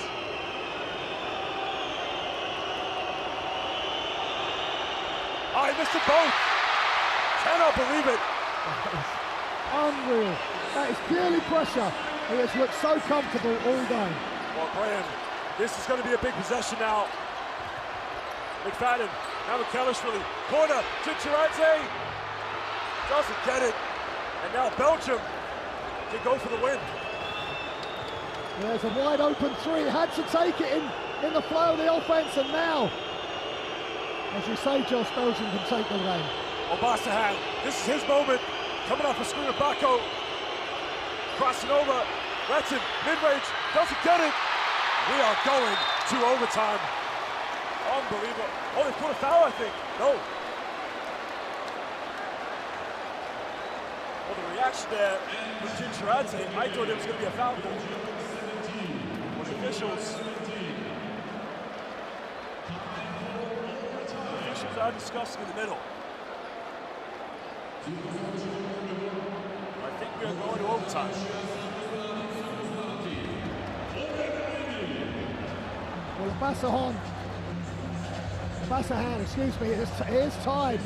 Oh, he missed them both. Cannot believe it.
Unreal. That is purely pressure. He has looked so comfortable all game.
Well, Graham, this is going to be a big possession now. McFadden, now McAllister, corner to Tirante. Doesn't get it. And now Belgium can go for the win.
There's a wide open 3, had to take it in the flow of the offense, and now, as you say, Josh, Belgium can take the game.
Obasahan, this is his moment, coming off a screen of Bacco, crossing over, Retton, mid-range, doesn't get it. We are going to overtime. Unbelievable. Oh, they put a foul, I think. No. Well, the reaction there from Tirante, I thought it was going to be a foul. Well, the officials are discussing in the middle. I think we are going to overtime.
Well, Basahan, excuse me, is tied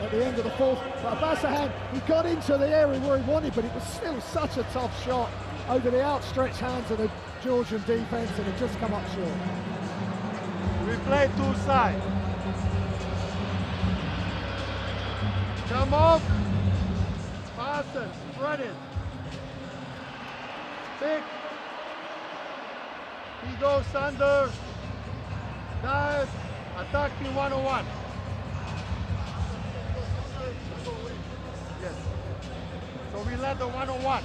at the end of the fourth. But Basahan, he got into the area where he wanted, but it was still such a tough shot over the outstretched hands of the Georgian defense, and it just come up short.
We play 2 sides. Come up, faster, spread it. Pick. He goes under. Dive. Attacking 101. Yes. So we let the 101.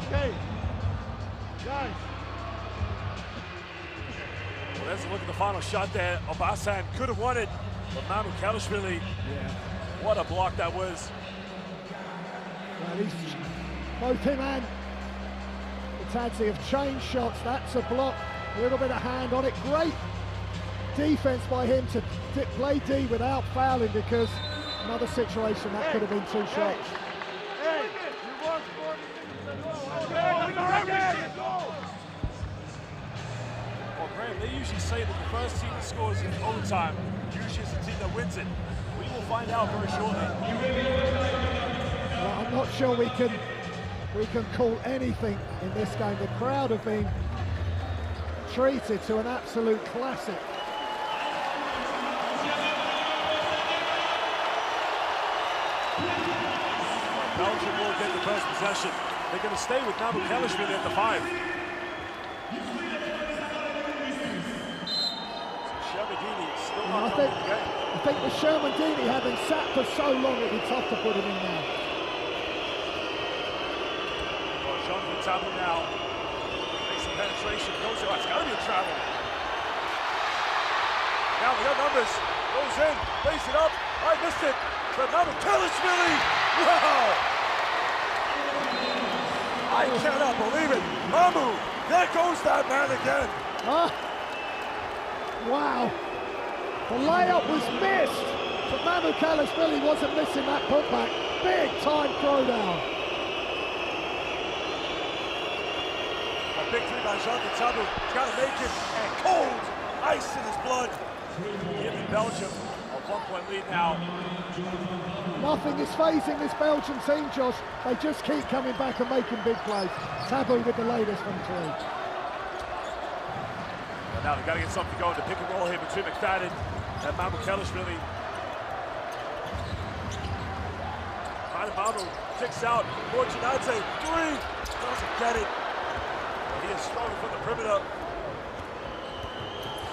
Okay. Guys.
Well, let's look at the final shot there. Obasan could have won it, but Mamu Kalashvili, what a block that was.
Well, both him and Tirante have changed shots. That's a block. A little bit of hand on it. Great defense by him to play D without fouling, because another situation that could have been 2 shots.
Hey, you want 40 minutes.
Well, Graham, they usually say that the first team that scores in overtime usually is the team that wins it. We will find out very shortly.
Well, I'm not sure we can call anything in this game. The crowd have been treated to an absolute classic.
Belgium will get the first possession. They're going to stay with Mamu Kalashvili at the 5. Shermadini still not coming in the game.
I think with Shermadini having sat for so long, it'd be tough to put him in now.
Well, Jonathan Tabu now makes some penetration, goes in. It's got to be a travel. Now we got numbers. Goes in, plays it up. I missed it. But Mamu Kalashvili. Wow! I cannot believe it. Mamu, there goes that man again.
Wow. The layup was missed, but Mamu Kalashvili wasn't missing that putback. Big time throwdown.
A big 3 by Jonathan Tabu. He's got to make it. And cold ice in his blood. Giving Belgium a 1-point lead now.
Nothing is phasing this Belgian team, Josh. They just keep coming back and making big plays. Tabu with the latest from 3.
Now they've got to get something going to pick and roll here between McFadden and Mamukelishvili. Mamu kicks out. Fortunate three. Doesn't get it. He is strong from the perimeter.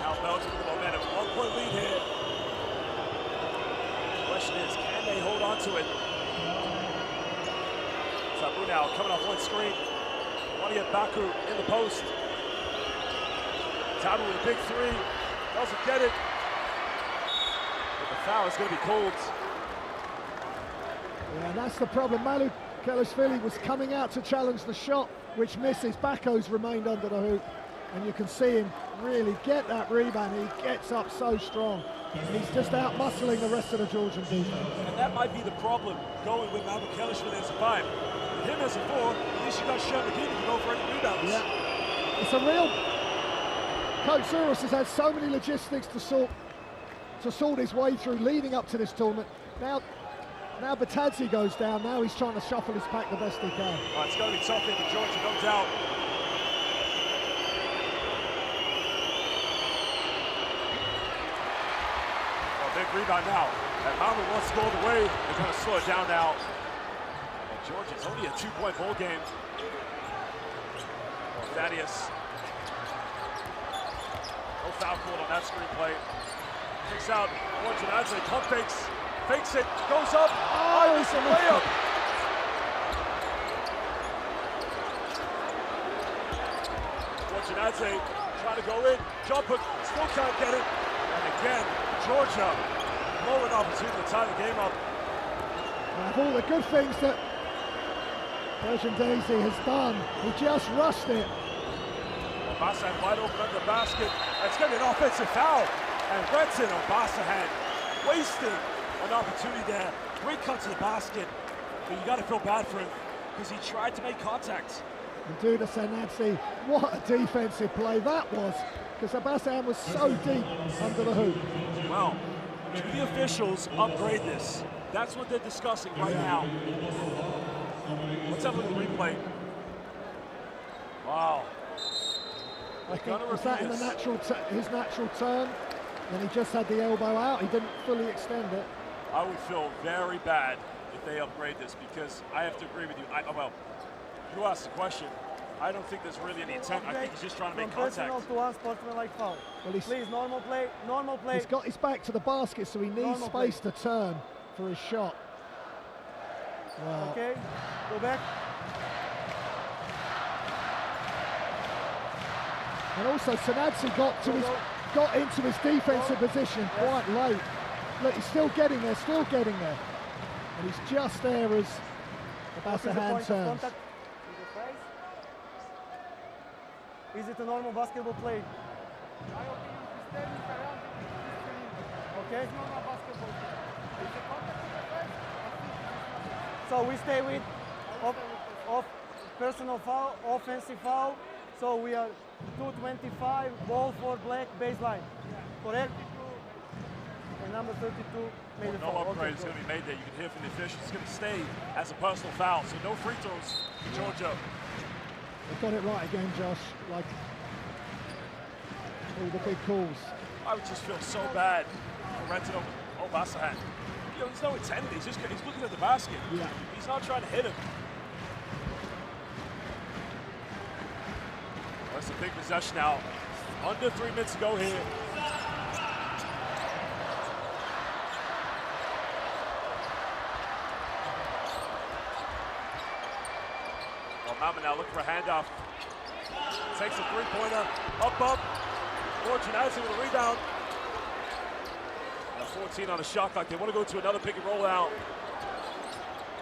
Now Belgium with the momentum. 1 point lead here. The question is, can they hold on to it? Sabu now coming off one screen. Want to get Baku in the post. Tabu with a big three. Doesn't get it. But the foul is going to be called.
Yeah, and that's the problem. Mamukelishvili was coming out to challenge the shot, which misses. Bako's remained under the hoop. And you can see him really get that rebound. He gets up so strong. And he's just out-muscling the rest of the Georgian defense.
And that might be the problem going with Mamukelishvili as a 5. With him as a 4, at least you got Sherman to go for any rebounds.
Yeah. It's a real... Coach Zouras has had so many logistics to sort his way through leading up to this tournament. Now Batadze goes down. Now he's trying to shuffle his pack the best he can.
Oh, it's going to be tough here for Georgia, no doubt. Oh, big rebound now. And Mamu wants to go all the way. They're going to slow it down now. And Georgia's only a 2-point ball game. Thaddeus. No foul called on that screenplay. Kicks out. Fortunate pump fakes it, goes up. Oh, it's a layup. Fortunate trying to go in. Jumper, still can't get it. And again, Georgia, blowing opportunity to tie the game up.
Of all the good things that Belgian Daisy has done, he just rushed it.
Obasahan wide open under the basket. It's going to be an offensive foul. And Redson Obasahan wasting an opportunity there. Great cut to the basket. But you got to feel bad for him because he tried to make contact.
And Duda Sanadze, what a defensive play that was, because Obasahan was so deep under the hoop.
Well, do the officials upgrade this? That's what they're discussing right now. Let's have a look at the replay. Wow.
I think was that in the his natural turn, and he just had the elbow out. He didn't fully extend it.
I would feel very bad if they upgrade this, because I have to agree with you. Well, you asked the question. I don't think there's really any intent. I think he's just trying to make contact.
Personal to unsportsmanlike foul. Well, please, normal play, normal play.
He's got his back to the basket, so he needs space to turn for his shot. Wow.
Okay, go back.
And also, Sanadze got into his defensive position quite late. Look, he's still getting there, And he's just there as Obasahan turns.
Is it a normal basketball play? Okay. So we stay with off personal foul, offensive foul. So we are 225, ball for black, baseline. Correct? And number 32 made a foul.
No upgrade is going to be made there. You can hear from the officials. It's going to stay as a personal foul. So no free throws for Georgia.
They got it right again, Josh. Like all the big calls.
I would just feel so bad for Renton Obasahan. You know, there's no intent. He's looking at the basket.
Yeah.
He's not trying to hit him. That's a big possession now. Under 3 minutes to go here. Mama now looking for a handoff. Takes a three-pointer. Up. Fortunate with a rebound. Now 14 on the shot clock. They want to go to another pick and roll out.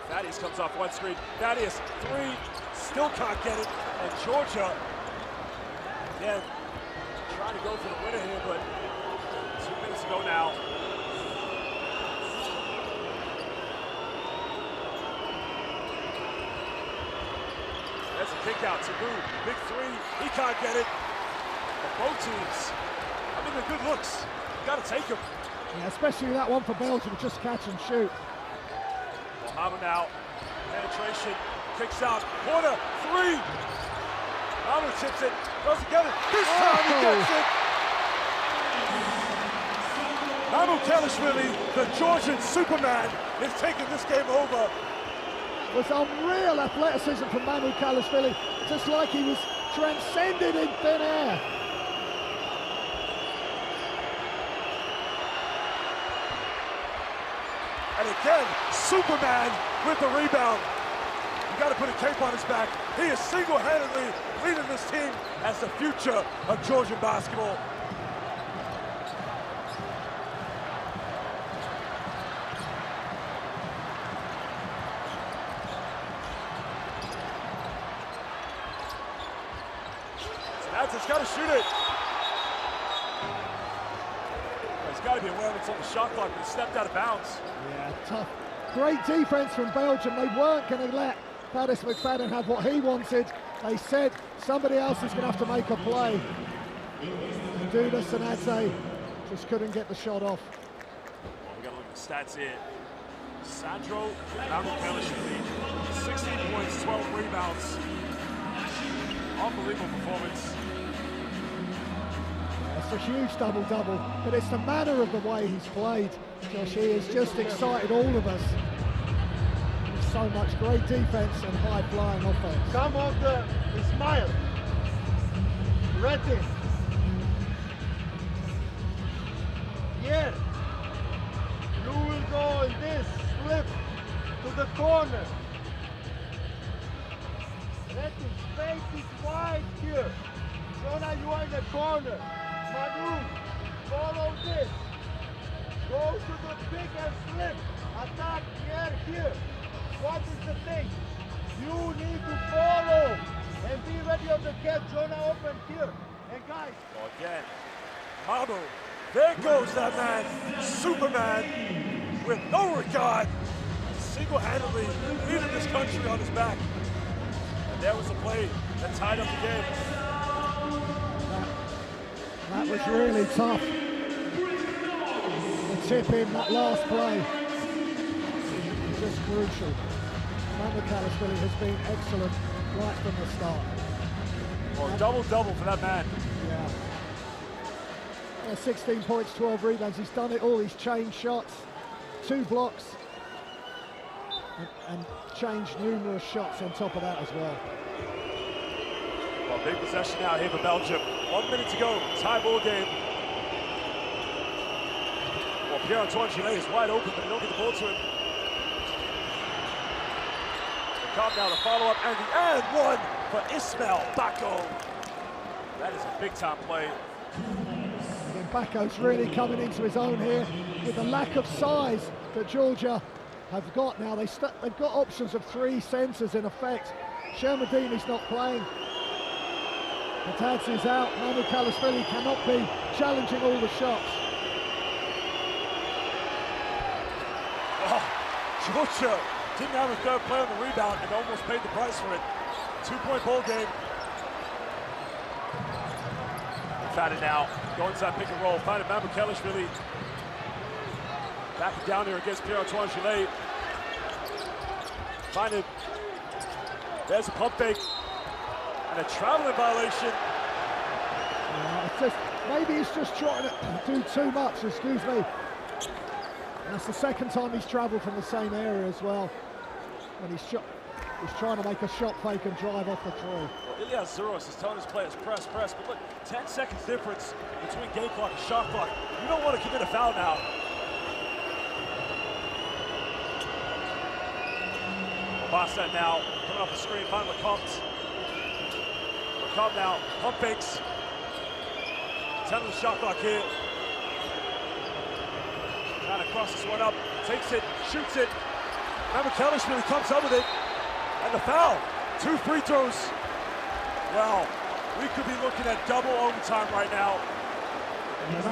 Thaddeus comes off one screen. Thaddeus, three. Still can't get it. And Georgia, again, trying to go for the winner here, but 2 minutes to go now. That's a kick out. Tabu, big three. He can't get it. But both teams, I mean, they're good looks. You got to take them.
Yeah, especially that one for Belgium, just catch and shoot.
Mohamed now, penetration, kicks out. Porter, three. Mohamed tips it, doesn't get it. This time he gets it. Mamoukelishvili, the Georgian Superman, is taking this game over.
It was unreal athleticism from Mamoukelishvili, just like he was transcended in thin air.
And again, Superman with the rebound. You got to put a cape on his back. He is single-handedly leading this team as the future of Georgian basketball. It's got to shoot it. He's got to be aware of it's on the shot clock, but it stepped out of bounds.
Yeah, tough. Great defense from Belgium. They weren't going to let Thaddeus McFadden have what he wanted. They said somebody else is going to have to make a play. Duda Sanadze just couldn't get the shot off.
We got to look at the stats here. Sandro Mamoukelishvili, 16 points, 12 rebounds. Unbelievable performance.
It's a huge double-double, but it's the manner of the way he's played. Josh, he has just excited all of us. There's so much great defense and high-flying offense.
Some of the smile. Ready. Here. You will go in this slip to the corner. Ready. Space is wide here. Jonah, you are in the corner. Manu, follow this. Go to the pick and slip. Attack here. What is the thing? You need to follow and be ready on the catch. Jonah open here. And guys.
Again, Mamu. There goes that man, Superman, with no regard. Single-handedly leading this country on his back. And there was a play that tied up the game.
That was really tough. The tip in that last play, just crucial. Mamoukelishvili has been excellent right from the start.
Well, double-double for that man.
Yeah. 16 points, 12 rebounds. He's done it all. He's changed shots, 2 blocks, and changed numerous shots on top of that as well.
Well, big possession now here for Belgium. 1 minute to go, tie ball game. Well, Pierre-Antoine Gillet is wide open, but they don't get the ball to him. Cobb now the follow-up, and the and one for Ismail Bako. That is a big-time play.
Again, Bako's really coming into his own here with the lack of size that Georgia have got now. They've got options of 3 centres in effect. Shermadini's not playing. Tadze is out. Mamoukelishvili cannot be challenging all the shots.
Oh, Georgia didn't have a third play on the rebound and almost paid the price for it. 2-point ball game. McFadden now, go inside pick and roll, finding Mamoukelishvili. Back down here against Pierre-Antoine Gillet. Finding, there's a pump fake. And a traveling violation.
Yeah, it's just, maybe he's just trying to do too much, excuse me. And that's the second time he's travelled from the same area as well. And he's trying to make a shot fake and drive off the throw.
Well, Ilias Zuros is telling his players, press. But look, 10 seconds difference between game clock and shot clock. You don't want to commit a foul now. Boston now, coming off the screen, finally Comps. Cobb now, pump fakes. 10 on the shot clock here. Trying to cross this one up, takes it, shoots it. Mamoukelishvili comes up with it. And the foul, 2 free throws. Well, we could be looking at double overtime right now.
And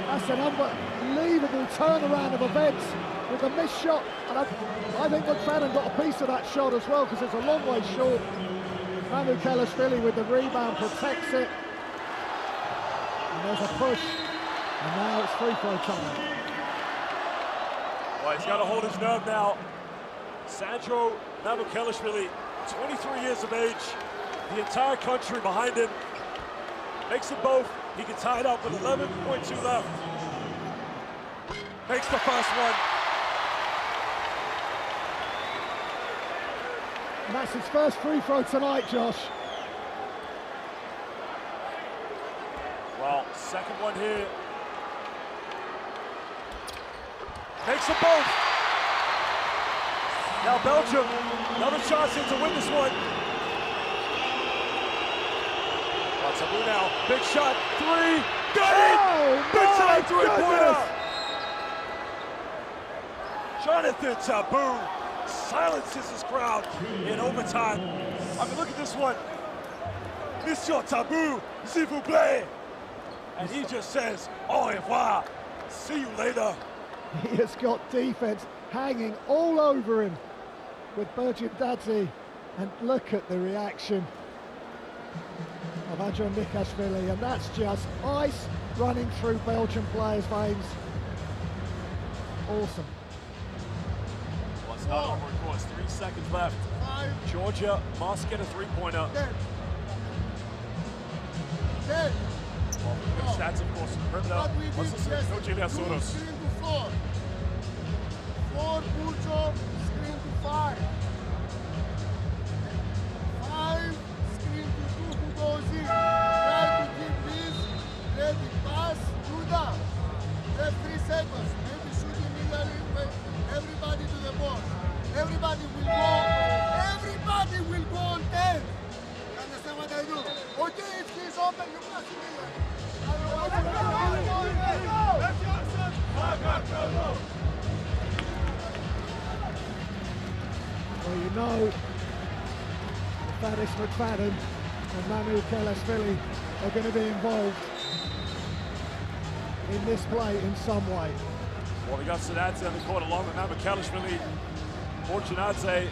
that's an unbelievable turnaround of events with a missed shot. And I think McFadden got a piece of that shot as well because it's a long way short. Mamoukelishvili with the rebound protects it. And there's a push. And now it's free throw time.
Well, he's got to hold his nerve now. Sandro Mamoukelishvili, 23 years of age. The entire country behind him. Makes it both. He can tie it up with 11.2 left. Makes the first one.
And that's his first free throw tonight, Josh.
Well, second one here. Makes them both. Now Belgium, another chance here to win this one. Taboo now, big shot, three, got it! Big time three-pointer! Jonathan Taboo silences his crowd in overtime. I mean, look at this one. Monsieur Taboo, s'il vous plaît. And he just says, au revoir, see you later.
He has got defense hanging all over him with Belgian Dadzi, and look at the reaction of Andrew Mikashvili, and that's just ice running through Belgian players' veins. Awesome.
Well, it's not over, of course. 3 seconds left. Georgia must get a three-pointer. Well, look at the stats, of course, from perimeter. Let's listen to Coach Iliasouros.
Screen to 4. 4 pull-up, screen to 5. 5, screen to 2, who goes in. Try to keep this, ready, pass, do that. Left 3 seconds, maybe shoot immediately, everybody to the ball. Everybody will go on 10. You understand what I do? Okay, if he's open, you pass immediately.
Well, you know, Thaddeus McFadden and Manu Kelashvili are going to be involved in this play in some way.
Well, we got Sadadze on the court along with Manu Kelashvili, Fortunadze,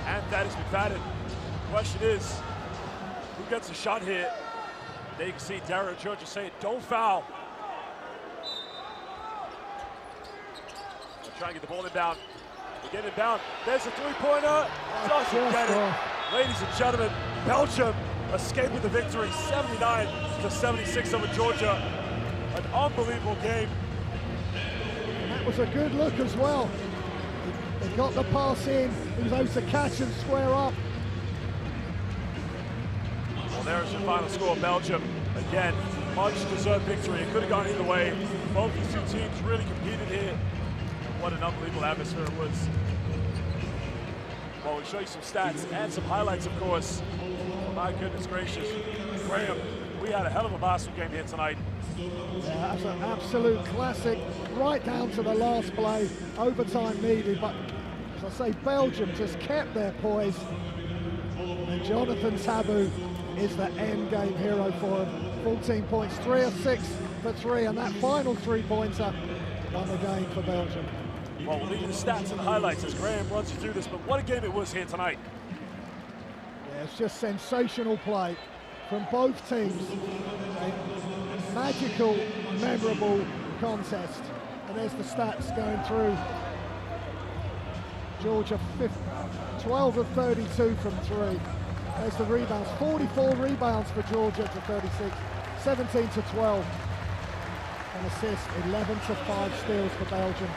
and Thaddeus McFadden. The question is, who gets a shot here? There you can see Dario Georgia saying, don't foul. They'll try and get the ball inbound. They get it down. There's a three-pointer. Doesn't get it. Ladies and gentlemen, Belgium escaped with the victory, 79-76 over Georgia. An unbelievable game.
And that was a good look as well. They got the pass in. He was able to catch and square up.
Well, there's your final score. Belgium, again, much deserved victory. It could have gone either way. Both these two teams really competed here. What an unbelievable atmosphere it was. Well, we'll show you some stats and some highlights, of course. My goodness gracious. Graham, we had a hell of a basketball game here tonight.
Yeah, that's an absolute classic, right down to the last play. Overtime needed, but as I say, Belgium just kept their poise. And Jonathan Taboo is the end game hero for him. 14 points, 3 of 6 for 3, and that final three-pointer won the game for Belgium.
Well, we'll leave you the stats and the highlights as Graham runs you through this, but what a game it was here tonight.
Yeah, it's just sensational play from both teams. A magical, memorable contest. And there's the stats going through. Georgia 12 of 32 from 3. There's the rebounds, 44 rebounds for Georgia to 36, 17 to 12. An assist, 11 to 5 steals for Belgium.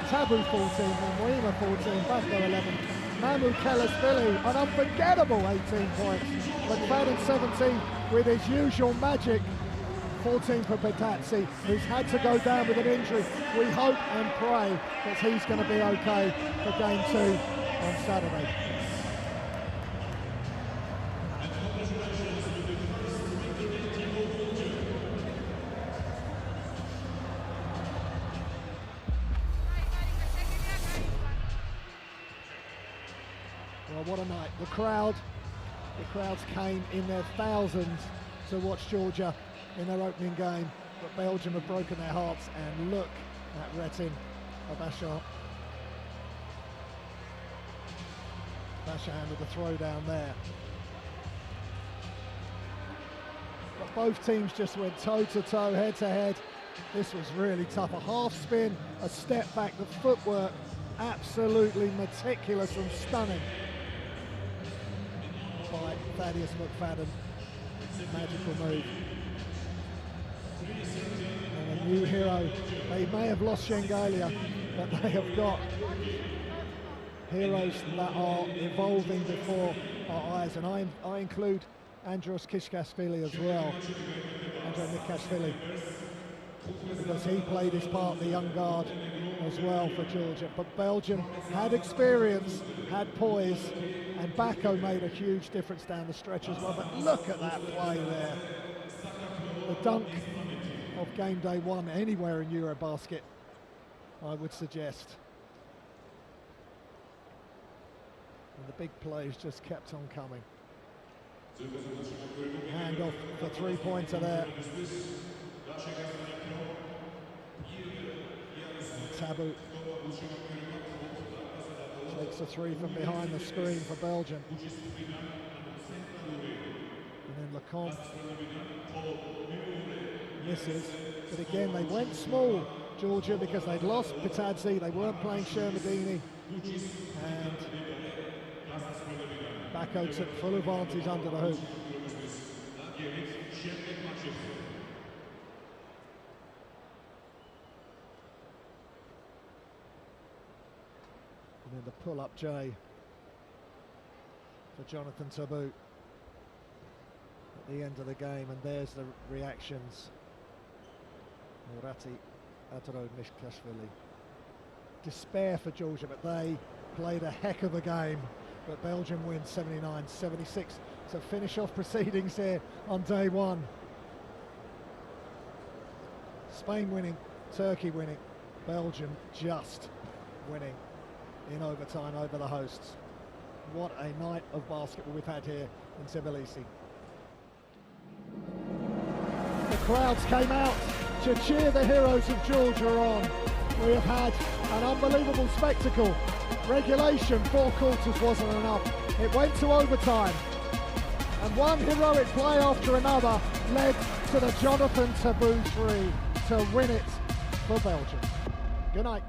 Taboo 14, Mwima 14, Bafo 11. Manu Kelashvili, an unforgettable 18 points. McFadden 17 with his usual magic. 14 for Petazzi, who's had to go down with an injury. We hope and pray that he's going to be okay for game 2 on Saturday. Well, what a night. The crowds came in their thousands to watch Georgia in their opening game, but Belgium have broken their hearts, and look at Retin Abashar. Basha handled the throw down there. But both teams just went toe-to-toe, head-to-head. This was really tough. A half spin, a step back, the footwork, absolutely meticulous and stunning by Thaddeus McFadden. Magical move. And new hero. They may have lost Shengalia, but they have got heroes that are evolving before our eyes, and I include Andros Kishkashvili as well, Andro Nikashvili, because he played his part, the young guard, as well for Georgia. But Belgium had experience, had poise, and Bako made a huge difference down the stretch as well. But look at that play there. The dunk of game day one anywhere in EuroBasket, I would suggest. And the big plays just kept on coming. Hand off the three-pointer there. Tabu takes a three from behind the screen for Belgium. And then Lecomte misses. But again, they went small, Georgia, because they'd lost Pitadze. They weren't playing Shermadini. And Bako took full advantage under the hoop. And then the pull-up J for Jonathan Tabu at the end of the game, and there's the reactions. Murati Adro Nishkashvili. Despair for Georgia, but they played a heck of a game. But Belgium wins 79-76. So finish off proceedings here on day one. Spain winning, Turkey winning, Belgium just winning in overtime over the hosts. What a night of basketball we've had here in Tbilisi. The crowds came out to cheer the heroes of Georgia on. We have had an unbelievable spectacle. Regulation, 4 quarters wasn't enough. It went to overtime. And one heroic play after another led to the Jonathan Tabu three to win it for Belgium. Good night.